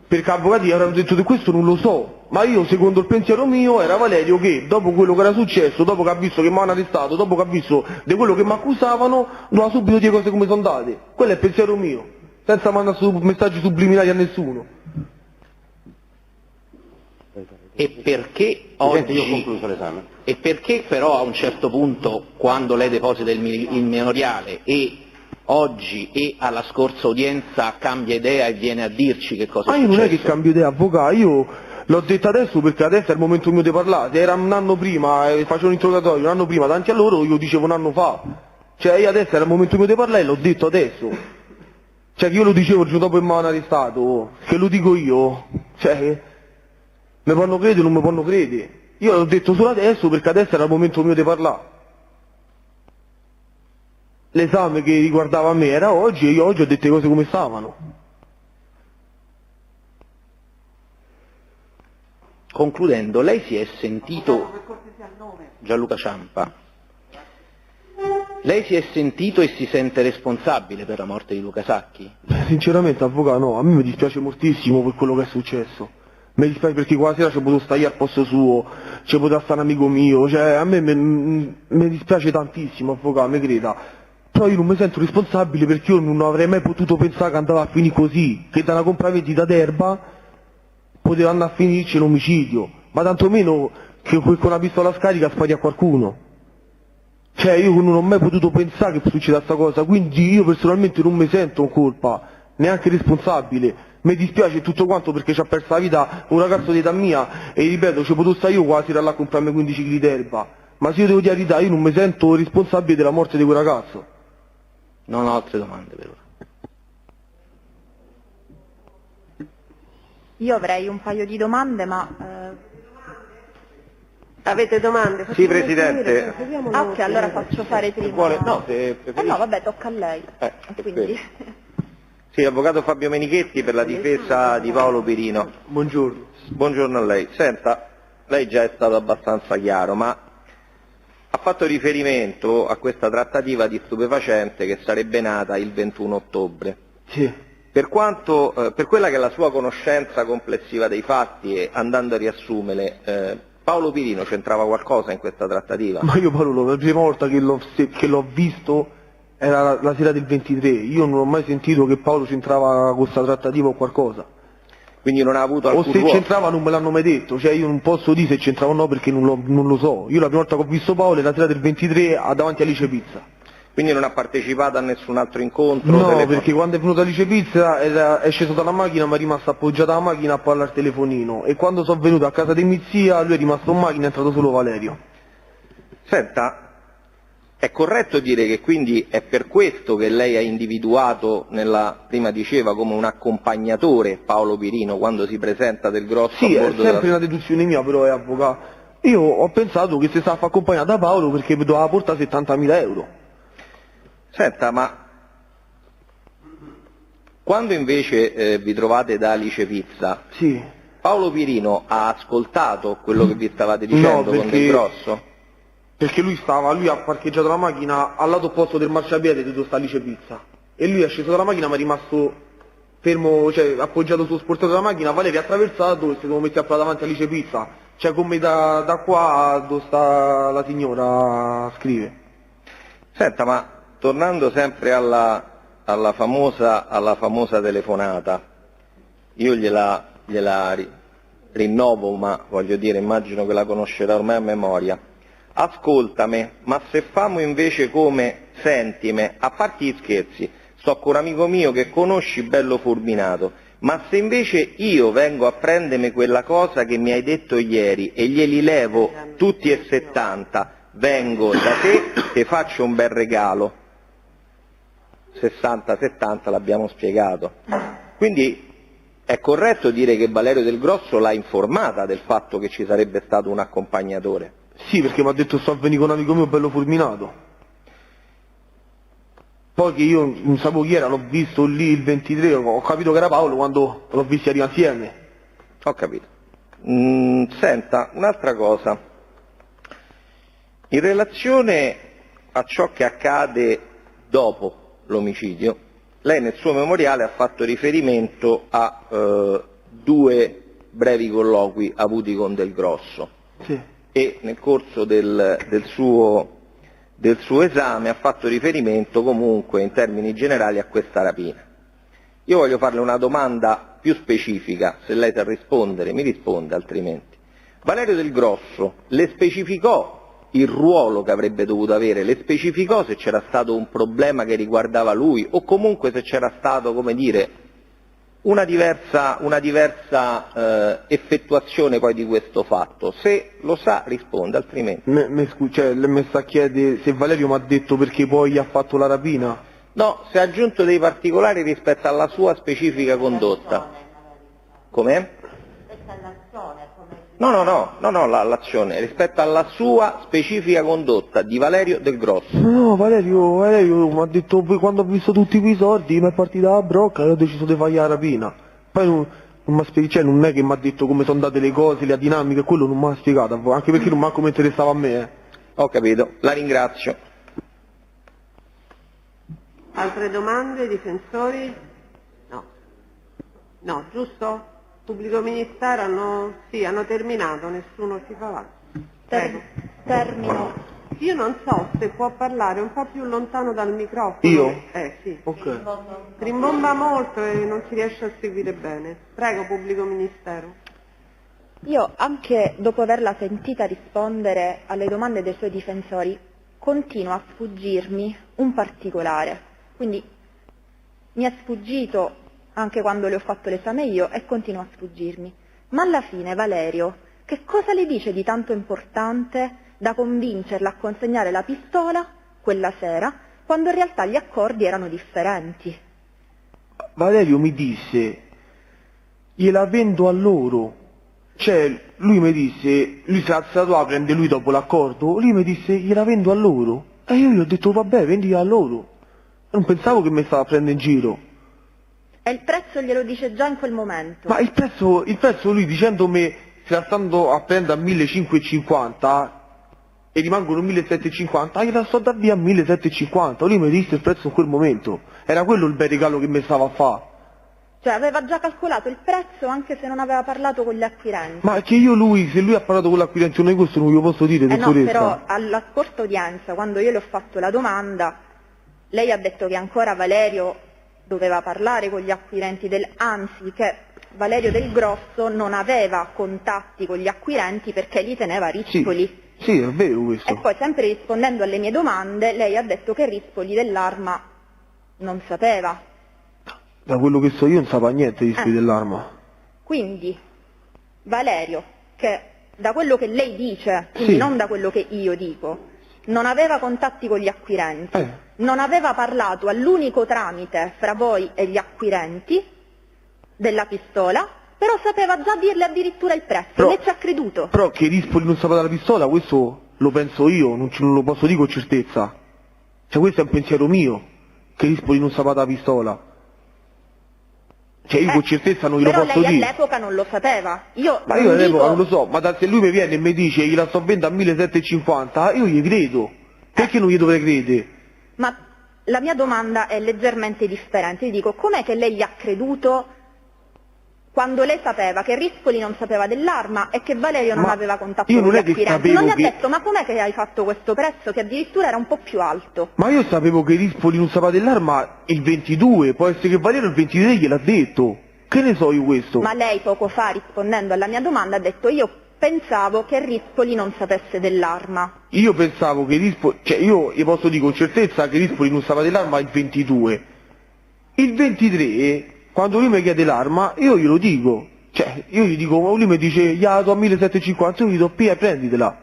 perché avvocati avranno detto che questo non lo so. Ma io, secondo il pensiero mio, era Valerio che, dopo quello che era successo, dopo che ha visto che mi hanno arrestato, dopo che ha visto di quello che mi accusavano, doveva subito dire cose come sono andate. Quello è il pensiero mio, senza mandare messaggi subliminali a nessuno. E perché oggi... Io ho concluso l'esame. E perché però a un certo punto, quando lei deposita il memoriale e oggi e alla scorsa udienza cambia idea e viene a dirci che cosa è successo? Ma io non è che cambio idea, avvocato, io... L'ho detto adesso perché adesso è il momento mio di parlare, se era un anno prima, facevo un interrogatorio un anno prima davanti a loro, io dicevo un anno fa. Cioè io adesso era il momento mio di parlare e l'ho detto adesso. Cioè che io lo dicevo il giorno dopo che mi hanno arrestato, che lo dico io. Cioè, mi fanno credere o non mi fanno credere. Io l'ho detto solo adesso perché adesso era il momento mio di parlare. L'esame che riguardava me era oggi e io oggi ho detto le cose come stavano. Concludendo, lei si è sentito, Gianluca Ciampa, lei si è sentito e si sente responsabile per la morte di Luca Sacchi? Sinceramente avvocato no, a me mi dispiace moltissimo per quello che è successo. Mi dispiace perché quella sera ci potevo stare io al posto suo, ci poteva stare un amico mio, cioè a me mi dispiace tantissimo avvocato, mi creda. Però io non mi sento responsabile perché io non avrei mai potuto pensare che andava a finire così, che da una compravendita d'erba poteva andare a finirci l'omicidio, ma tantomeno che con una pistola scarica spari a qualcuno. Cioè io non ho mai potuto pensare che succeda questa cosa, quindi io personalmente non mi sento in colpa, neanche responsabile. Mi dispiace tutto quanto perché ci ha perso la vita un ragazzo di età mia e ripeto, ci potevo stare io qua la sera là a comprarmi 15 kg d'erba, ma se io devo dire la verità io non mi sento responsabile della morte di quel ragazzo. Non ho altre domande per ora. Io avrei un paio di domande, ma... Avete domande? Sì, Presidente. Ah, ok, allora faccio fare prima... No, se preferisce. no, vabbè, tocca a lei. Quindi... Sì, avvocato Fabio Menichetti per la difesa di Paolo Pirino. Buongiorno. Buongiorno a lei. Senta, lei già è stato abbastanza chiaro, ma ha fatto riferimento a questa trattativa di stupefacente che sarebbe nata il 21 ottobre. Sì. Per quella che è la sua conoscenza complessiva dei fatti e andando a riassumerle, Paolo Pirino c'entrava qualcosa in questa trattativa? Ma io Paolo, la prima volta che l'ho visto era la sera del 23, io non ho mai sentito che Paolo c'entrava con questa trattativa o qualcosa. Quindi non ha avuto alcun ruolo? O se ruolo? c'entrava non me l'hanno mai detto, cioè io non posso dire se c'entrava o no perché non lo so. Io la prima volta che ho visto Paolo è la sera del 23 davanti a Alice Pizza. Quindi non ha partecipato a nessun altro incontro? No, perché quando è venuta Alice Pizza è sceso dalla macchina, ma è rimasto appoggiata alla macchina a parlare al telefonino. E quando sono venuto a casa di mia zia, lui è rimasto in macchina, è entrato solo Valerio. Senta, è corretto dire che quindi è per questo che lei ha individuato, prima diceva, come un accompagnatore Paolo Pirino quando si presenta Del Grosso sì, a bordo è sempre una deduzione mia, però è avvocato. Io ho pensato che si stava accompagnare da Paolo perché doveva portare 70.000 euro. Senta, ma quando invece vi trovate da Alice Pizza, sì. Paolo Pirino ha ascoltato quello che vi stavate dicendo con Del Grosso? Perché lui ha parcheggiato la macchina al lato opposto del marciapiede dove sta Alice Pizza. E lui è sceso dalla macchina ma è rimasto fermo, cioè appoggiato sullo sportello della macchina, Valerio è attraversato e si sono messi a parlare davanti a Alice Pizza. Cioè come da qua dove sta la signora scrive. Senta, ma tornando sempre alla famosa telefonata, io gliela rinnovo, ma voglio dire, immagino che la conoscerà ormai a memoria. Ascoltami, ma se famo invece come sentime, a parte gli scherzi, sto con un amico mio che conosci bello fulminato, ma se invece io vengo a prendermi quella cosa che mi hai detto ieri e glieli levo tutti e 70, vengo da te, ti faccio un bel regalo. 60-70 l'abbiamo spiegato. Quindi è corretto dire che Valerio Del Grosso l'ha informata del fatto che ci sarebbe stato un accompagnatore? Sì, perché mi ha detto sto a venire con un amico mio bello fulminato. Poi che io non sapevo chi era, l'ho visto lì il 23, ho capito che era Paolo quando l'ho visto arrivare insieme. Ho capito. Senta, un'altra cosa. In relazione a ciò che accade dopo l'omicidio, lei nel suo memoriale ha fatto riferimento a 2 brevi colloqui avuti con Del Grosso. Sì. E nel corso del suo esame ha fatto riferimento comunque in termini generali a questa rapina. Io voglio farle una domanda più specifica, se lei sa rispondere mi risponde, altrimenti. Valerio Del Grosso le specificò il ruolo che avrebbe dovuto avere, le specificò se c'era stato un problema che riguardava lui o comunque se c'era stato, come dire, una diversa effettuazione poi di questo fatto. Se lo sa risponde, altrimenti. Lei mi sta a chiedere se Valerio mi ha detto perché poi ha fatto la rapina? No, se ha aggiunto dei particolari rispetto alla sua specifica condotta. Com'è? No, l'azione, rispetto alla sua specifica condotta di Valerio Del Grosso. No, Valerio mi ha detto quando ho visto tutti quei soldi mi è partita la brocca e ho deciso di fare la rapina. Poi non è che mi ha detto come sono andate le cose, le dinamiche, quello non mi ha spiegato, anche perché non manco mi interessava a me. Ho capito, la ringrazio. Altre domande, difensori? No. No, giusto? Pubblico ministero hanno terminato, nessuno si fa avanti. Prego. Termino. Io non so se può parlare un po' più lontano dal microfono. Io? Sì. Ok. Rimbomba molto e non si riesce a seguire bene. Prego, pubblico ministero. Io, anche dopo averla sentita rispondere alle domande dei suoi difensori, continuo a sfuggirmi un particolare. Quindi mi è sfuggito anche quando le ho fatto l'esame io e continua a sfuggirmi. Ma alla fine Valerio, che cosa le dice di tanto importante da convincerla a consegnare la pistola quella sera, quando in realtà gli accordi erano differenti? Valerio mi disse, gliela vendo a loro. Cioè, lui mi disse, lui si è alzato a prendere lui dopo l'accordo, lui mi disse, gliela vendo a loro. E io gli ho detto, vabbè, vendila a loro. Non pensavo che mi stava a prendere in giro. E il prezzo glielo dice già in quel momento. Ma il prezzo lui dicendomi si sta andando a prendere a 1.550 e rimangono 1.750, gliela sto da via a 1.750, lui mi disse il prezzo in quel momento, era quello il bel regalo che mi stava a fare. Cioè aveva già calcolato il prezzo anche se non aveva parlato con gli acquirenti. Ma che se lui ha parlato con l'acquirente non questo non glielo posso dire, dottoressa. No, però alla scorsa udienza, quando io le ho fatto la domanda, lei ha detto che ancora Valerio doveva parlare con gli acquirenti, anzi che Valerio Del Grosso non aveva contatti con gli acquirenti perché li teneva Rispoli. Sì, è vero questo. E poi sempre rispondendo alle mie domande, lei ha detto che Rispoli dell'arma non sapeva. Da quello che so io non sapeva niente Rispoli dell'arma. Quindi Valerio, che da quello che lei dice, quindi non da quello che io dico, non aveva contatti con gli acquirenti, non aveva parlato all'unico tramite fra voi e gli acquirenti della pistola, però sapeva già dirle addirittura il prezzo, lei ci ha creduto. Però che Rispoli non sapeva della pistola, questo lo penso io, non lo posso dire con certezza. Cioè questo è un pensiero mio, che Rispoli non sapeva della pistola. Cioè io con certezza non glielo posso dire. Però lei all'epoca non lo sapeva. Ma io all'epoca non lo so, ma se lui mi viene e mi dice gliela sto vendendo a 1.750, io gli credo. Perché non gli dovrei credere? Ma la mia domanda è leggermente differente. Io dico, com'è che lei gli ha creduto quando lei sapeva che Rispoli non sapeva dell'arma e che Valerio non aveva contatto con gli acquirenti? Non gli ha detto, ma com'è che hai fatto questo prezzo che addirittura era un po' più alto? Ma io sapevo che Rispoli non sapeva dell'arma il 22, può essere che Valerio il 23 gliel'ha detto. Che ne so io questo? Ma lei poco fa rispondendo alla mia domanda ha detto, io pensavo che Rispoli non sapesse dell'arma. Io pensavo che Rispoli, cioè io gli posso dire con certezza che Rispoli non sapeva dell'arma il 22. Il 23, quando lui mi chiede l'arma, io glielo dico. Cioè, io gli dico, lui mi dice, io la do a 1750, io gli do, prenditela.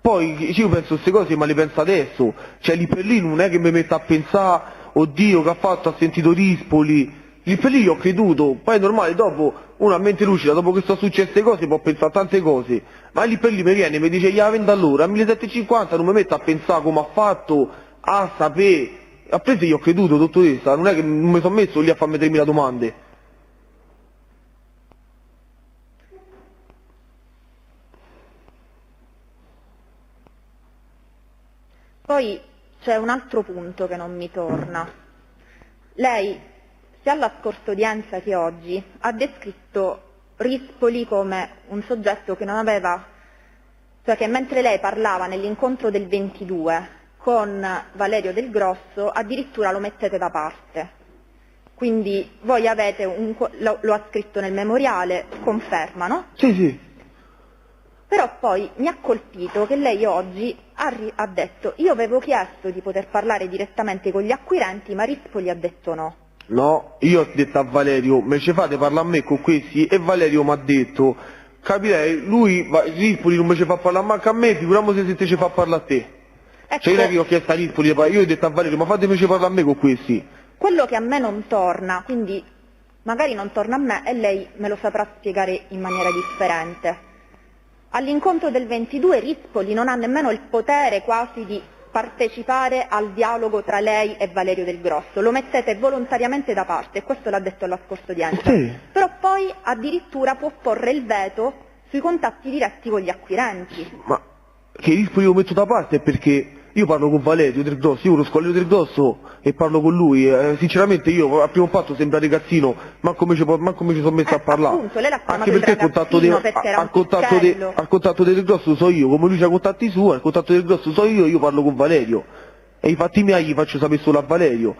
Poi io penso queste cose, ma le penso adesso. Cioè, lì per lì non è che mi metto a pensare, oddio, che ha fatto, ha sentito Rispoli. Lì per lì gli ho creduto. Poi è normale, dopo, uno a mente lucida, dopo che sono successe queste cose, può pensare a tante cose. Ma lì per lì mi viene, mi dice, io la vendo allora, a 1750, non mi metto a pensare come ha fatto, a sapere. A prese gli ho creduto, dottoressa, non è che non mi sono messo lì a farmi 3000 domande. Poi c'è un altro punto che non mi torna. Lei, sia alla scorsa udienza che oggi, ha descritto Rispoli come un soggetto che non aveva, cioè che mentre lei parlava nell'incontro del 22 con Valerio Del Grosso, addirittura lo mettete da parte. Quindi voi avete lo ha scritto nel memoriale, conferma, no? Sì, sì. Però poi mi ha colpito che lei oggi ha detto, io avevo chiesto di poter parlare direttamente con gli acquirenti, ma Rispoli ha detto no. No, io ho detto a Valerio, me ce fate parlare a me con questi, e Valerio mi ha detto, capirei, Rispoli non me ce fa parlare manco a me, figuriamoci se te ce fa parlare a te. Ecco, cioè non è che io ho chiesto a Rispoli, io ho detto a Valerio, ma fatemi parlare a me con questi. Quello che a me non torna, quindi magari non torna a me e lei me lo saprà spiegare in maniera differente. All'incontro del 22 Rispoli non ha nemmeno il potere quasi di partecipare al dialogo tra lei e Valerio Del Grosso, lo mettete volontariamente da parte, e questo l'ha detto alla scorsa udienza. Sì. Però poi addirittura può porre il veto sui contatti diretti con gli acquirenti. Ma che Rispoli lo metto da parte è perché io parlo con Valerio Del Grosso, io conosco Valerio Del Grosso e parlo con lui, sinceramente io al primo patto sembra ragazzino, manco mi ci sono messo a parlare. Appunto, lei l'ha Anche chiamato il perché ragazzino al contatto Del Grosso so io, come lui c'ha contatti suoi, al contatto Del Grosso so io parlo con Valerio. E i fatti miei gli faccio sapere solo a Valerio.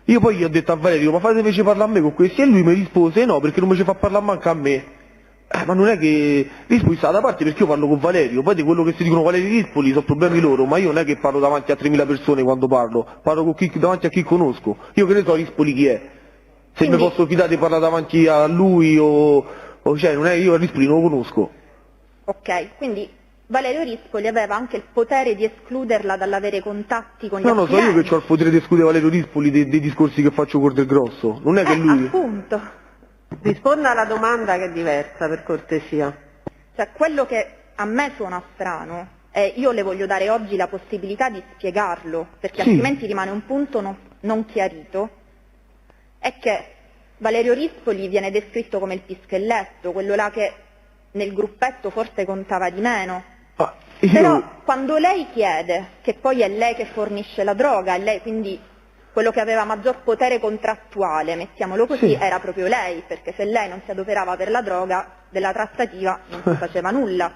Io poi gli ho detto a Valerio, ma fatemi parlare a me con questi, e lui mi rispose no, perché non mi ci fa parlare manco a me. Ma non è che Rispoli sta da parte perché io parlo con Valerio, poi di quello che si dicono Valerio e Rispoli sono problemi loro, ma io non è che parlo davanti a 3000 persone quando parlo con davanti a chi conosco. Io che ne so Rispoli chi è? Se mi posso fidare di parlare davanti a lui o cioè non è, io a Rispoli non lo conosco. Ok, quindi Valerio Rispoli aveva anche il potere di escluderla dall'avere contatti con gli acquirenti. No, so io che ho il potere di escludere Valerio Rispoli dei discorsi che faccio con Del Grosso, non è che lui... Appunto. Risponda alla domanda che è diversa, per cortesia. Cioè, quello che a me suona strano, e io le voglio dare oggi la possibilità di spiegarlo, perché altrimenti rimane un punto non chiarito, è che Valerio Rispoli viene descritto come il pischelletto, quello là che nel gruppetto forse contava di meno. Però quando lei chiede, che poi è lei che fornisce la droga, è lei quindi quello che aveva maggior potere contrattuale, mettiamolo così, era proprio lei, perché se lei non si adoperava per la droga, della trattativa non si faceva nulla.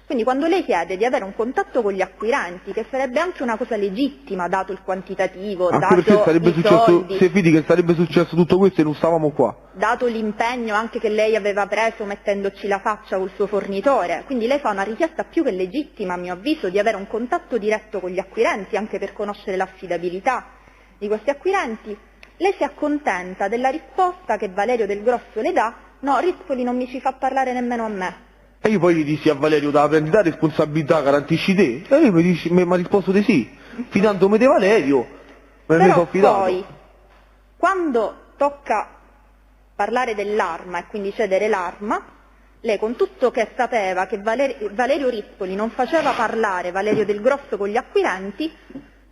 Quindi quando lei chiede di avere un contatto con gli acquirenti, che sarebbe anche una cosa legittima, dato il quantitativo, anche dato i soldi, se vedi che sarebbe successo tutto questo e non stavamo qua. dato l'impegno anche che lei aveva preso mettendoci la faccia col suo fornitore, quindi lei fa una richiesta più che legittima, a mio avviso, di avere un contatto diretto con gli acquirenti, anche per conoscere l'affidabilità di questi acquirenti. Lei si accontenta della risposta che Valerio Del Grosso le dà, no, Rispoli non mi ci fa parlare nemmeno a me. E io poi gli dissi a Valerio, da prendi la responsabilità, garantisci te? E lui mi ha risposto di sì, fidandomi di Valerio, me ne sono fidato. Poi, quando tocca parlare dell'arma e quindi cedere l'arma, lei con tutto che sapeva che Valerio Rispoli non faceva parlare Valerio Del Grosso con gli acquirenti,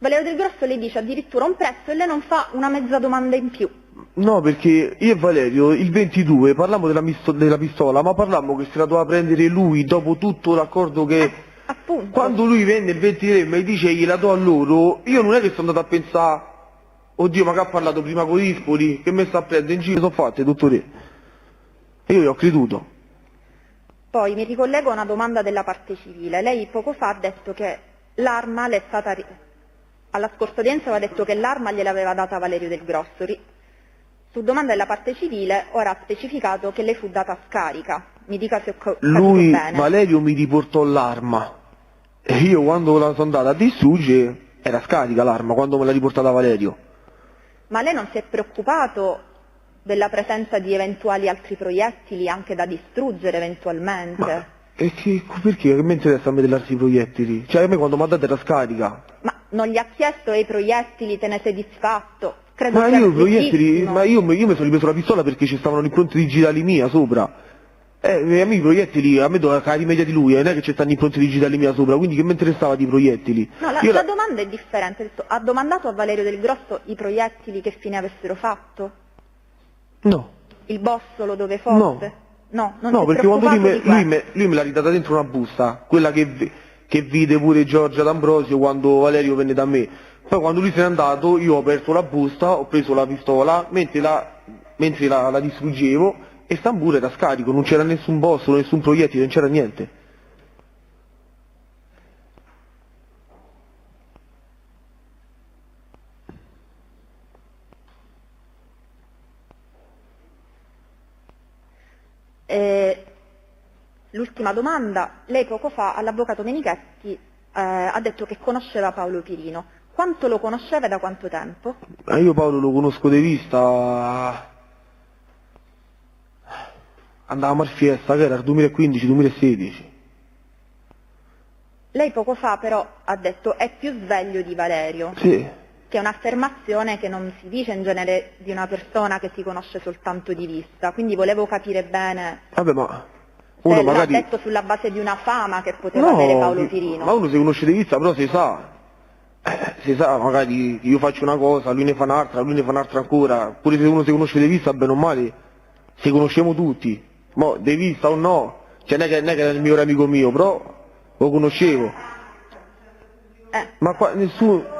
Valerio Del Grosso le dice addirittura un prezzo e lei non fa una mezza domanda in più. No, perché io e Valerio il 22 parlammo della pistola, ma parlammo che se la doveva prendere lui dopo tutto l'accordo che... appunto. Quando lui venne il 23 e mi dice gliela do a loro, io non è che sono andato a pensare, oddio ma che ha parlato prima con Rispoli, che mi sta a prendere in giro, sono fatte, dottore. E io gli ho creduto. Poi mi ricollego a una domanda della parte civile. Lei poco fa ha detto che l'arma le è stata... Alla scorsa udienza aveva detto che l'arma gliel'aveva data Valerio Del Grosso. Su domanda della parte civile ora ha specificato che le fu data a scarica. Mi dica se ho capito Lui, bene. Valerio, mi riportò l'arma. E io quando la sono andata a distruggere, era scarica l'arma, quando me l'ha riportata Valerio. Ma lei non si è preoccupato della presenza di eventuali altri proiettili anche da distruggere eventualmente? E perché? Che mi interessa a me degli altri proiettili? Cioè a me quando mi ha dato era scarica. Ma non gli ha chiesto i proiettili, te ne sei disfatto? Credo Ma sia io i proiettili, legittima. ma io mi sono ripreso la pistola perché ci stavano le impronte digitali mia sopra. A me i proiettili, a me doveva la rimedia di lui, non è che ci stanno impronte digitali mia sopra, quindi che mi interessava di proiettili? No, la domanda è differente. Ha detto, ha domandato a Valerio Del Grosso i proiettili che fine avessero fatto? No. Il bossolo dove fosse? No, non No, si è perché quando preoccupato di lui me l'ha ridata dentro una busta, quella che vide pure Giorgia D'Ambrosio quando Valerio venne da me. Poi quando lui se n'è andato io ho aperto la busta, ho preso la pistola, mentre la distruggevo, e Stamburo era scarico, non c'era nessun bossolo, nessun proiettile, non c'era niente. L'ultima domanda, lei poco fa all'avvocato Menichetti ha detto che conosceva Paolo Pirino. Quanto lo conosceva e da quanto tempo? Io Paolo lo conosco di vista, andavamo a Fiesta, che era il 2015-2016. Lei poco fa però ha detto è più sveglio di Valerio. Sì. Che è un'affermazione che non si dice in genere di una persona che si conosce soltanto di vista, quindi volevo capire bene Vabbè, ma se uno l'ha magari... detto sulla base di una fama che poteva avere Paolo Pirino. Ma uno si conosce di vista, però si sa, magari io faccio una cosa, lui ne fa un'altra ancora, pure se uno si conosce di vista, bene o male, si conosciamo tutti, ma di vista o no, cioè non è che era il mio amico mio, però lo conoscevo. Ma qua nessuno...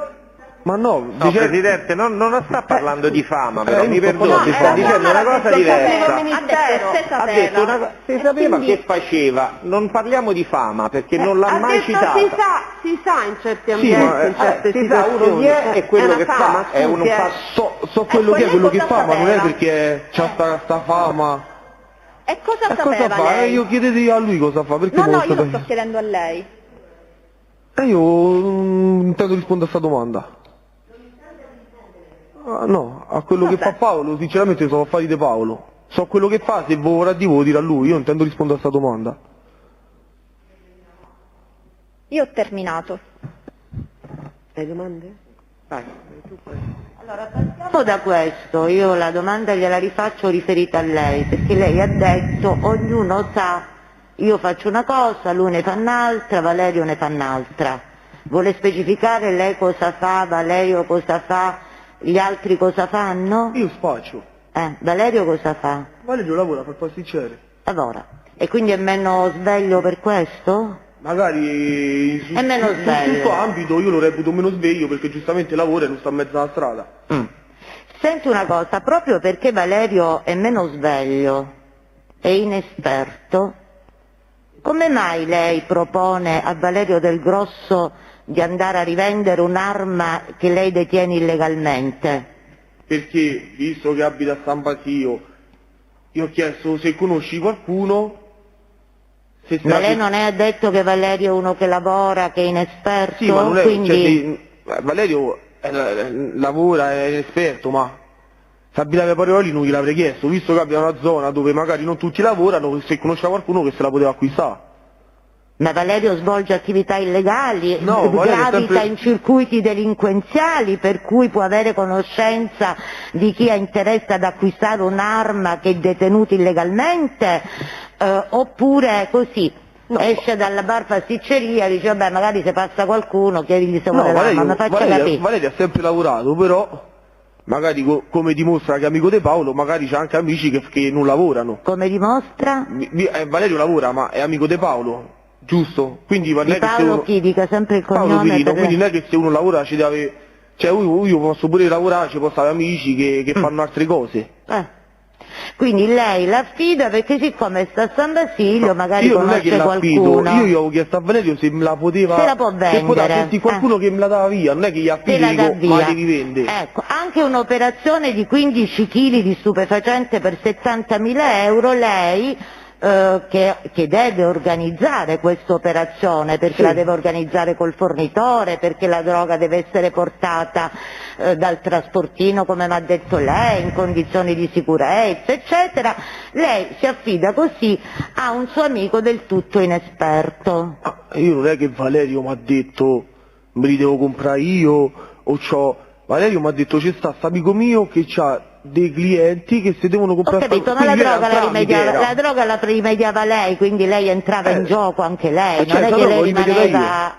Ma no, no, Presidente, non sta parlando di fama, però mi perdoni, sta dicendo una cosa diversa. Ha detto si sapeva quindi... che faceva, non parliamo di fama perché non l'ha mai citata. Si sa in certi ambienti, in certe si sa uno chi è e quello che fa, è un so quello che è, quello che fa, ma non è perché c'ha sta fama. E cosa sapeva fa? lei? Io chiedete a lui cosa fa, perché no, io lo sto chiedendo a lei. Io intendo rispondere a questa domanda. No, a quello che fa Paolo, sinceramente sono affari di Paolo. So quello che fa, se vorrà di voi dire a lui, io intendo rispondere a questa domanda. Io ho terminato. Hai domande? Vai. Allora, partiamo da questo, io la domanda gliela rifaccio riferita a lei, perché lei ha detto ognuno sa, io faccio una cosa, lui ne fa un'altra, Valerio ne fa un'altra. Vuole specificare lei cosa fa, Valerio cosa fa? Gli altri cosa fanno? Io spaccio. Valerio cosa fa? Valerio lavora per pasticcere. Lavora. E quindi è meno sveglio per questo? Magari è meno sveglio. Sul suo ambito io lo reputo meno sveglio perché giustamente lavora e non sta in mezzo alla strada. Senti una cosa, proprio perché Valerio è meno sveglio e inesperto, come mai lei propone a Valerio Del Grosso di andare a rivendere un'arma che lei detiene illegalmente? Perché, visto che abita a San Basilio, io ho chiesto se conosci qualcuno... Ma lei non è detto che Valerio è uno che lavora, che è inesperto? Sì, ma non è... Quindi... Valerio lavora, è esperto, ma... Se abitava a Parioli non gliel'avrei chiesto, visto che abita una zona dove magari non tutti lavorano, se conosceva qualcuno che se la poteva acquistare. Ma Valerio svolge attività illegali, no, gravita in circuiti delinquenziali, per cui può avere conoscenza di chi ha interesse ad acquistare un'arma che è detenuta illegalmente, oppure così, esce dalla bar pasticceria e dice vabbè magari se passa qualcuno chiedigli se vuole l'arma, ma faccia capire. Valerio ha sempre lavorato, però magari come dimostra che è amico di Paolo, magari c'ha anche amici che non lavorano. Come dimostra? Valerio lavora ma è amico di Paolo. Giusto? Quindi non è Paolo che se uno... chi? Dica sempre il cognome. Paolo Pirino, quindi non è che se uno lavora ci deve... Cioè io posso pure lavorare, ci posso avere amici che fanno altre cose. Quindi lei l'affida perché siccome sta a San Basilio magari io non è che qualcuno. Io gli avevo chiesto a Valerio se me la poteva... Se la può vendere. Se poteva sentire qualcuno che me la dava via, non è che gli affidi e dico ma devi vendere. Ecco, anche un'operazione di 15 kg di stupefacente per 70.000 euro lei che deve organizzare questa operazione, perché la deve organizzare col fornitore, perché la droga deve essere portata dal trasportino, come mi ha detto lei, in condizioni di sicurezza, eccetera. Lei si affida così a un suo amico del tutto inesperto. Io non è che Valerio mi ha detto me li devo comprare io o c'ho. Valerio mi ha detto c'è sta amico mio che ha dei clienti che si devono comprare. Ho capito, ma la droga la rimediava lei, quindi lei entrava in gioco anche lei, non è che lei rimaneva.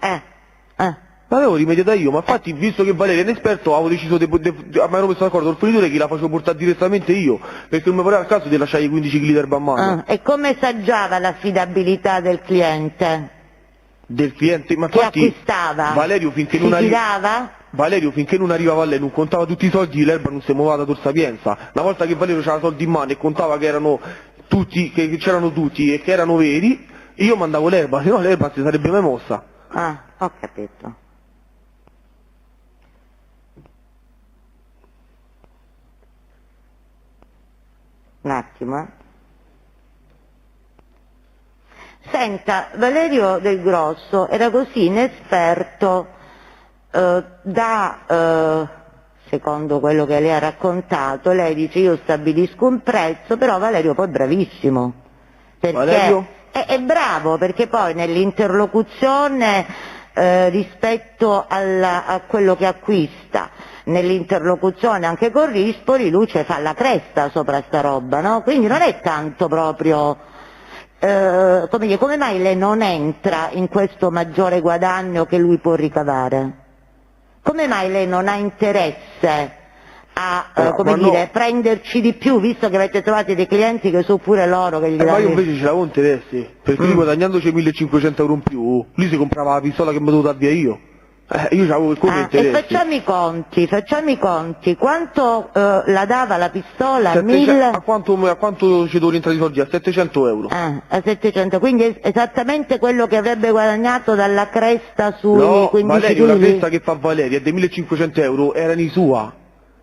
L'avevo rimediata io, ma infatti visto che Valerio è inesperto avevo deciso mi ero messo d'accordo col fornitore che la facevo portare direttamente io, perché non mi pareva il caso di lasciare i 15 kg d'erba a mano. E come saggiava l'affidabilità del cliente? Del cliente, ma che infatti acquistava? Valerio finché si non fidava? Valerio finché non arrivava a lei non contava tutti i soldi, l'erba non si muoveva da Tor Sapienza. Una volta che Valerio c'aveva soldi in mano e contava che erano tutti, che c'erano tutti e che erano veri, io mandavo l'erba, se no l'erba si sarebbe mai mossa. Ho capito. Un attimo. Senta, Valerio Del Grosso era così inesperto secondo quello che lei ha raccontato, lei dice io stabilisco un prezzo, però Valerio poi è bravissimo, perché Valerio? È bravo, perché poi nell'interlocuzione rispetto a quello che acquista, nell'interlocuzione anche con Rispoli, lui fa la cresta sopra sta roba, no? Quindi non è tanto proprio, come mai lei non entra in questo maggiore guadagno che lui può ricavare? Come mai lei non ha interesse a prenderci di più, visto che avete trovato dei clienti che sono pure loro che gli danno? Ma io invece ce l'avevo interessi, perché lui guadagnandoci 1.500 euro in più, lui si comprava la pistola che mi dovevo dare via io. Io c'avevo come interessi. E facciamo i conti, quanto la dava la pistola? 700, a quanto ci devo rientrare i soldi? A 700 euro. A 700, quindi esatamente quello che avrebbe guadagnato dalla cresta sui 15 Valerio, kg. la cresta che fa Valeria è dei 1.500 euro, erano i sua.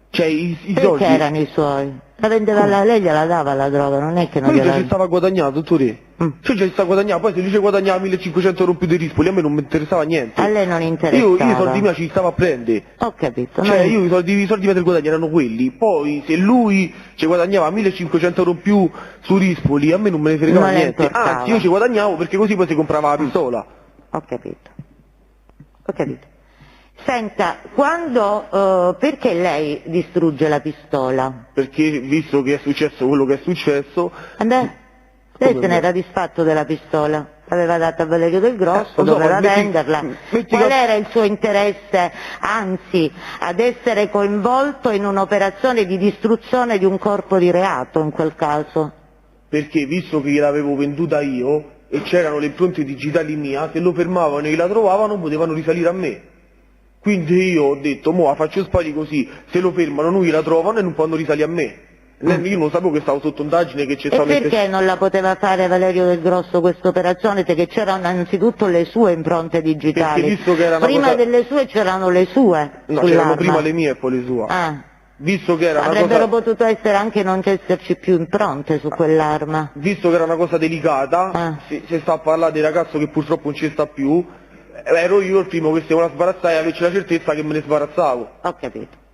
Cioè i soldi. Perché erano i suoi? La vendeva lei gliela dava la droga, non è che non gliela dava. Lui già ci stava guadagnando, dottore. Cioè già ci sta guadagnando, poi se lui ci guadagnava 1.500 euro in più dei Rispoli, a me non mi interessava niente. A lei non interessava. Io i soldi miei ci li stavo a prendere. Ho capito. Cioè io i soldi miei del guadagno erano quelli, poi se lui ci guadagnava 1.500 euro in più su Rispoli, a me non me ne fregava niente. Anzi, io ci guadagnavo perché così poi si comprava la pistola. Ho capito. Senta, perché lei distrugge la pistola? Perché visto che è successo quello che è successo... Lei se n'era disfatto della pistola, l'aveva data a Valerio Del Grosso, doveva venderla. Qual era il suo interesse, anzi, ad essere coinvolto in un'operazione di distruzione di un corpo di reato in quel caso? Perché visto che gliel'avevo venduta io e c'erano le impronte digitali mie, se lo fermavano e la trovavano potevano risalire a me. Quindi io ho detto, mo la faccio sparire così, se lo fermano lui la trovano e non possono risalire a me. Io non sapevo che stavo sotto indagine, che c'è stato... E perché non la poteva fare Valerio Del Grosso questa operazione? Perché c'erano innanzitutto le sue impronte digitali. Visto che era prima delle sue c'erano le sue. No, c'erano prima le mie e poi le sue. Visto che era avrebbero potuto essere anche non esserci più impronte su quell'arma. Visto che era una cosa delicata, si sta a parlare del ragazzo che purtroppo non ci sta più, ero io il primo che se voleva sbarazzare e averci la certezza che me ne sbarazzavo. Ho capito.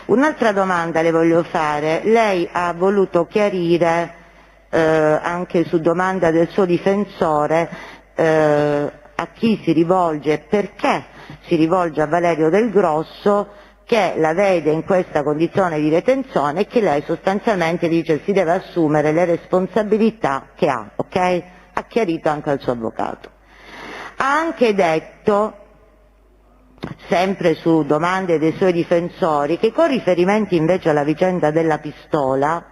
Un'altra domanda le voglio fare. Lei ha voluto chiarire, anche su domanda del suo difensore, a chi si rivolge e perché si rivolge a Valerio Del Grosso, che la vede in questa condizione di detenzione e che lei sostanzialmente dice si deve assumere le responsabilità che ha, ok? Ha chiarito anche al suo avvocato. Ha anche detto, sempre su domande dei suoi difensori, che con riferimenti invece alla vicenda della pistola,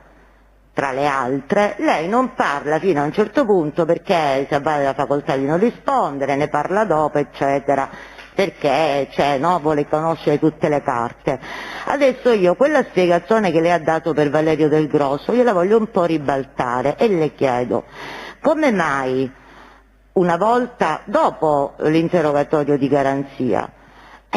tra le altre, lei non parla fino a un certo punto perché si avvale la facoltà di non rispondere, ne parla dopo, eccetera, perché vuole conoscere tutte le carte. Adesso io quella spiegazione che lei ha dato per Valerio Del Grosso io la voglio un po' ribaltare e le chiedo come mai una volta dopo l'interrogatorio di garanzia,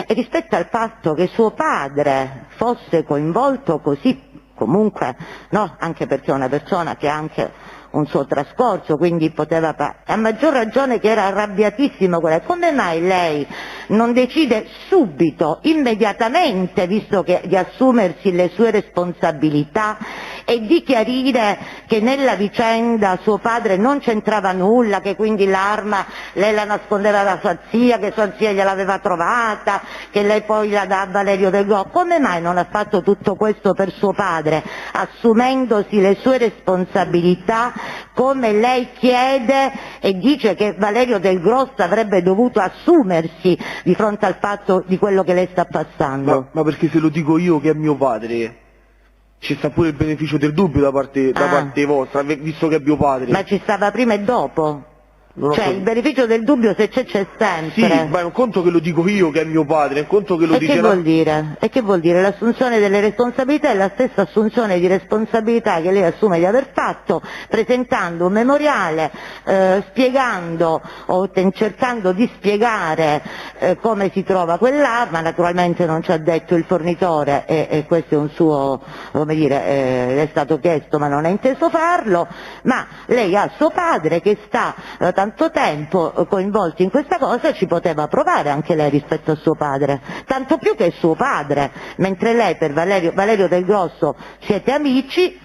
rispetto al fatto che suo padre fosse coinvolto così, comunque, no, anche perché è una persona che ha anche un suo trascorso, quindi poteva, a maggior ragione che era arrabbiatissimo. Come mai lei non decide subito, immediatamente, visto che di assumersi le sue responsabilità e di chiarire che nella vicenda suo padre non c'entrava nulla, che quindi l'arma lei la nascondeva da sua zia, che sua zia gliel'aveva trovata, che lei poi la dà a Valerio Del Grosso? Come mai non ha fatto tutto questo per suo padre, assumendosi le sue responsabilità come lei chiede e dice che Valerio Del Grosso avrebbe dovuto assumersi di fronte al fatto di quello che lei sta passando? Ma perché se lo dico io che è mio padre, ci sta pure il beneficio del dubbio da parte vostra, visto che è mio padre. Ma ci stava prima e dopo? Cioè il beneficio del dubbio se c'è sempre. Sì, ma è un conto che lo dico io che è mio padre, è un conto che lo dice... Che vuol dire? E che vuol dire? L'assunzione delle responsabilità è la stessa assunzione di responsabilità che lei assume di aver fatto, presentando un memoriale, spiegando o cercando di spiegare come si trova quell'arma. Naturalmente non ci ha detto il fornitore e questo è un suo, come dire, è stato chiesto ma non ha inteso farlo, ma lei ha suo padre che sta tanto tempo coinvolto in questa cosa, ci poteva provare anche lei rispetto a suo padre, tanto più che è suo padre, mentre lei per Valerio Del Grosso siete amici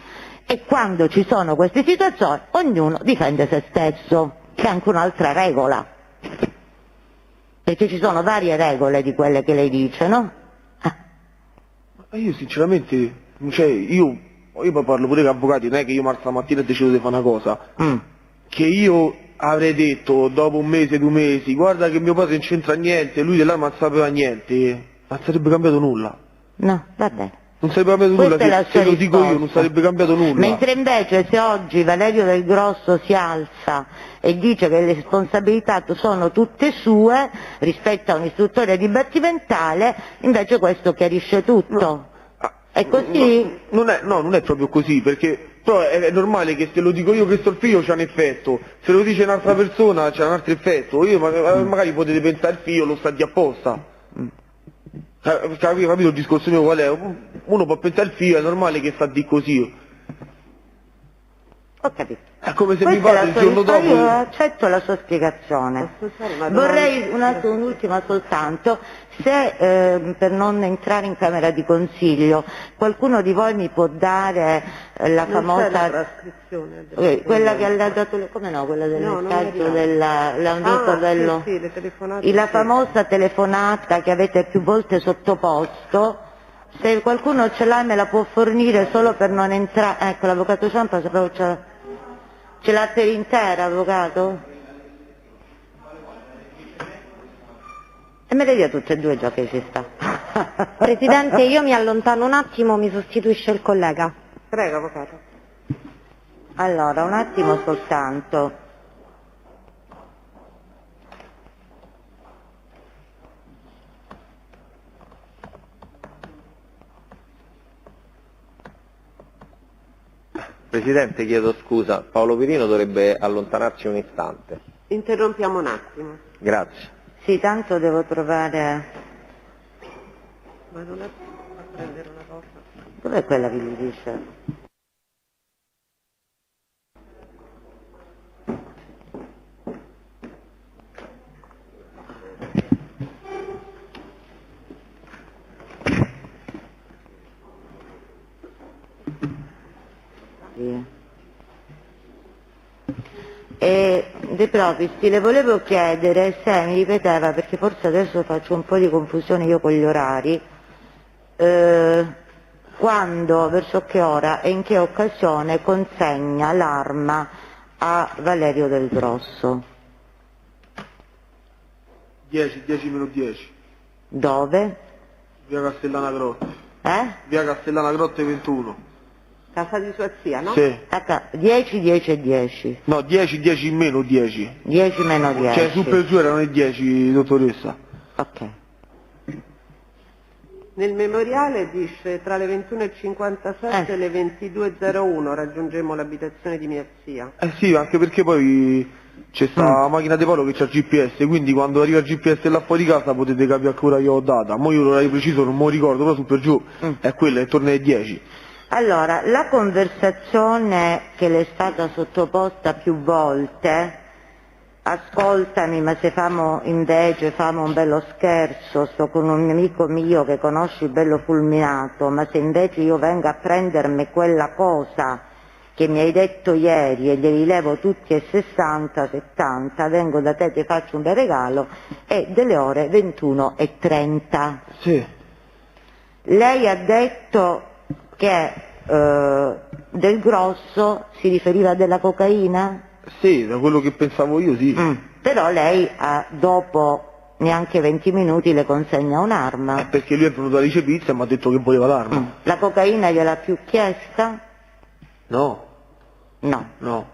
e quando ci sono queste situazioni ognuno difende se stesso, che è anche un'altra regola, perché ci sono varie regole di quelle che lei dice, no? Ma io sinceramente, cioè io parlo pure con avvocati, non è che io marzo la mattina decido di fare una cosa, che io avrei detto dopo un mese, 2 mesi, guarda che mio padre non c'entra niente, lui dell'arma non sapeva niente, non sarebbe cambiato nulla. No, vabbè. Non sarebbe cambiato nulla, se lo dico io non sarebbe cambiato nulla. Mentre invece se oggi Valerio Del Grosso si alza e dice che le responsabilità sono tutte sue rispetto a un'istruttoria dibattimentale, invece questo chiarisce tutto. No. È così? No, non è proprio così, perché però è normale che se lo dico io che sto il figlio c'ha un effetto, se lo dice un'altra persona c'ha un altro effetto, io magari potete pensare il figlio lo sta di apposta. Capito il discorso mio qual è? Uno può pensare il figlio, è normale che sta di così. Ho capito. È come se mi padre il giorno dopo... Io accetto la sua spiegazione. Vorrei un'ultima soltanto, se per non entrare in camera di consiglio qualcuno di voi mi può dare la famosa quella che ha dato come no, quella del messaggio dell'amico dello la famosa telefonata che avete più volte sottoposto. Se qualcuno ce l'ha me la può fornire solo per non entrare. Ecco, l'avvocato Ciampa ce l'ha per intera, avvocato? E me le dia tutte e due già che ci sta. Presidente, io mi allontano un attimo, mi sostituisce il collega. Prego, avvocato. Allora, un attimo soltanto. Presidente, chiedo scusa, Paolo Pirino dovrebbe allontanarsi un istante. Interrompiamo un attimo. Grazie. Sì, tanto devo trovare... Vado un attimo a prendere una cosa. Dov'è quella che gli dice? E De Provisti le volevo chiedere se mi ripeteva, perché forse adesso faccio un po' di confusione io con gli orari, quando, verso che ora e in che occasione consegna l'arma a Valerio Del Grosso. 10 meno 10. Dove? Via Castellana Grotte. Via Castellana Grotte 21. Casa di sua zia, no? Sì. 10, 10 e 10. No, 10 meno 10. 10 meno 10. Cioè su per giù erano i 10, dottoressa. Ok. Nel memoriale dice tra le 21:57 e le 22:01 raggiungemmo l'abitazione di mia zia. Sì, anche perché poi c'è sta macchina di Paolo che c'ha il GPS, quindi quando arriva il GPS là fuori casa potete capire a che ora io ho data. Mo io l'orario preciso non me lo ricordo, però su per giù è quella, è intorno alle 10. Allora, la conversazione che le è stata sottoposta più volte, ascoltami, ma se famo un bello scherzo, sto con un amico mio che conosci bello fulminato, ma se invece io vengo a prendermi quella cosa che mi hai detto ieri e glieli levo tutti e 60, 70, vengo da te, ti faccio un bel regalo, è delle ore 21:30. Sì. Lei ha detto che Del Grosso si riferiva della cocaina? Sì, da quello che pensavo io sì. Però lei dopo neanche 20 minuti le consegna un'arma. Perché lui è venuto a Alice Pizza e mi ha detto che voleva l'arma. La cocaina gliel'ha più chiesta? No. No. No.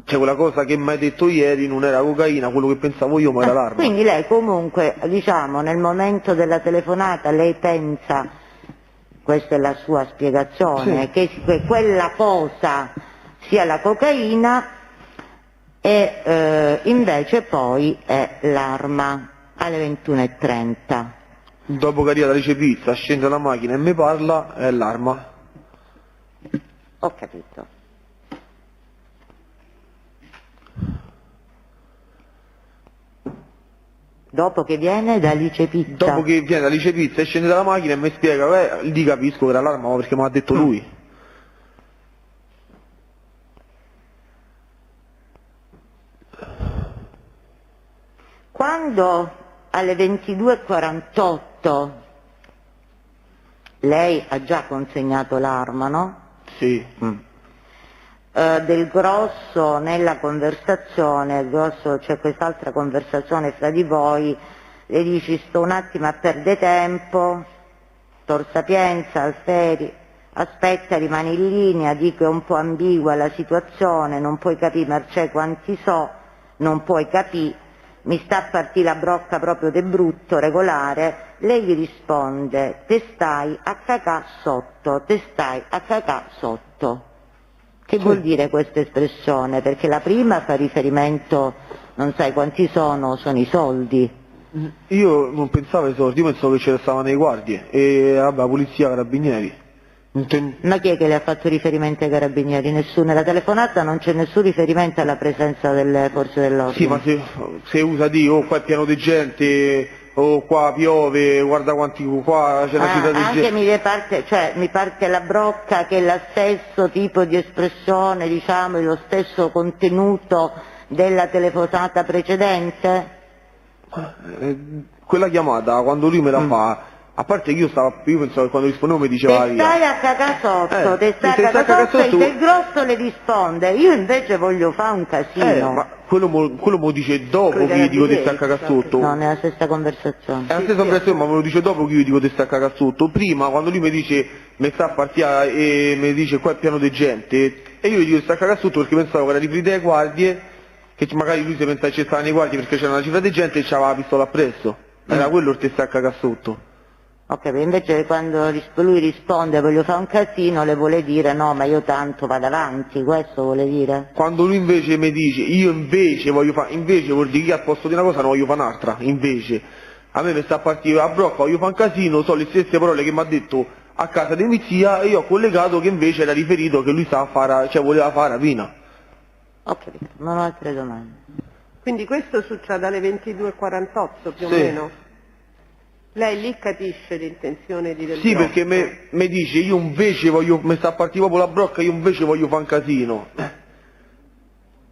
Cioè quella cosa che mi hai detto ieri non era cocaina, quello che pensavo io ma era l'arma. Quindi lei comunque, diciamo, nel momento della telefonata lei pensa, questa è la sua spiegazione, che quella cosa sia la cocaina e invece poi è l'arma alle 21:30. Dopo che arriva da Alice Pizza, scende dalla macchina e mi parla, è l'arma. Ho capito. Dopo che viene da Alice Pizza? Dopo che viene da Alice Pizza e scende dalla macchina e mi spiega, lì capisco che era l'arma, ma perché me l'ha detto lui. Quando alle 22:48 lei ha già consegnato l'arma, no? Sì. Del Grosso nella conversazione, c'è quest'altra conversazione fra di voi, le dici sto un attimo a perdere tempo, Tor Sapienza, Alferi, aspetta, rimani in linea, dico è un po' ambigua la situazione, non puoi capire Marcè quanti so, non puoi capire, mi sta a partire la brocca proprio de brutto, regolare, lei gli risponde te stai a cacà sotto, te stai a cacà sotto. Che vuol dire questa espressione? Perché la prima fa riferimento, non sai quanti sono i soldi. Io non pensavo ai soldi, io pensavo che ce ne stavano nei guardie, e vabbè, polizia, carabinieri. Ma chi è che le ha fatto riferimento ai carabinieri? Nessuno. Nella telefonata non c'è nessun riferimento alla presenza delle forze dell'ordine. Sì, ma se usa di, qua è pieno di gente, qua piove, guarda quanti, qua c'è una città di gente. Anche mi parte la brocca che è lo stesso tipo di espressione, diciamo, lo stesso contenuto della telefonata precedente? Quella chiamata, quando lui me la fa, a parte che io pensavo che quando rispondevo mi diceva te stai a cacà sotto, te stai a cacà sotto, e Del Grosso le risponde, io invece voglio fare un casino. Ma quello mo dice dopo che io dico te stai a cacà sotto. No, nella stessa conversazione. È la stessa conversazione, ma me lo dice dopo che io dico te stai a cacà sotto. Prima, quando lui mi dice, mi sta a partire e mi dice qua è pieno di gente, e io gli dico stai a cacà sotto perché pensavo che era riferito alle guardie, che magari lui si pensava che ci stavano i guardie perché c'era una cifra di gente e c'aveva la pistola appresso. Era quello il te stai a cacà sotto. Ok, invece quando lui risponde voglio fare un casino, le vuole dire no, ma io tanto vado avanti, questo vuole dire? Quando lui invece mi dice, io invece voglio fare, invece vuol dire che al posto di una cosa ne voglio fare un'altra, invece. A me mi sta a partire a brocca, voglio fare un casino, sono le stesse parole che mi ha detto a casa di mizia e io ho collegato che invece era riferito che lui stava a fare, voleva fare rapina. Ho capito, non ho altre domande. Quindi questo succede alle 22:48 più o Sì. meno? Lei lì capisce l'intenzione di Del Sì, Grosso? perché mi dice, io invece voglio, mi sta a partire proprio la brocca, io invece voglio fare un casino.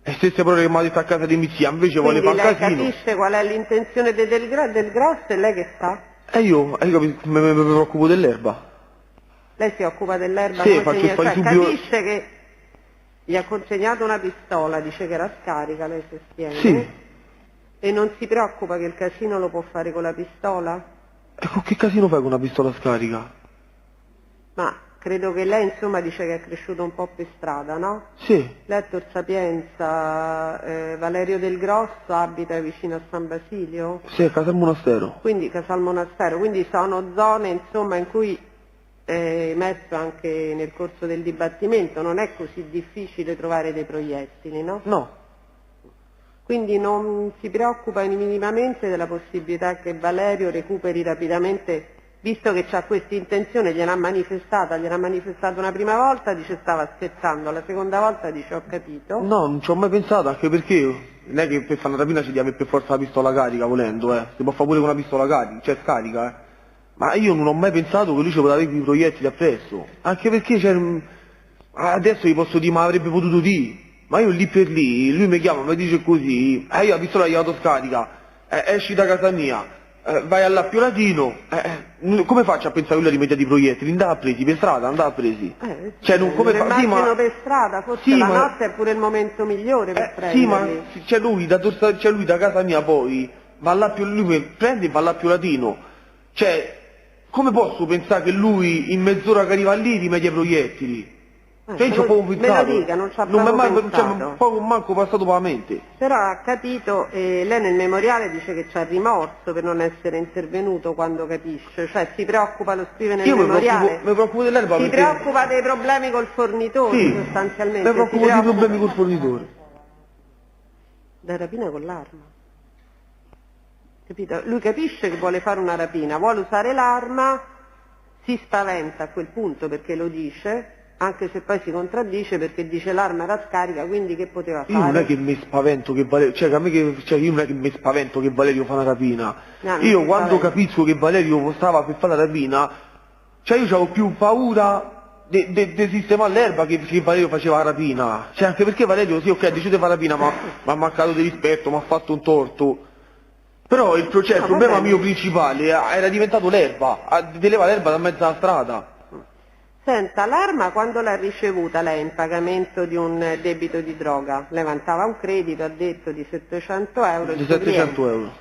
E stesse parole che mi ha detto a casa di mizia, invece voglio fare un lei casino. capisce qual è l'intenzione di Del Grosso e lei che fa? E io mi preoccupo dell'erba. Lei si occupa dell'erba? Sì, come faccio fare subito. Capisce che gli ha consegnato una pistola, dice che era scarica, lei sostiene? Sì. E non si preoccupa che il casino lo può fare con la pistola? Ecco, che casino fai con una pistola scarica? Ma credo che lei insomma dice che è cresciuto un po' per strada, no? Sì. Lettor Sapienza, Valerio Del Grosso abita vicino a San Basilio? Sì, a casa al monastero. Quindi Casal Monastero, quindi sono zone insomma in cui è emerso anche nel corso del dibattimento, non è così difficile trovare dei proiettili, no? No. Quindi non si preoccupa minimamente della possibilità che Valerio recuperi rapidamente visto che c'ha questa intenzione, gliel'ha manifestato una prima volta, dice stava scherzando, la seconda volta dice ho capito. No, non ci ho mai pensato, anche perché non è che per fare una rapina ci deve avere per forza la pistola carica volendo, si può fare pure con una pistola carica, cioè scarica, Ma io non ho mai pensato che lui ci poteva avere i proiettili appresso, anche perché adesso gli posso dire ma avrebbe potuto dire, ma io lì per lì, lui mi chiama, mi dice così, io la pistola gli autoscarica, esci da casa mia, vai all'Appio Latino, come faccio a pensare che lui ha rimediato i proiettili? Andava presi per strada, andava presi. Cioè, non come fa? Sì, ma per strada, forse la notte è pure il momento migliore per prenderli. sì, ma c'è lui da casa mia poi, va all'Appio, lui mi prende e va all'Appio Latino. Cioè, come posso pensare che lui in mezz'ora che arriva lì rimedia i proiettili? Cioè, io ci ho proprio pensato. Me lo dica, non ci ha non mi è mai pensato. proprio manco passato per la mente. Però ha capito, lei nel memoriale dice che c'ha rimorso per non essere intervenuto quando capisce, cioè si preoccupa, lo scrive nel memoriale. Mi preoccupo dell'erba si perché... preoccupa dei problemi col fornitore, sì, sostanzialmente. Mi preoccupo dei problemi col fornitore. Da rapina con l'arma. Capito? Lui capisce che vuole fare una rapina, vuole usare l'arma, si spaventa a quel punto perché lo dice, anche se poi si contraddice perché dice l'arma era scarica, quindi che poteva fare? Io non è che mi spavento che Valerio, io non è che mi spavento che Valerio fa una rapina. Io quando capisco che Valerio stava per fare la rapina, cioè io avevo più paura di sistemare l'erba che Valerio faceva la rapina. Cioè anche perché Valerio, sì ok, decide fare la rapina, ma mi ha mancato di rispetto, mi ha fatto un torto. Però il problema mio principale era diventato l'erba, deleva l'erba da mezzo alla strada. Senta, l'arma quando l'ha ricevuta lei in pagamento di un debito di droga? Lei vantava un credito, ha detto, di 700 euro. Di 700 euro.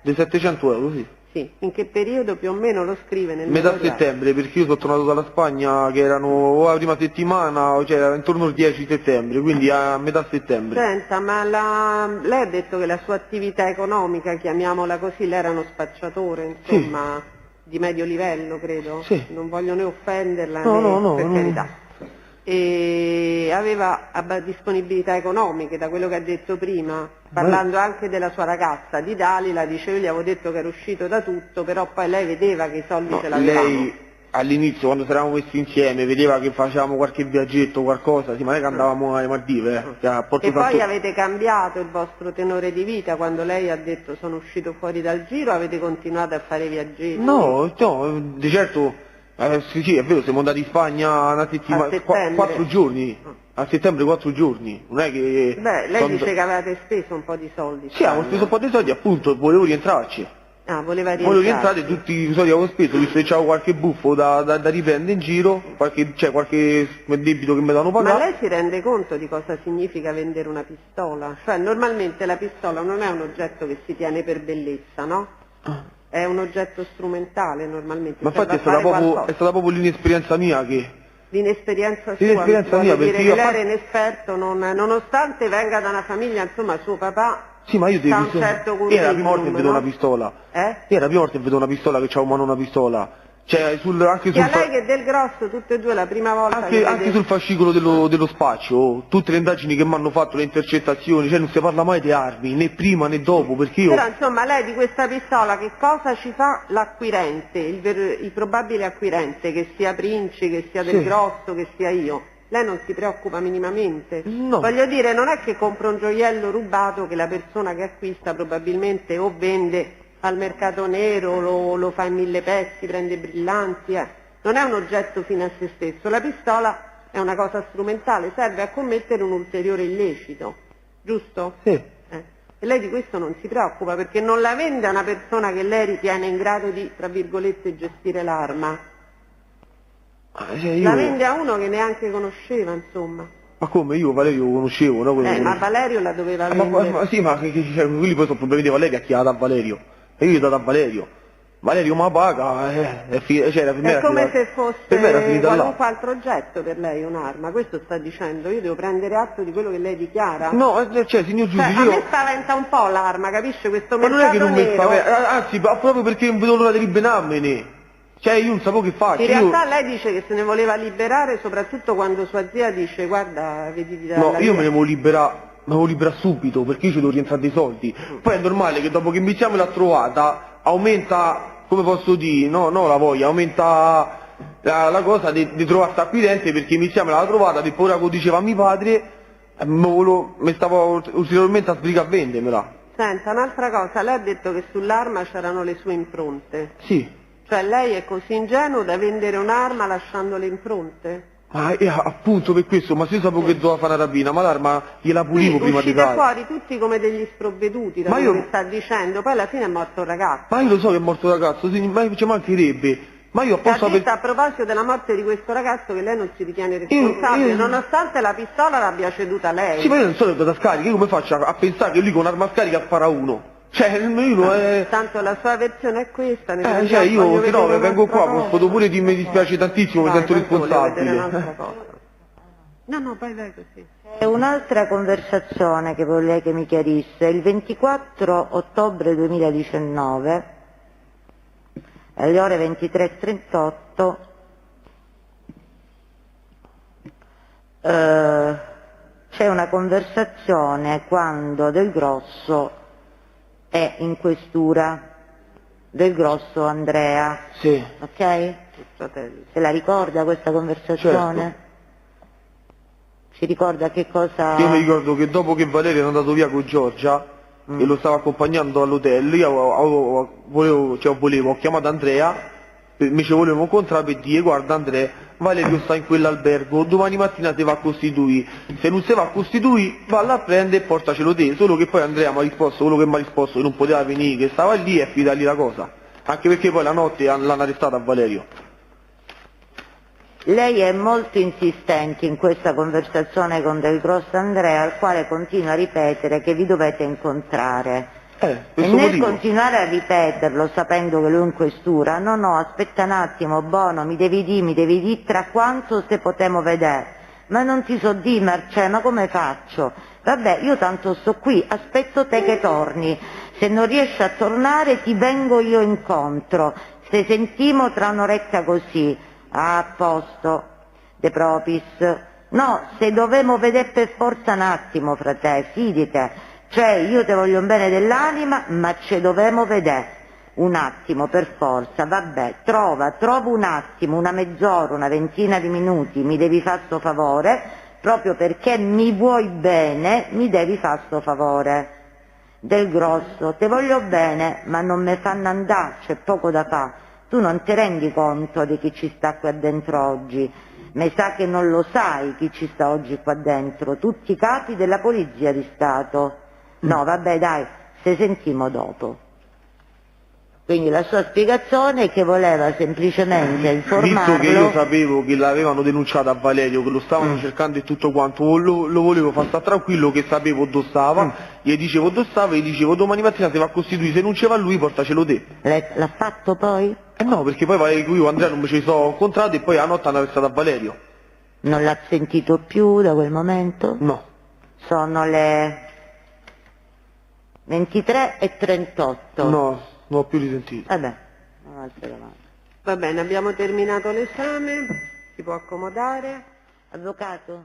Di 700 euro, sì. Sì. In che periodo più o meno lo scrive nel Metà memoriale? settembre, perché io sono tornato dalla Spagna che erano o la prima settimana, cioè era intorno al 10 settembre, quindi a metà settembre. Senta, ma lei ha detto che la sua attività economica, chiamiamola così, lei era uno spacciatore, insomma, di medio livello, credo. Sì. Non voglio né offenderla, No, per carità. E aveva disponibilità economiche, da quello che ha detto prima, parlando anche della sua ragazza, di Dalila, dice io gli avevo detto che era uscito da tutto, però poi lei vedeva che i soldi ce l'avevamo. Lei all'inizio, quando ci eravamo messi insieme, vedeva che facevamo qualche viaggetto, qualcosa, sì, ma non è che andavamo alle Maldive. E poi avete cambiato il vostro tenore di vita, quando lei ha detto sono uscito fuori dal giro, avete continuato a fare viaggetti? No, di certo... sì, è vero, siamo andati in Spagna una settimana, 4 giorni, a settembre 4 giorni, non è che... Beh, lei dice che avevate speso un po' di soldi. Sì, avevo speso un po' di soldi, appunto, volevo rientrarci. Ah, voleva rientrare. Volevo rientrare, tutti i soldi avevo speso, visto che c'avevo qualche buffo da riprendere in giro, qualche debito che mi danno pagato. Ma lei si rende conto di cosa significa vendere una pistola? Cioè, normalmente la pistola non è un oggetto che si tiene per bellezza, no? È un oggetto strumentale normalmente. Ma infatti è stata proprio l'inesperienza mia che... L'inesperienza sua, l'inesperienza mia, dire perché che io lei era inesperto, nonostante venga da una famiglia, insomma suo papà... Sì, ma io devo era la prima volta che vedo una pistola. Era la prima volta che vedo una pistola, che c'ho in mano una pistola. Cioè, anche sul... a lei che del grosso, tutte e due la prima volta anche sul fascicolo dello spaccio, tutte le indagini che mi hanno fatto, le intercettazioni, cioè non si parla mai di armi, né prima né dopo, perché io... Però insomma lei di questa pistola che cosa ci fa l'acquirente, il probabile acquirente, che sia Princi, che sia del grosso, che sia io? Lei non si preoccupa minimamente? No. Voglio dire, non è che compra un gioiello rubato che la persona che acquista probabilmente o vende al mercato nero, lo fa in 1000 pezzi, prende brillanti, non è un oggetto fine a se stesso, la pistola è una cosa strumentale, serve a commettere un ulteriore illecito, giusto? Sì. E lei di questo non si preoccupa perché non la vende a una persona che lei ritiene in grado di, tra virgolette, gestire l'arma, la vende a uno che neanche conosceva, insomma. Ma come? Io Valerio lo conoscevo, no? Ma Valerio la doveva vendere. Ma sì, ma quelli poi sono problemi di Valerio, a chi ha dato a Valerio? E io gli ho dato a Valerio. Valerio mi paga, è come se fosse qualunque altro oggetto per lei un'arma, questo sta dicendo, io devo prendere atto di quello che lei dichiara. No, signor giudice, a me spaventa un po' l'arma, capisce, questo mercato non è che non mi nero. spaventa, anzi, proprio perché non vedo l'ora di liberarmene. Cioè io non sapevo che faccio. In realtà lei dice che se ne voleva liberare, soprattutto quando sua zia dice guarda, vedi dalla... No, io me ne volevo liberare subito, perché io ci devo rientrare dei soldi. Poi è normale che dopo che iniziamo l'ha trovata, aumenta come posso dire, no la voglia, aumenta la cosa di trovare sta acquirente, perché iniziamo l'aveva trovata, e poi ora diceva mio padre, mi stavo ulteriormente a sbrigare a vendermela. Senta, un'altra cosa, lei ha detto che sull'arma c'erano le sue impronte. Sì. Cioè lei è così ingenuo da vendere un'arma lasciando le impronte? Appunto per questo, ma se io sapevo che doveva fare una rapina, ma l'arma gliela pulivo prima di dare. dare. Fuori tutti come degli sprovveduti, da quello che sta dicendo, poi alla fine è morto il ragazzo. Ma io lo so che è morto il ragazzo, ma ci mancherebbe. Ma io apposta per... a proposito della morte di questo ragazzo che lei non si ritiene responsabile, nonostante la pistola l'abbia ceduta lei. Sì, ma io non sono da scarica, io come faccio a pensare che lui con un'arma a scarica spara uno? Cioè, io tanto la sua versione è questa. Cioè io se no vengo qua, posso pure dire mi dispiace tantissimo, mi sento responsabile. No, poi vai così. È un'altra conversazione che vorrei che mi chiarisse. Il 24 ottobre 2019, alle ore 23:38, c'è una conversazione quando Del Grosso è in questura. Del Grosso Andrea. Sì. Ok? Se la ricorda questa conversazione? Certo. Si ricorda che cosa... Io mi ricordo che dopo che Valerio è andato via con Giorgia e lo stava accompagnando all'hotel, io ho chiamato Andrea, mi ci volevo incontrare per dire guarda Andrea, Valerio sta in quell'albergo, domani mattina si va a costituire, se non si va a costituire valla a prendere e portacelo te, solo che poi Andrea mi ha risposto quello che mi ha risposto, che non poteva venire, che stava lì e affidargli la cosa, anche perché poi la notte l'hanno arrestato a Valerio. Lei è molto insistente in questa conversazione con Del Grosso Andrea, al quale continua a ripetere che vi dovete incontrare. E nel continuare a ripeterlo, sapendo che lui è in questura, no, aspetta un attimo, Bono, mi devi dire tra quanto se potremo vedere. Ma non ti so di Marcè, ma come faccio? Vabbè, io tanto sto qui, aspetto te che torni. Se non riesci a tornare ti vengo io incontro. Se sentimo tra un'oretta così. A posto, De Propis. No, se dovemo vedere per forza un attimo, frate, fidite. Cioè, io te voglio un bene dell'anima, ma ci dovemo vedere. Un attimo, per forza, vabbè, trovo un attimo, una mezz'ora, una ventina di minuti, mi devi fare sto favore, proprio perché mi vuoi bene, mi devi fare sto favore. Del Grosso, te voglio bene, ma non me fanno andare, c'è poco da fare. Tu non ti rendi conto di chi ci sta qua dentro oggi, mi sa che non lo sai chi ci sta oggi qua dentro, tutti i capi della Polizia di Stato. No, vabbè dai, se sentimo dopo. Quindi la sua spiegazione è che voleva semplicemente informarlo... Visto che io sapevo che l'avevano denunciato a Valerio, che lo stavano cercando e tutto quanto, lo volevo far stare tranquillo, che sapevo dove stava, gli dicevo dove stava e gli dicevo domani mattina si va a costituire, se non c'era lui portacelo te. L'ha fatto poi? No, perché poi io Andrea non mi ci sono incontrati e poi a notte hanno arrestato a Valerio. Non l'ha sentito più da quel momento? No. Sono le 23:38. No, non ho più risentito. Vabbè, un'altra domanda. Va bene, abbiamo terminato l'esame, si può accomodare. Avvocato?